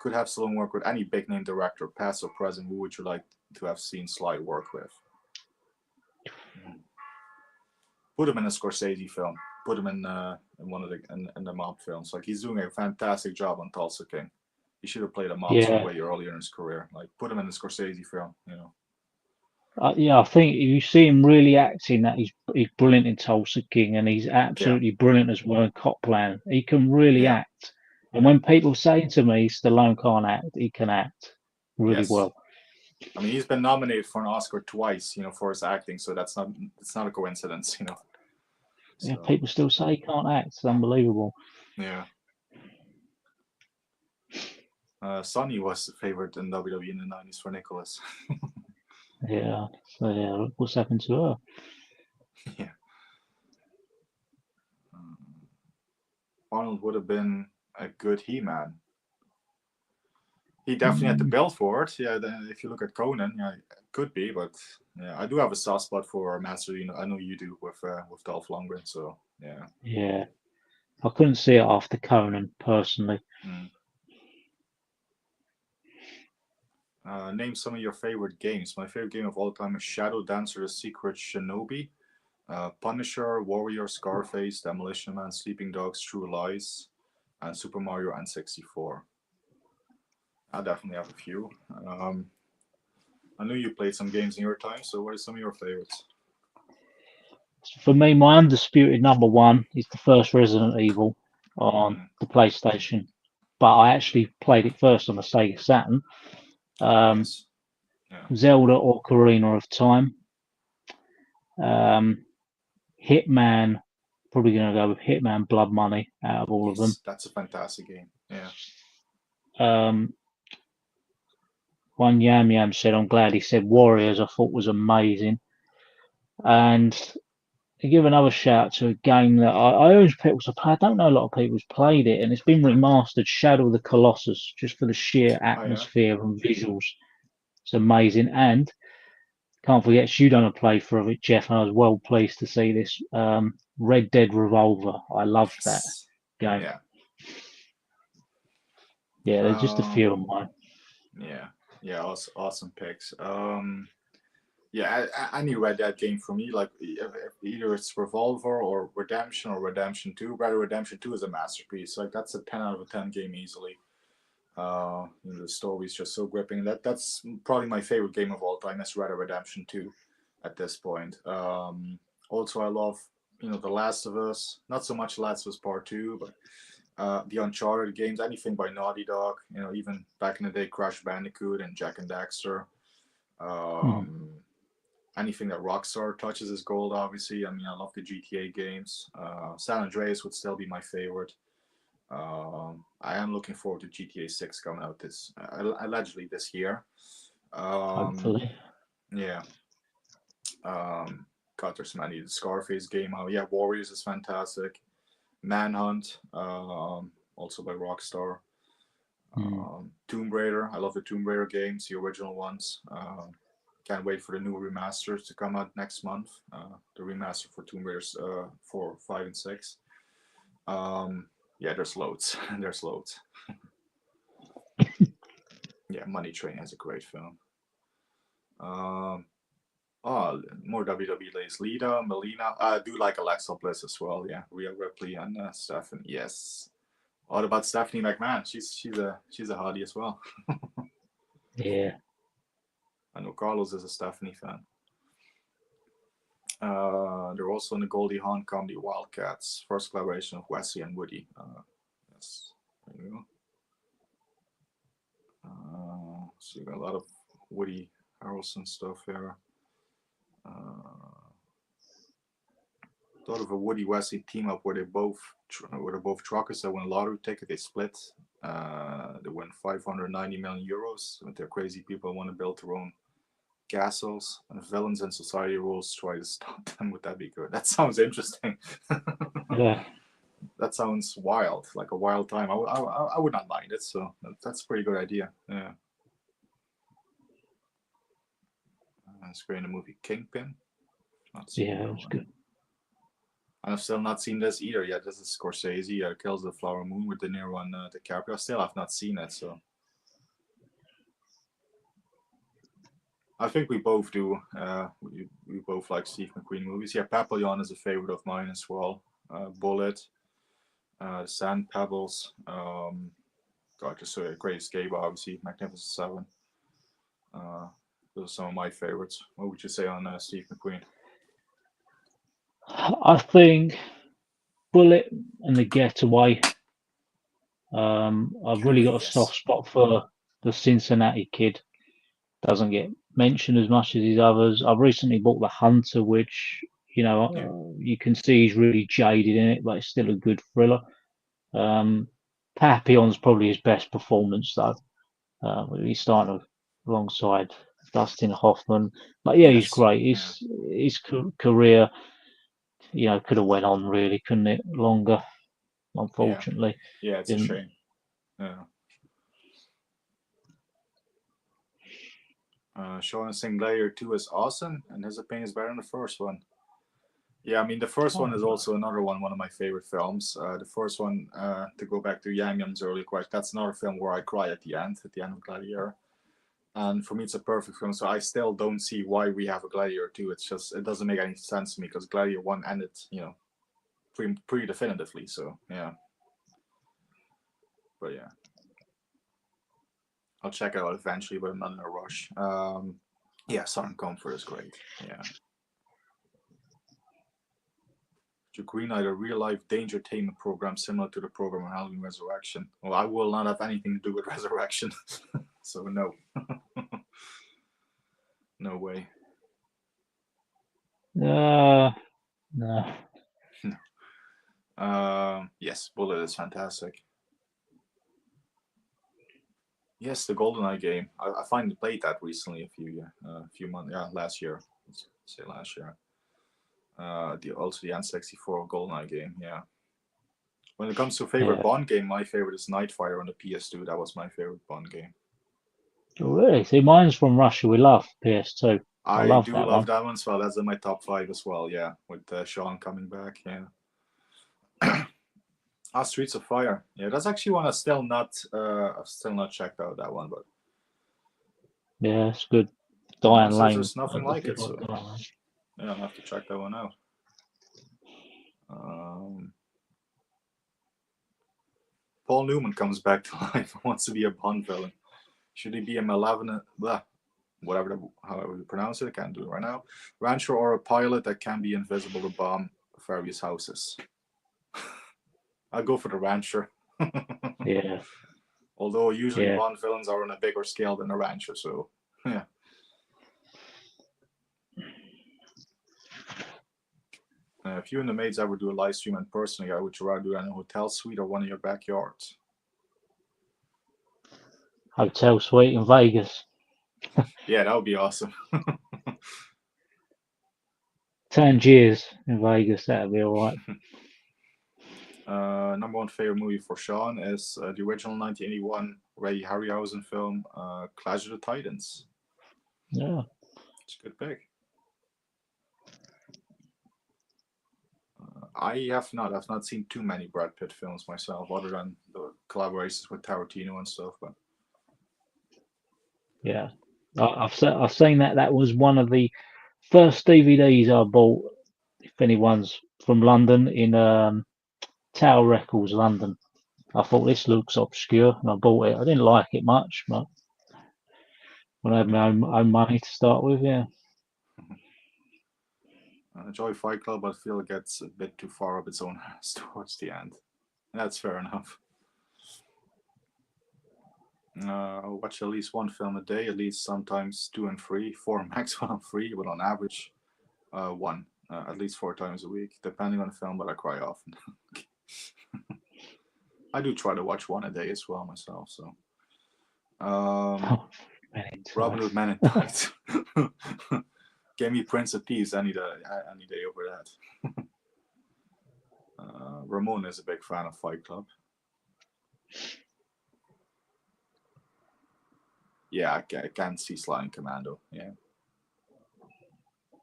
with any big name director, past or present, who would you like to have seen Sly work with? Put him in a Scorsese film. Put him in one of the mob films. Like, he's doing a fantastic job on Tulsa King. He should have played a mobster way earlier in his career. Like, put him in a Scorsese film, you know. Yeah, I think if you see him really acting, that he's brilliant in Tulsa King, and he's absolutely brilliant as well in Copland. He can really act. And when people say to me Stallone can't act, he can act really well. I mean, he's been nominated for an Oscar twice, you know, for his acting. So it's not a coincidence, you know. So. Yeah, people still say he can't act. It's unbelievable. Yeah. Sonny was the favorite in WWE in the 90s for Nicholas. Yeah. So yeah, what's happened to her? Yeah. Arnold would have been a good He-Man. He definitely had the build for it. Yeah, if you look at Conan, yeah, it could be, but yeah, I do have a soft spot for Master. You know, I know you do with Dolph Lundgren. So yeah. Yeah, I couldn't see it after Conan personally. Name some of your favorite games. My favorite game of all time is Shadow Dancer: The Secret Shinobi, Punisher, Warrior, Scarface, Demolition Man, Sleeping Dogs, True Lies, and Super Mario N64. I definitely have a few. I knew you played some games in your time, so what are some of your favorites? For me, my undisputed number one is the first Resident Evil on the PlayStation, but I actually played it first on the Sega Saturn. Yes. Yeah. Zelda or Ocarina of Time. Hitman, probably going to go with Hitman Blood Money out of all of them. That's a fantastic game. Yeah. One Yam Yam said, I'm glad he said Warriors, I thought was amazing. And to give another shout to a game that I urge people to play. I don't know a lot of people who's played it, and it's been remastered, Shadow of the Colossus, just for the sheer atmosphere and visuals. It's amazing. And can't forget, you done a playthrough of it, Jeff, and I was well pleased to see this. Red Dead Revolver. I loved that game. Yeah, there's just a few of mine. Yeah, awesome picks. Yeah, any Red Dead game for me, like either it's Revolver or Redemption 2. Rather, Redemption 2 is a masterpiece. Like, that's a 10 out of a 10 game easily. You know, the story is just so gripping. That's probably my favorite game of all time. Is Red Dead Redemption 2 at this point. Also, I love, you know, The Last of Us. Not so much Last of Us Part 2, but the Uncharted games, anything by Naughty Dog, you know, even back in the day, Crash Bandicoot and Jack and Daxter. Anything that Rockstar touches is gold, obviously. I mean, I love the GTA games. San Andreas would still be my favorite. I am looking forward to GTA 6 coming out this allegedly this year. Hopefully. Yeah. God, there's many. The Scarface game. Oh yeah, Warriors is fantastic. Manhunt, also by Rockstar. Tomb Raider. I love the Tomb Raider games, the original ones. Can't wait for the new remasters to come out next month. The remaster for Tomb Raiders 4, 5, and 6. Yeah, there's loads. There's loads. Yeah, Money Train has a great film. Oh, more WWE ladies. Lita, Melina. I do like Alexa Bliss as well. Yeah, Rhea Ripley and Stephanie. Yes. What about Stephanie McMahon? She's a hottie as well. Yeah. I know Carlos is a Stephanie fan. They're also in the Goldie Hawn comedy Wildcats, first collaboration of Wesley and Woody. Yes, there you go. So you got a lot of Woody Harrelson stuff here. Thought of a Woody Wesley team up where they're both truckers that win a lottery ticket. They split. They win 590 million euros. With their crazy people want to build their own castles, and villains and society rules try to stop them. Would that be good? That sounds interesting. Yeah. That sounds wild, like a wild time. I would not mind it. So that's a pretty good idea. Yeah. It's great in the movie Kingpin. Not seen Yeah, that it was one. good. I've still not seen this either yet. This is Scorsese, Kills the Flower Moon with De Niro and DiCaprio. Still have not seen it, so I think we both do. We both like Steve McQueen movies. Yeah, Papillon is a favorite of mine as well. Bullet, Sand Pebbles. God, just a Great Escape, obviously. Magnificent Seven. Those are some of my favorites. What would you say on Steve McQueen? I think Bullet and The Getaway. I've really got a Yes. soft spot for the Cincinnati Kid. Doesn't get mentioned as much as his others. I've recently bought The Hunter, which Yeah. you can see he's really jaded in it, but it's still a good thriller. Papillon's probably his best performance though. He's starting alongside Dustin Hoffman, but yeah, he's Yes. great. Yeah. His career, could have went on really, couldn't it? Longer, Yeah. unfortunately, Yeah. It's a didn't. shame. Yeah. Sean saying Gladiator 2 is awesome, and his opinion is better than the first one. Yeah, I mean, the first one is also another one of my favorite films. The first one, to go back to Yang Yam's earlier question, that's another film where I cry at the end of Gladiator. And for me, it's a perfect film. So I still don't see why we have a Gladiator 2. It's just, it doesn't make any sense to me because Gladiator 1 ended, pretty definitively. So, yeah. But yeah. I'll check it out eventually, but I'm not in a rush. Yeah, Southern Comfort is great. Yeah. To greenlight a real life dangertainment program similar to the program on Halloween Resurrection. Well, I will not have anything to do with Resurrection, so no. No way. No. Yes, Bullet is fantastic. Yes, the GoldenEye game. I finally played that recently, a few months. Yeah, last year. Let's say last year. The N64 GoldenEye game. Yeah. When it comes to favorite Yeah. Bond game, my favorite is Nightfire on the PS2. That was my favorite Bond game. Really? See, mine's from Russia. We love PS2. I I love do that love one. that one as well. That's in my top 5 as well. Yeah, with Sean coming back. Yeah. Streets of Fire. Yeah, that's actually one I've still not checked out that one, but Yeah, it's good. everyone Diane says Lane. there's nothing like it. So Diane Lane. yeah, I'll have to check that one out. Um, Paul Newman comes back to life and wants to be a Bond villain. Should he be a malevolent, however you pronounce it? I can't do it right now. Rancher or a pilot that can be invisible to bomb various houses. I'll go for the rancher. Yeah. Although usually Yeah. Bond villains are on a bigger scale than a rancher, so yeah. If you and the maids ever do a live stream, and personally, I would rather do that in a hotel suite or one in your backyard. Hotel suite in Vegas. Yeah, that would be awesome. Tangiers in Vegas, that'd be all right. Number one favorite movie for Sean is the original 1981 Ray Harryhausen film, Clash of the Titans. Yeah. It's a good pick. I've not seen too many Brad Pitt films myself, other than the collaborations with Tarantino and stuff. But Yeah, I've seen that. That was one of the first DVDs I bought. If anyone's from London, in Tower Records, London. I thought this looks obscure, and I bought it. I didn't like it much, but when I had my own money to start with, yeah. enjoy Fight Club, but I feel it gets a bit too far up its own ass towards the end. And that's fair enough. Watch at least one film a day, at least sometimes 2 and 3, 4 max when I'm free, but on average, one, at least 4 times a week, depending on the film, but I cry often. I do try to watch one a day as well myself, so. Robin Hood Men in Tights. Give me Prince of Thieves any day over that. Ramon is a big fan of Fight Club. Yeah, I can see Sly and Commando. Yeah.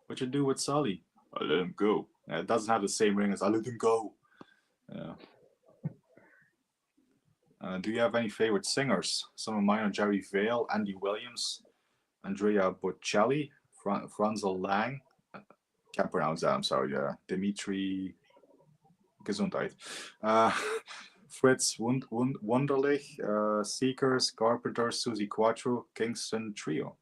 What you do with Sully? I let him go. It doesn't have the same ring as I let him go. Yeah. Do you have any favorite singers? Some of mine are Jerry Vale, Andy Williams, Andrea Bocelli, Franzel Lang. Can't pronounce that, I'm sorry. Dimitri Gesundheit. Fritz Wunderlich, Seekers, Carpenters, Susie Quattro, Kingston Trio.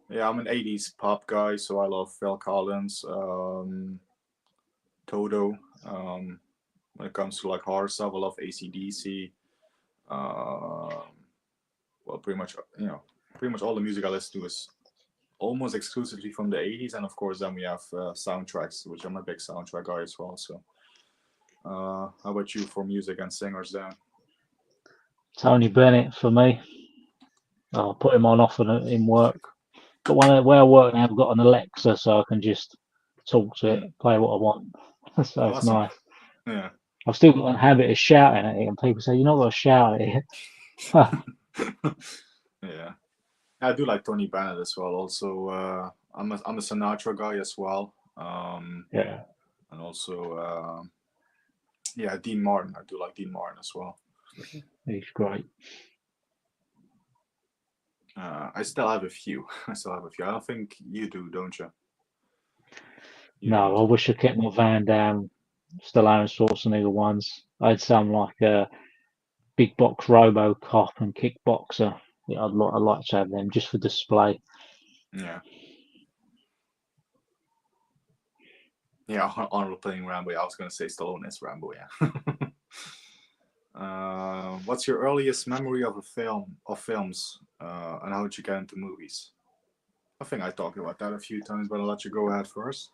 Yeah, I'm an 80s pop guy, so I love Phil Collins, Toto. When it comes to like horror stuff, I love AC/DC. Well, pretty much all the music I listen to is almost exclusively from the 80s, and of course then we have soundtracks, which I'm a big soundtrack guy as well. So how about you for music and singers then? Tony Bennett for me. I'll put him on often in work. Got one where I work now, I've got an Alexa, so I can just talk to it, play what I want. So it's Awesome. nice. Yeah. I've still got a habit of shouting at it, and people say, you're not going to shout at it. Yeah. I do like Tony Bennett as well. Also, I'm a Sinatra guy as well. Yeah. And also, yeah, Dean Martin. I do like Dean Martin as well. He's great. I still have a few. I don't think you do, don't you? No, I wish I kept my Van Damme, Stallone, Schwarzenegger ones. I had some like Big Box RoboCop and Kickboxer. Yeah, I'd like to have them just for display. Yeah. Yeah, honorable playing Rambo. I was going to say Stallone is Rambo, yeah. What's your earliest memory of films, and how did you get into movies? I think I talked about that a few times, but I'll let you go ahead first.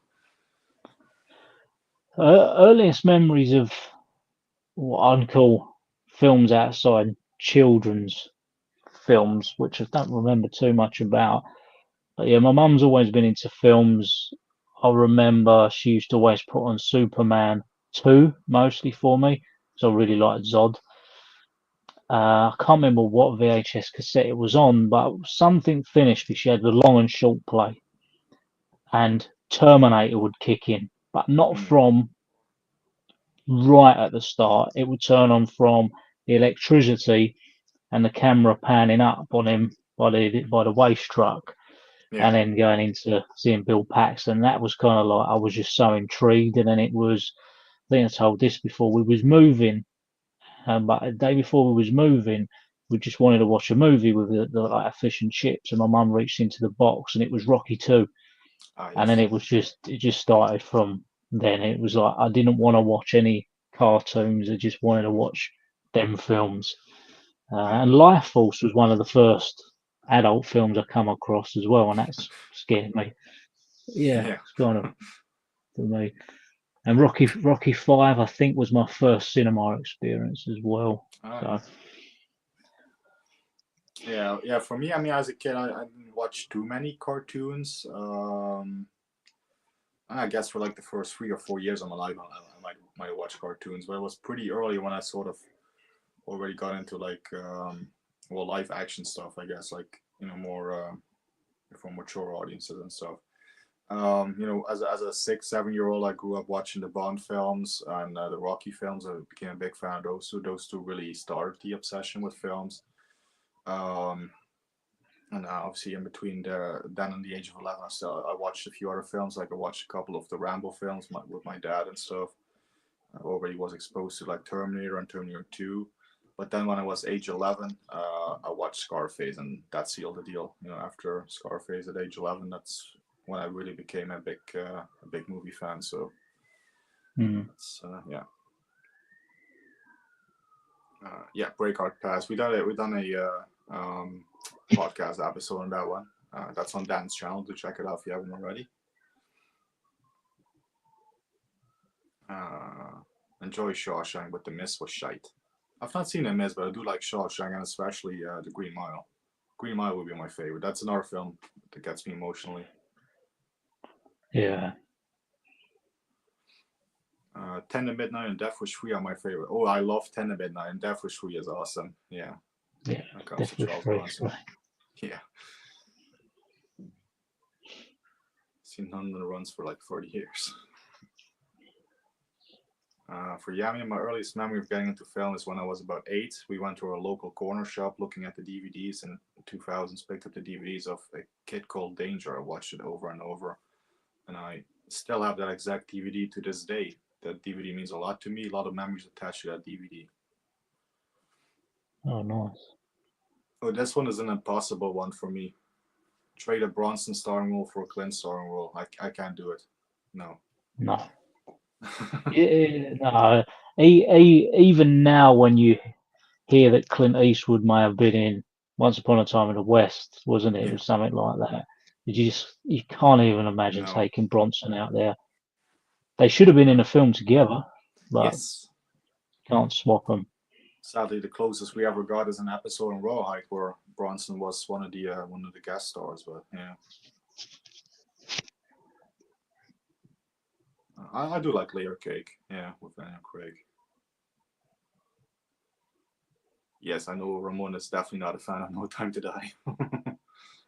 Earliest memories of what I'd call films outside children's films, which I don't remember too much about. But yeah, my mum's always been into films. I remember she used to always put on Superman 2 mostly for me, because I really liked Zod. I can't remember what VHS cassette it was on, but something finished because she had the long and short play. And Terminator would kick in, but not from right at the start. It would turn on from the electricity and the camera panning up on him by the waste truck, and then going into seeing Bill Paxton. That was kind of like, I was just so intrigued. And then it was, I think I told this before, we was moving, but the day before we was moving, we just wanted to watch a movie with the like fish and chips, and my mum reached into the box and it was Rocky 2. Yes. And then it just started from then. It was like I didn't want to watch any cartoons. I just wanted to watch them films. And Life Force was one of the first adult films I come across as well, and that's scared me. Yeah, Yeah. it's kind of for me. And Rocky Five, I think, was my first cinema experience as well. Oh, So yeah. Yeah. For me, I mean, as a kid, I didn't watch too many cartoons. I guess for like the first 3 or 4 years of my life, I might watch cartoons, but it was pretty early when I sort of already got into like well, live action stuff. I guess like more for mature audiences and stuff. As a 6, 7 year old, I grew up watching the Bond films and the Rocky films. I became a big fan of those two. Those two really started the obsession with films. Um, and obviously, in between there, then in the age of 11, I watched a few other films. Like I watched a couple of the Rambo films with my dad and stuff. I already was exposed to like Terminator and Terminator 2. But then when I was age 11, I watched Scarface, and that sealed the deal. After Scarface at age 11, that's when I really became a big movie fan. So mm, it's yeah, Breakheart Pass. We done a podcast episode on that one. That's on Dan's channel. To check it out if you haven't already. Enjoy Shawshank, but The Mist was shite. I've not seen The Mist, but I do like Shawshank, and especially The Green Mile. Green Mile would be my favorite. That's another film that gets me emotionally. yeah, 10 to Midnight and Death Wish 3 are my favorite. Oh, I love 10 to Midnight, and Death Wish 3 is awesome. Yeah, yeah, when it comes to definitely Charles free. Bronson. Yeah. Seen London runs for like 40 years. For Yami, my earliest memory of getting into film is when I was about 8. We went to our local corner shop looking at the DVDs in the 2000s, picked up the DVDs of A Kid Called Danger. I watched it over and over, and I still have that exact DVD to this day. That DVD means a lot to me, a lot of memories attached to that DVD. Oh, nice. Oh, this one is an impossible one for me. Trade a Bronson starring role for a Clint starring role. I can't do it. No. No, yeah, no. Even now, when you hear that Clint Eastwood may have been in Once Upon a Time in the West, wasn't it? It Yeah. was something like that. You can't even imagine No. taking Bronson out there. They should have been in a film together, but Yes. can't swap them. Sadly, the closest we ever got is an episode in Rawhide where Bronson was one of the guest stars. But yeah, I do like Layer Cake. Yeah, with Daniel Craig. Yes, I know Ramon is definitely not a fan of No Time to Die.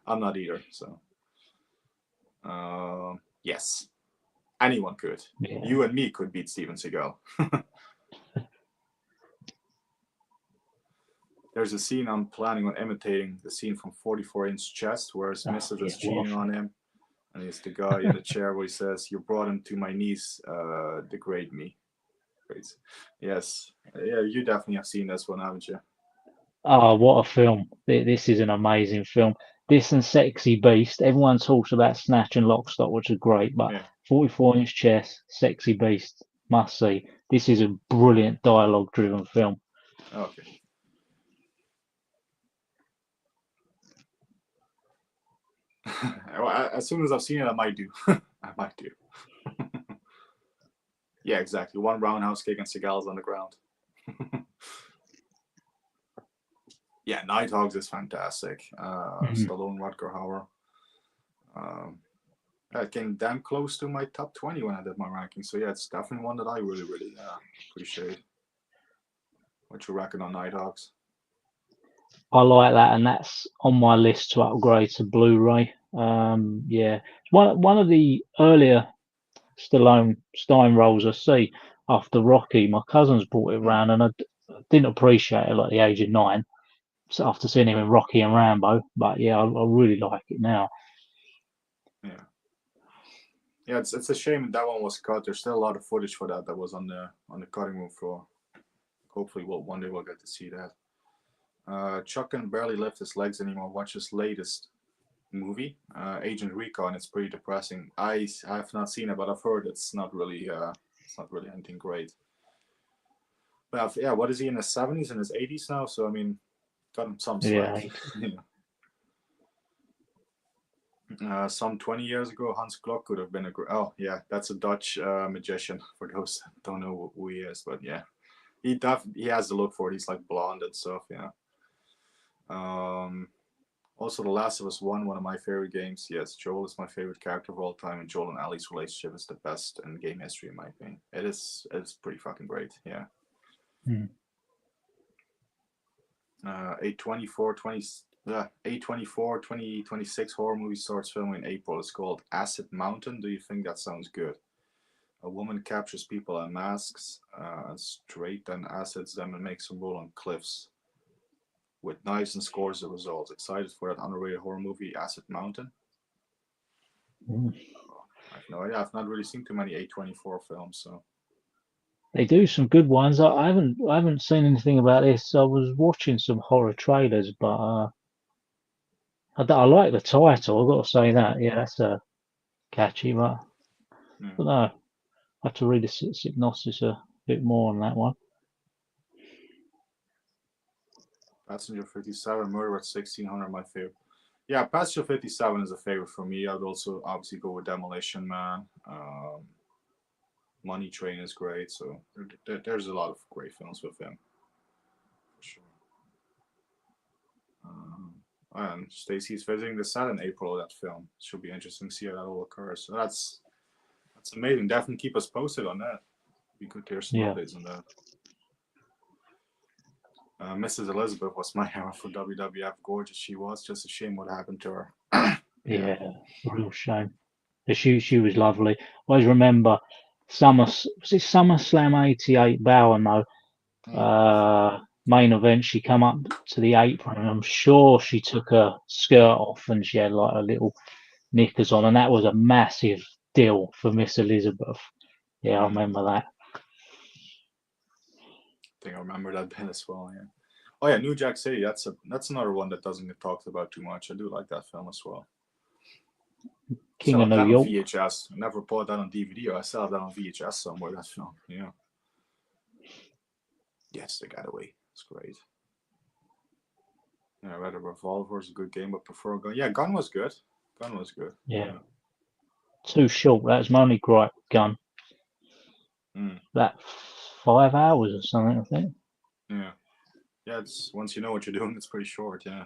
I'm not either. So, yes, anyone could. Yeah. You and me could beat Steven Seagal. There's a scene I'm planning on imitating, the scene from 44-inch Chest, where his Oh, missus yeah. is cheating on him, and it's the guy in the chair where he says, "You brought him to my knees, degrade me." Great. Yes, yeah, you definitely have seen this one, haven't you? Oh, what a film! This is an amazing film. This and Sexy Beast. Everyone talks about Snatch and Lockstock, which are great, but Yeah. 44-inch Chess, Sexy Beast, must see. This is a brilliant dialogue-driven film. Okay. Well, as soon as I've seen it, I might do. I might do. Yeah, exactly. One roundhouse kick and Seagal's on the ground. Yeah, Nighthawks is fantastic. Mhm. Stallone, Rutger Hauer. Um, it came damn close to my top 20 when I did my ranking. So yeah, it's definitely one that I really, really appreciate. What you reckon on Nighthawks? I like that, and that's on my list to upgrade to Blu-ray. Yeah, one of the earlier Stallone Stein roles I see after Rocky. My cousins brought it Hmm. round, and I didn't appreciate it at the age of 9. So after seeing him in Rocky and Rambo, but yeah, I really like it now. Yeah. Yeah, it's a shame that one was cut. There's still a lot of footage for that was on the cutting room floor. Hopefully, one day we'll get to see that. Chuck can barely lift his legs anymore. Watch his latest movie, Agent Recon. It's pretty depressing. I have not seen it, but I've heard it's not really anything great. But yeah, what is he in his 70s and his 80s now? So I mean, got him some Yeah, slack. Yeah. Some 20 years ago, Hans Klok could have been a great. Oh yeah, that's a Dutch magician. For those that don't know who he is, but yeah, he has the look for it. He's like blonde and stuff. Yeah. Um, Also, The Last of Us one of my favorite games. Yes, Joel is my favorite character of all time, and Joel and Ellie's relationship is the best in game history, in my opinion. It's pretty fucking great. Yeah. Mm. A24 20 A24 2026 horror movie starts filming in April. It's called Acid Mountain. Do you think that sounds good? A woman captures people in masks, straight then acids them and makes them roll on cliffs with knives and scores of results. Excited for that underrated horror movie, Acid Mountain? Mm. I've no idea. I've not really seen too many A24 films, so. They do some good ones. I haven't seen anything about this. I was watching some horror trailers, but I like the title. I've got to say that. Yeah, that's catchy, but Yeah. I don't know. I have to read the synopsis a bit more on that one. Passenger 57, Murder at 1600, my favorite. Yeah, Passenger 57 is a favorite for me. I'd also obviously go with Demolition Man. Money Train is great, so there's a lot of great films with him, for sure. And Stacy's visiting the set in April of that film. Should be interesting to see how that all occurs. So that's amazing. Definitely keep us posted on that. Be good to hear some Yeah, updates on that. Mrs. Elizabeth was my hero for WWF. Gorgeous she was. Just a shame what happened to her. Yeah. yeah, real shame. But she was lovely. I always remember was it SummerSlam '88 Bowen though? Mm. Main event. She come up to the apron, and I'm sure she took her skirt off, and she had like a little knickers on, and that was a massive deal for Miss Elizabeth. Yeah, I Mm. remember that. I think I remember that bit as well. Yeah. Oh yeah, New Jack City. That's another one that doesn't get talked about too much. I do like that film as well. Still King of have New that on York. VHS. I never bought that on DVD. I still have that on VHS somewhere. That film. Yeah. Yes, The Getaway. It's great. Yeah, Red Revolver is a good game, but prefer Gun. Yeah, Gun was good. Gun was good. Yeah, Yeah. too short. That's my only gripe. Gun. Mm. That 5 hours or something, I think. Yeah. Yeah. It's once you know what you're doing, it's pretty short. Yeah.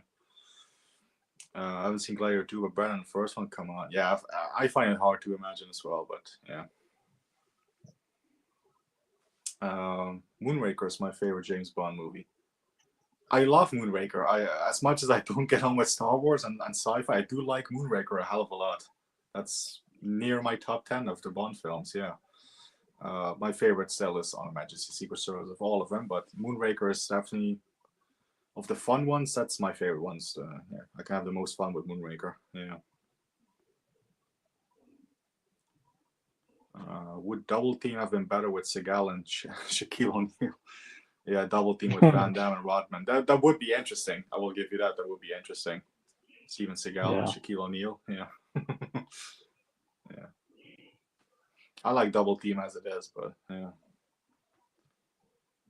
I haven't seen Gladiator 2, but Brennan, the first one, come on. Yeah, I find it hard to imagine as well, but yeah. Moonraker is my favorite James Bond movie. I love Moonraker. As much as I don't get on with Star Wars and sci-fi, I do like Moonraker a hell of a lot. That's near my top 10 of the Bond films, yeah. My favorite still is On Her Majesty's Secret Service of all of them, but Moonraker is definitely, of the fun ones, that's my favorite ones. Yeah, I can have the most fun with Moonraker, yeah. Would Double Team have been better with Seagal and Shaquille O'Neal? Yeah, Double Team with Van Damme and Rodman. That would be interesting. I will give you that. That would be interesting. Steven Seagal and Yeah, Shaquille O'Neal. Yeah. Yeah. I like Double Team as it is, but yeah.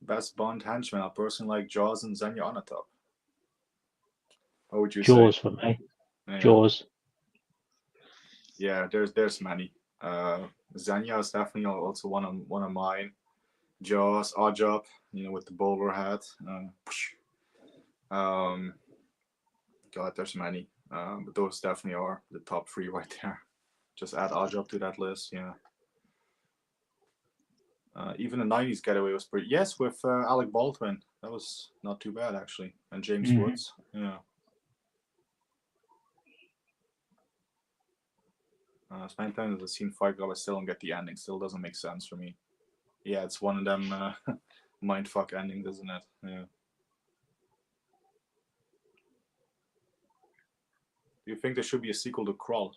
Best Bond henchman. I personally like Jaws and Xenia on the top. What would you say? Jaws for me. Yeah. Jaws. Yeah, there's many. Xenia is definitely also one of mine. Jaws, Oddjob, with the bowler hat. Um, God, there's many. But those definitely are the top three right there. Just add Oddjob to that list, yeah. Even the '90s Getaway was pretty. Yes, with Alec Baldwin, that was not too bad actually, and James Hmm. Woods. Yeah. As many times as I've seen Fight Club, I still don't get the ending. Still doesn't make sense for me. Yeah, it's one of them mindfuck endings, isn't it? Yeah. Do you think there should be a sequel to Crawl?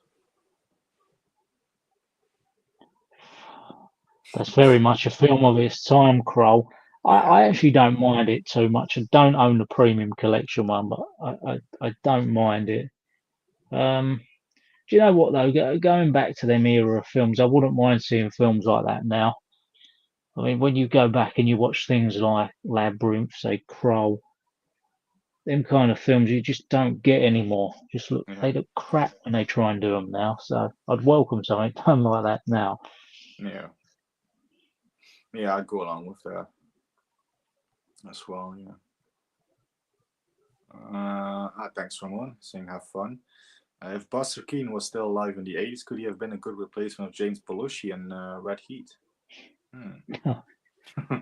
That's very much a film of its time, Kroll. Yeah. I actually don't mind it too much. I don't own the premium collection one, but I don't mind it. Um, do you know what though? Going back to them era of films, I wouldn't mind seeing films like that now. I mean, when you go back and you watch things like Labyrinth, say Kroll, them kind of films you just don't get anymore. Just look, Yeah, they look crap when they try and do them now. So I'd welcome something done like that now. yeah, yeah. I'd go along with that as well. Yeah. Thanks, Ramon. Saying have fun. If Buster Keaton was still alive in the 80s, could he have been a good replacement of James Belushi in Red Heat? Hmm.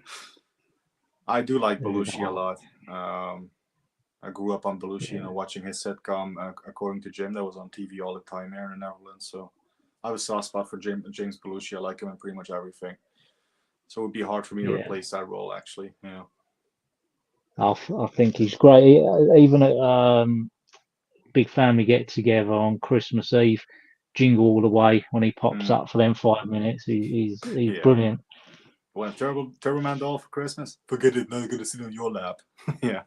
I do like Belushi a lot. I grew up on Belushi, Yeah, watching his sitcom, According to Jim, that was on TV all the time here in the Netherlands. So I have a soft spot for James Belushi. I like him in pretty much everything. So it would be hard for me to yeah. replace that role, actually. Yeah. I think he's great. Even at big family get together on Christmas Eve, Jingle All the Way when he pops Mm, up for them 5 minutes, he's yeah. brilliant. Want a Turbo Man doll for Christmas? Forget it. Now you're gonna sit on your lap. Yeah.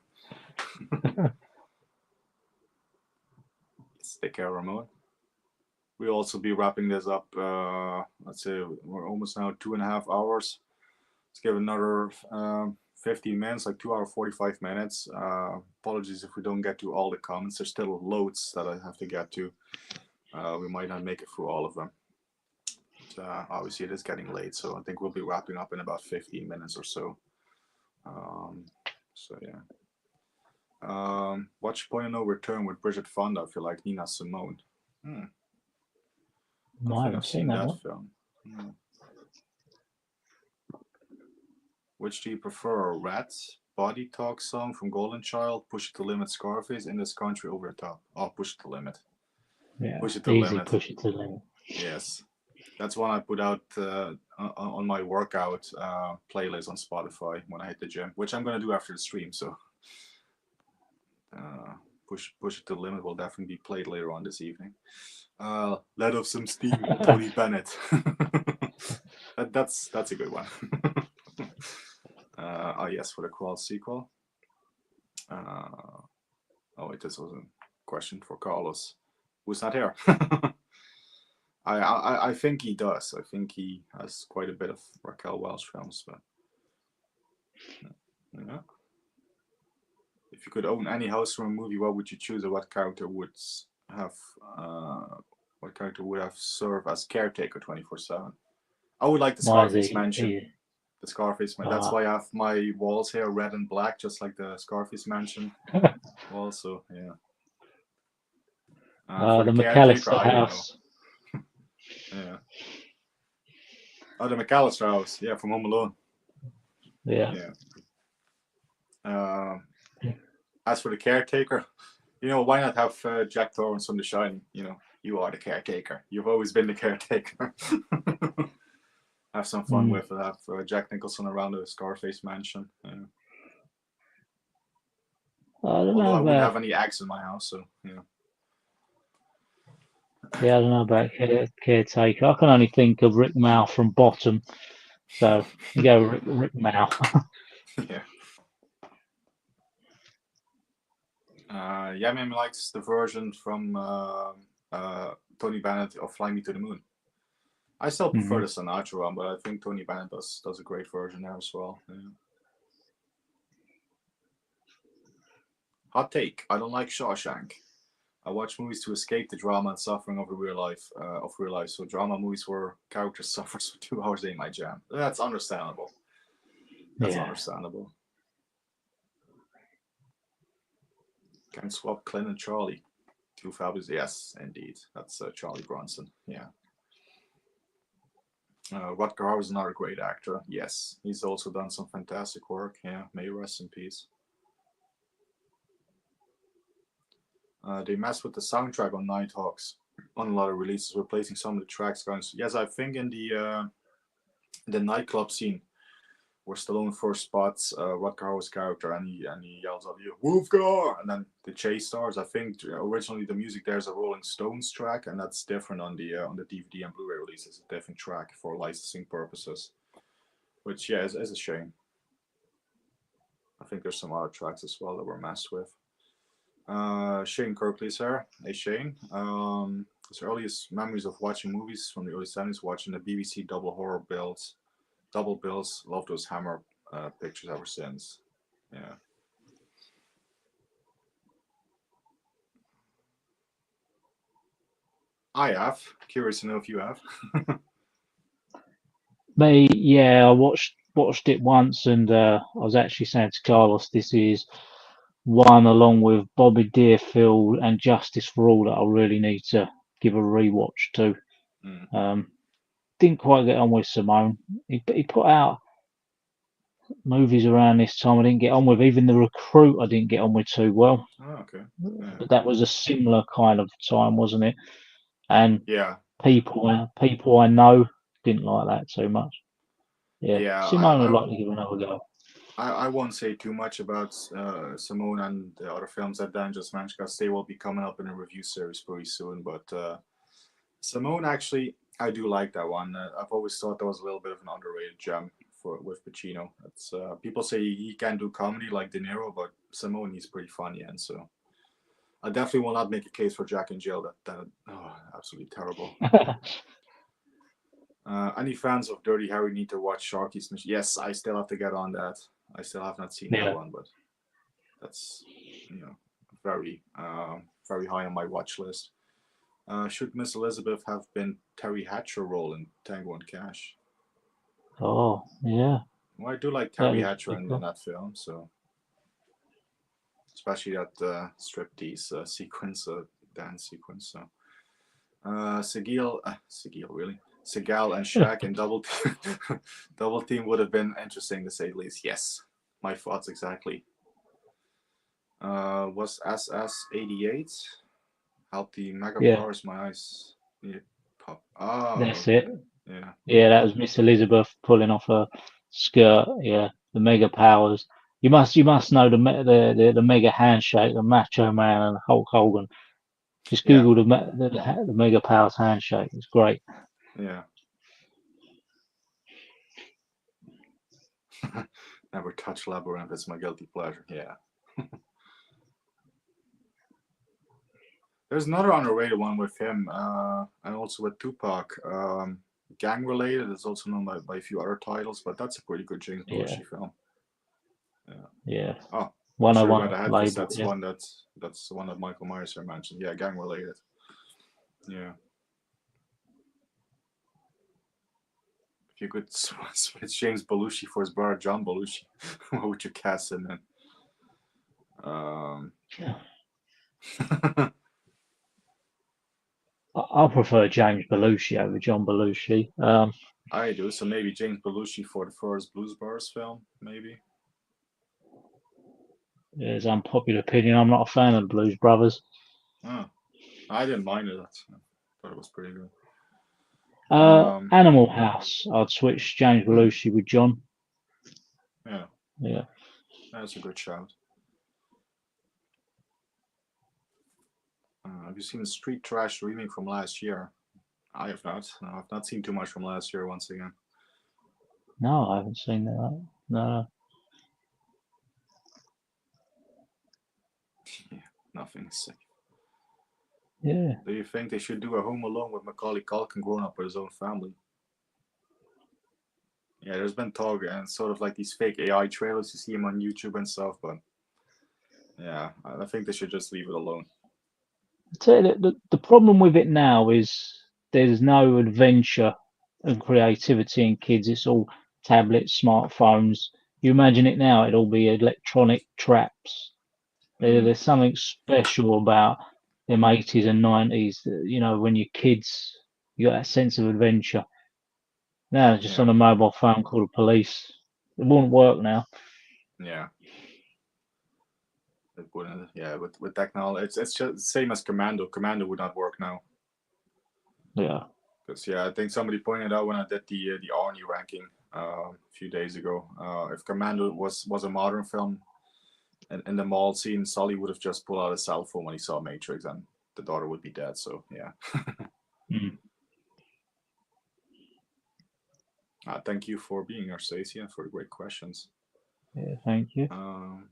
Take care, Ramon. We'll also be wrapping this up. Let's say we're almost now 2.5 hours. Let's give another 15 minutes, like 2 hour 45 minutes. Apologies if we don't get to all the comments. There's still loads that I have to get to. We might not make it through all of them. Obviously, it is getting late, so I think we'll be wrapping up in about 15 minutes or so. Um, so yeah. Watch Point of No Return with Bridget Fonda. I feel like Nina Simone. Hmm. I don't I think haven't I've seen seen that that one. film. Hmm. Which do you prefer? Rats, Body Talk song from Golden Child, Push It to Limit, Scarface, In This Country, Over the Top. Oh, Push It to Limit. Yeah, Push It to easy Limit. push it to limit. Yes. That's one I put out on my workout playlist on Spotify when I hit the gym, which I'm going to do after the stream. So uh, Push It to Limit will definitely be played later on this evening. Let Off Some Steam, Tony Bennett. That's a good one. Yes, for the Qual sequel. Oh wait, this was a question for Carlos, who's not here. I think he does. I think he has quite a bit of Raquel Welch films, but yeah. If you could own any house from a movie, what would you choose, or have uh, what character would have served as caretaker 24/7? I would like the Mine's Scarface Mansion. The Scarface Man. That's ah, why I have my walls here red and black, just like the Scarface Mansion. Also, yeah. For the the caretaker, McAllister I don't know. house. Yeah. Oh, the McAllister house. Yeah, from Home Alone. Yeah. Yeah. As for the caretaker, why not have Jack Torrance from The Shining? You are the caretaker. You've always been the caretaker. Have some fun Mm. with it. Have Jack Nicholson around the Scarface mansion. I don't Although know I wouldn't about have any eggs in my house, so yeah, I don't know about caretaker. I can only think of Rick Mao from Bottom, so you go Rick Mao. yeah. Yamin likes the version from Tony Bennett of Fly Me to the Moon. I still prefer the Hmm. Sinatra one, but I think Tony Bennett does a great version there as well. Yeah. Hot take: I don't like Shawshank. I watch movies to escape the drama and suffering of real life. So drama movies where characters suffer for 2 hours ain't my jam. That's understandable. That's Yeah. understandable. Can swap Clint and Charlie. Two fabulous. Yes, indeed. That's Charlie Bronson. Yeah. Rutger Hauer is another great actor. Yes, he's also done some fantastic work. Yeah, may he rest in peace. They messed with the soundtrack on Nighthawks on a lot of releases, replacing some of the tracks. Yes, I think in the nightclub scene where Stallone first spots Rutger Hauer's character, and he yells at you, "Wolfgar!" And then the chase starts. I think originally the music there is a Rolling Stones track, and that's different on the DVD and Blu-ray release. It's a different track for licensing purposes, which yeah is a shame. I think there's some other tracks as well that were messed with. Shane Kirkley's here. Hey Shane. His earliest memories of watching movies from the early 70s, watching the BBC double bills. Love those Hammer pictures ever since. Yeah. I have. Curious to know if you have. Me, yeah, I watched it once, and I was actually saying to Carlos, this is one along with Bobby Deerfield and Justice for All that I really need to give a rewatch to. Mm. Um, didn't quite get on with Simone. He put out movies around this time I didn't get on with. Even The Recruit I didn't get on with too well. Oh, okay. Yeah. But that was a similar kind of time, wasn't it? And Yeah. people I know didn't like that too much. Yeah, Yeah. Simone would like to give another go. I won't say too much about Simone and the other films that Dan just mentioned because they will be coming up in a review series pretty soon. But Simone, actually, I do like that one. I've always thought that was a little bit of an underrated gem for with Pacino. It's people say he can do comedy like De Niro, but Simone he's pretty funny, and so I definitely will not make a case for Jack and Jill. That oh, absolutely terrible. Any fans of Dirty Harry need to watch Sharky's Mission. Yes, I still have to get on that. I still have not seen that Yeah. one, but that's very very high on my watch list. Should Miss Elizabeth have been Terry Hatcher role in Tango and Cash? Oh, yeah. Well, I do like That Terry is Hatcher pretty in cool. that film, so especially that striptease sequence, dance sequence. So Segil really. Segal and Shaq and Double Team, Double Team would have been interesting to say the least. Yes, my thoughts exactly. Was SS88? Help the mega Yeah, powers my eyes. Yeah, pop. Oh, that's it. okay. Yeah, Yeah, that was Miss Elizabeth pulling off her skirt. Yeah, the mega powers. You must know the mega handshake, the Macho Man and Hulk Hogan. Just yeah, Google the mega powers handshake. It's great. yeah. Never touch Labyrinth. It's my guilty pleasure. Yeah. There's another underrated one with him, and also with Tupac. Gang related. It's also known by a few other titles, but that's a pretty good James Yeah, Belushi film. Yeah. yeah. Oh, I'm sure you 101 got ahead because label. Yeah. that's the one that Michael Myers here mentioned. Yeah, gang related. Yeah. If you could switch James Belushi for his brother John Belushi, what would you cast him in? Um, Yeah. I prefer James Belushi over John Belushi. I do. So maybe James Belushi for the first Blues Brothers film, maybe. It's unpopular opinion. I'm not a fan of the Blues Brothers. Oh, I didn't mind it. I thought it was pretty good. Um, Animal House. I'd switch James hmm, Belushi with John. yeah, Yeah. that's a good shout. Have you seen Street Trash remake from last year? I have not. No, I've not seen too much from last year. Once again, No, I haven't seen that. No. yeah, nothing is safe. Yeah. Do you think they should do a Home Alone with Macaulay Culkin growing up with his own family? Yeah, there's been talk and sort of like these fake AI trailers. You see him on YouTube and stuff, but yeah, I think they should just leave it alone. So the problem with it now is there's no adventure and creativity in kids. It's all tablets, smartphones. You imagine it now, it'll be electronic traps. Mm, There's something special about them 80s and 90s. You know, when you're kids, you got that sense of adventure. Now, just yeah, on a mobile phone, call the police. It won't work now. yeah. It wouldn't. Yeah, with technology, it's just the same as Commando. Commando would not work now. Yeah. Because yeah, I think somebody pointed out when I did the Arnie ranking a few days ago. If Commando was a modern film, in the mall scene, Sully would have just pulled out his cell phone when he saw Matrix, and the daughter would be dead. So yeah. Mm. Thank you for being here, Stacey, and for the great questions. Yeah. Thank you. Um,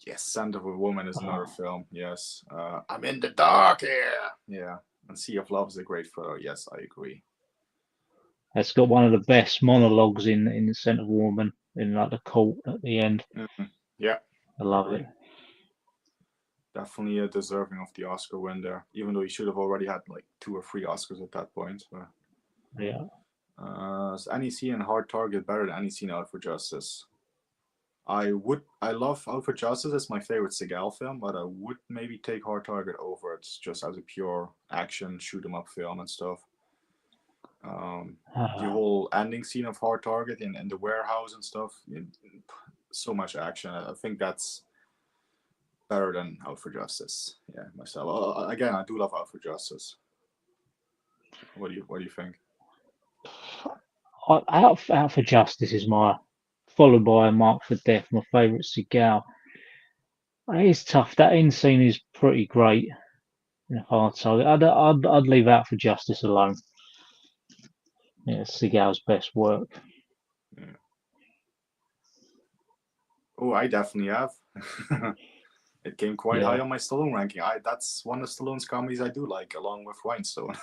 yes, Scent of a Woman is another Oh, film. Yes. I'm in the dark here. Yeah. And Sea of Love is a great photo. Yes, I agree. it's got one of the best monologues in the Scent of a Woman in like the court at the end. Mm, yeah, I I love it. agree. definitely deserving of the Oscar win there, even though he should have already had like 2 or 3 Oscars at that point. But, Yeah. is any scene in Hard Target better than any scene Out for Justice? I love Out for Justice. It's my favorite Seagal film, but I would maybe take Hard Target over it just as a pure action shoot 'em up film and stuff. The Uh, whole ending scene of Hard Target in the warehouse and stuff, so much action. I think that's better than Out for Justice. Yeah, myself. Again, I do love Out for Justice. What do you think? Out for Justice is my, followed by Mark for Death, my favourite Seagal. It is tough. That end scene is pretty great. Hard target. I'd leave Out for Justice alone. Yeah, Seagal's best work. Yeah. Oh, I definitely have. It came quite high Yeah. on my Stallone ranking. That's one of Stallone's comedies I do like, along with Rhinestone.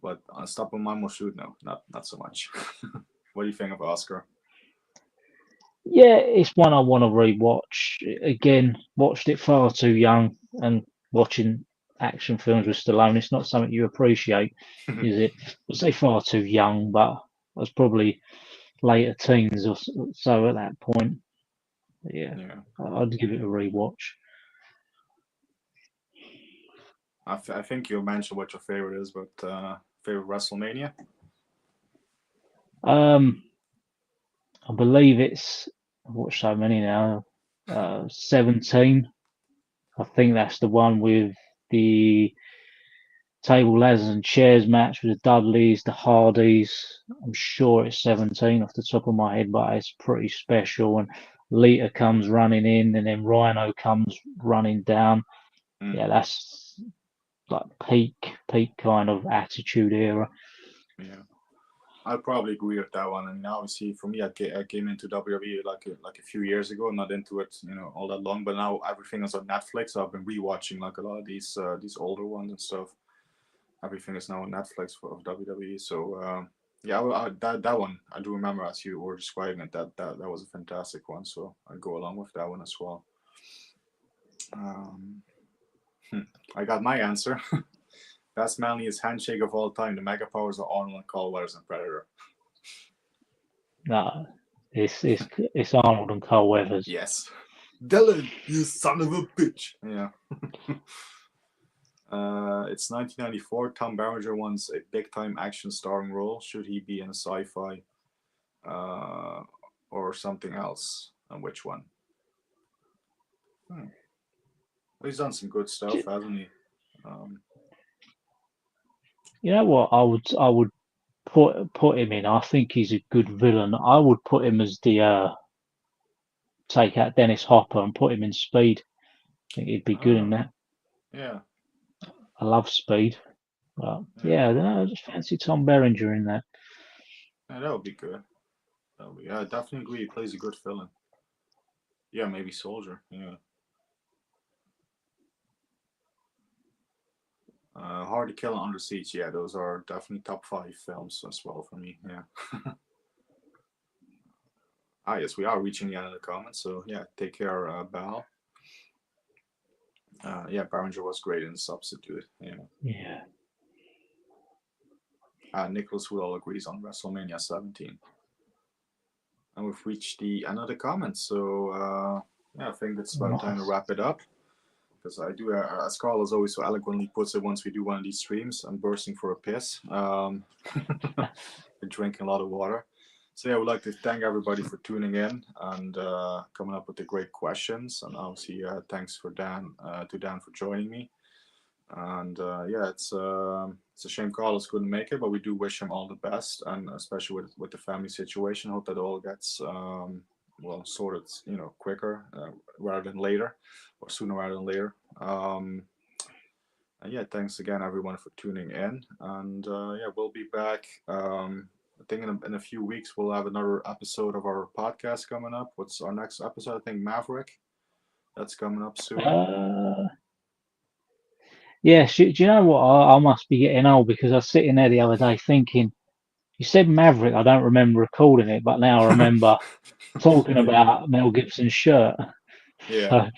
But Stop and Mom Will Shoot, no, not so much. What do you think of Oscar? Yeah, it's one I want to rewatch. Again, watched it far too young, and watching action films with Stallone, it's not something you appreciate, is it? I say far too young, but I was probably later teens or so at that point. Yeah, Yeah, I'd give it a rewatch. I think you mentioned what your favorite is, but favorite WrestleMania. Um, I believe I've watched so many now. 17. I think that's the one with the table ladders and chairs match with the Dudleys, the Hardys. I'm sure it's 17 off the top of my head, but it's pretty special. And Lita comes running in, and then Rhino comes running down. Mm, Yeah, that's like peak kind of attitude era. yeah, I'd probably agree with that one. I mean, obviously, for me, I came into WWE like a few years ago. I'm not into it, all that long. But now everything is on Netflix. So I've been rewatching like a lot of these older ones and stuff. Everything is now on Netflix of WWE. So yeah, that one I do remember as you were describing it. That was a fantastic one. So I'd go along with that one as well. Um, I got my answer. Best manliest handshake of all time. The mega powers of Arnold, Carl Weathers, and Predator. No, it's Arnold and Carl Weathers. Yes. Dylan, you son of a bitch. Yeah. It's 1994. Tom Berenger wants a big-time action starring role. Should he be in a sci-fi or something else? And which one? Well, he's done some good stuff, hasn't he? You know what? I would put him in. I think he's a good villain. I would put him as the take out Dennis Hopper and put him in Speed. I think he'd be good in Oh, that. yeah. I love Speed. But Yeah. yeah, I don't know, I just fancy Tom Berenger in that. Yeah, that would be good. Yeah, I definitely agree. He plays a good villain. Yeah, maybe Soldier. Yeah. Hard to Kill and Under Siege. Yeah, those are definitely top 5 films as well for me. Yeah. Yes, we are reaching the end of the comments. So yeah, take care, Bal. Yeah, Barringer was great in Substitute. Yeah. Yeah. Nicholas Woodall agrees on WrestleMania 17. And we've reached the end of the comments. So yeah, I think it's about time to Nice. wrap it up. Because I do, as Carlos always so eloquently puts it, once we do one of these streams, I'm bursting for a piss. Been drinking a lot of water. So yeah, I would like to thank everybody for tuning in and coming up with the great questions. And obviously, thanks for Dan for joining me. And yeah, it's a shame Carlos couldn't make it, but we do wish him all the best, and especially with the family situation. Hope that all gets sorted, quicker rather than later, or sooner rather than later. And yeah, thanks again everyone for tuning in, and yeah, we'll be back. I think in a few weeks we'll have another episode of our podcast coming up. What's our next episode? I think Maverick. That's coming up soon. Yeah, do you know what? I must be getting old because I was sitting there the other day thinking, you said Maverick, I don't remember recording it, but now I remember talking Yeah. about Mel Gibson's shirt. Yeah. So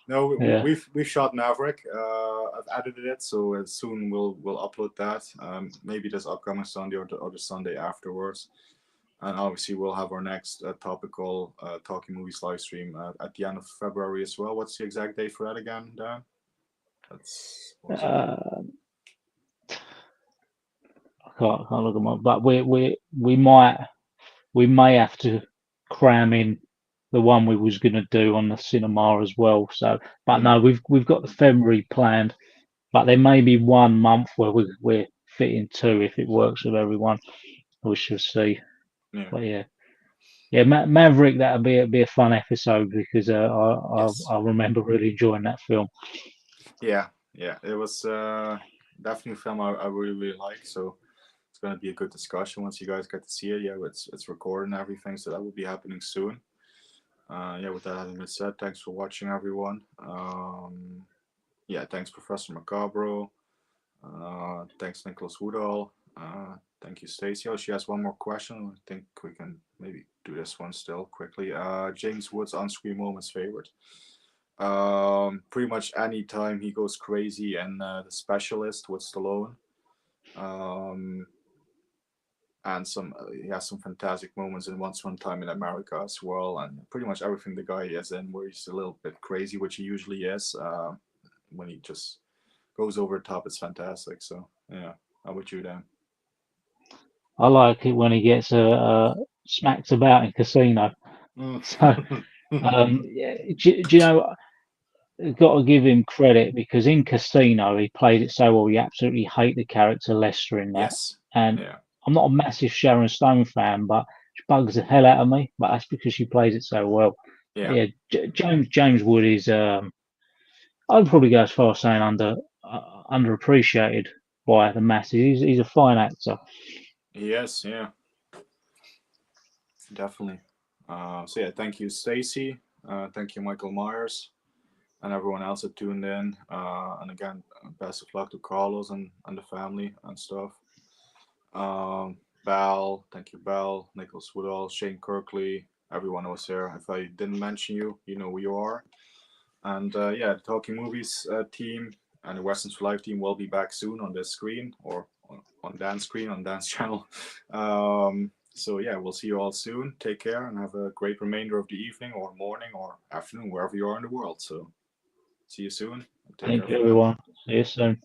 No, Yeah. we've shot Maverick. I've edited it, so soon we'll upload that. Maybe this upcoming Sunday or the Sunday afterwards. And obviously we'll have our next topical talking movies live stream at the end of February as well. What's the exact date for that again, Dan? That's what was it? Uh, I can't look at my, but we may have to cram in the one we was going to do on the cinema as well. So, but no, we've got the February planned. But there may be 1 month where we're fitting two if it works with everyone. We shall see. Yeah. But yeah, Maverick, that'll be a fun episode because Yes. I remember really enjoying that film. Yeah. It was definitely a film I really like. So it's gonna be a good discussion once you guys get to see it. Yeah, it's recorded and everything, so that will be happening soon. Yeah, with that having been said, thanks for watching, everyone. Yeah, thanks, Professor Macabro. Thanks, Nicholas Woodall. Thank you, Stacey. Oh, she has one more question. I think we can maybe do this one still quickly. James Woods' on-screen moments favorite. Pretty much any time he goes crazy and The Specialist with Stallone. And he has some fantastic moments in Once Upon a Time in America as well, and pretty much everything the guy is in where he's a little bit crazy, which he usually is. When he just goes over the top, it's fantastic. So yeah, how about you, Dan? I like it when he gets smacked about in Casino. So yeah, do you know? Got to give him credit because in Casino he played it so well. You absolutely hate the character Lester in that, Yes. and Yeah. I'm not a massive Sharon Stone fan, but she bugs the hell out of me. But that's because she plays it so well. Yeah. Yeah, James Wood is. I'd probably go as far as saying underappreciated by the masses. He's a fine actor. Yes. Yeah. Definitely. So yeah, thank you, Stacy. Thank you, Michael Myers, and everyone else that tuned in. And again, best of luck to Carlos and the family and stuff. Bal, thank you, Bal, Nicholas Woodall, Shane Kirkley, everyone who was here. If I didn't mention you, you know who you are. And yeah, the Talking Movies team and the Westerns for Life team will be back soon on this screen or on Dan's screen, on Dan's channel. So yeah, we'll see you all soon. Take care and have a great remainder of the evening or morning or afternoon, wherever you are in the world. So see you soon. Take care Thank you, for now. everyone. See you soon.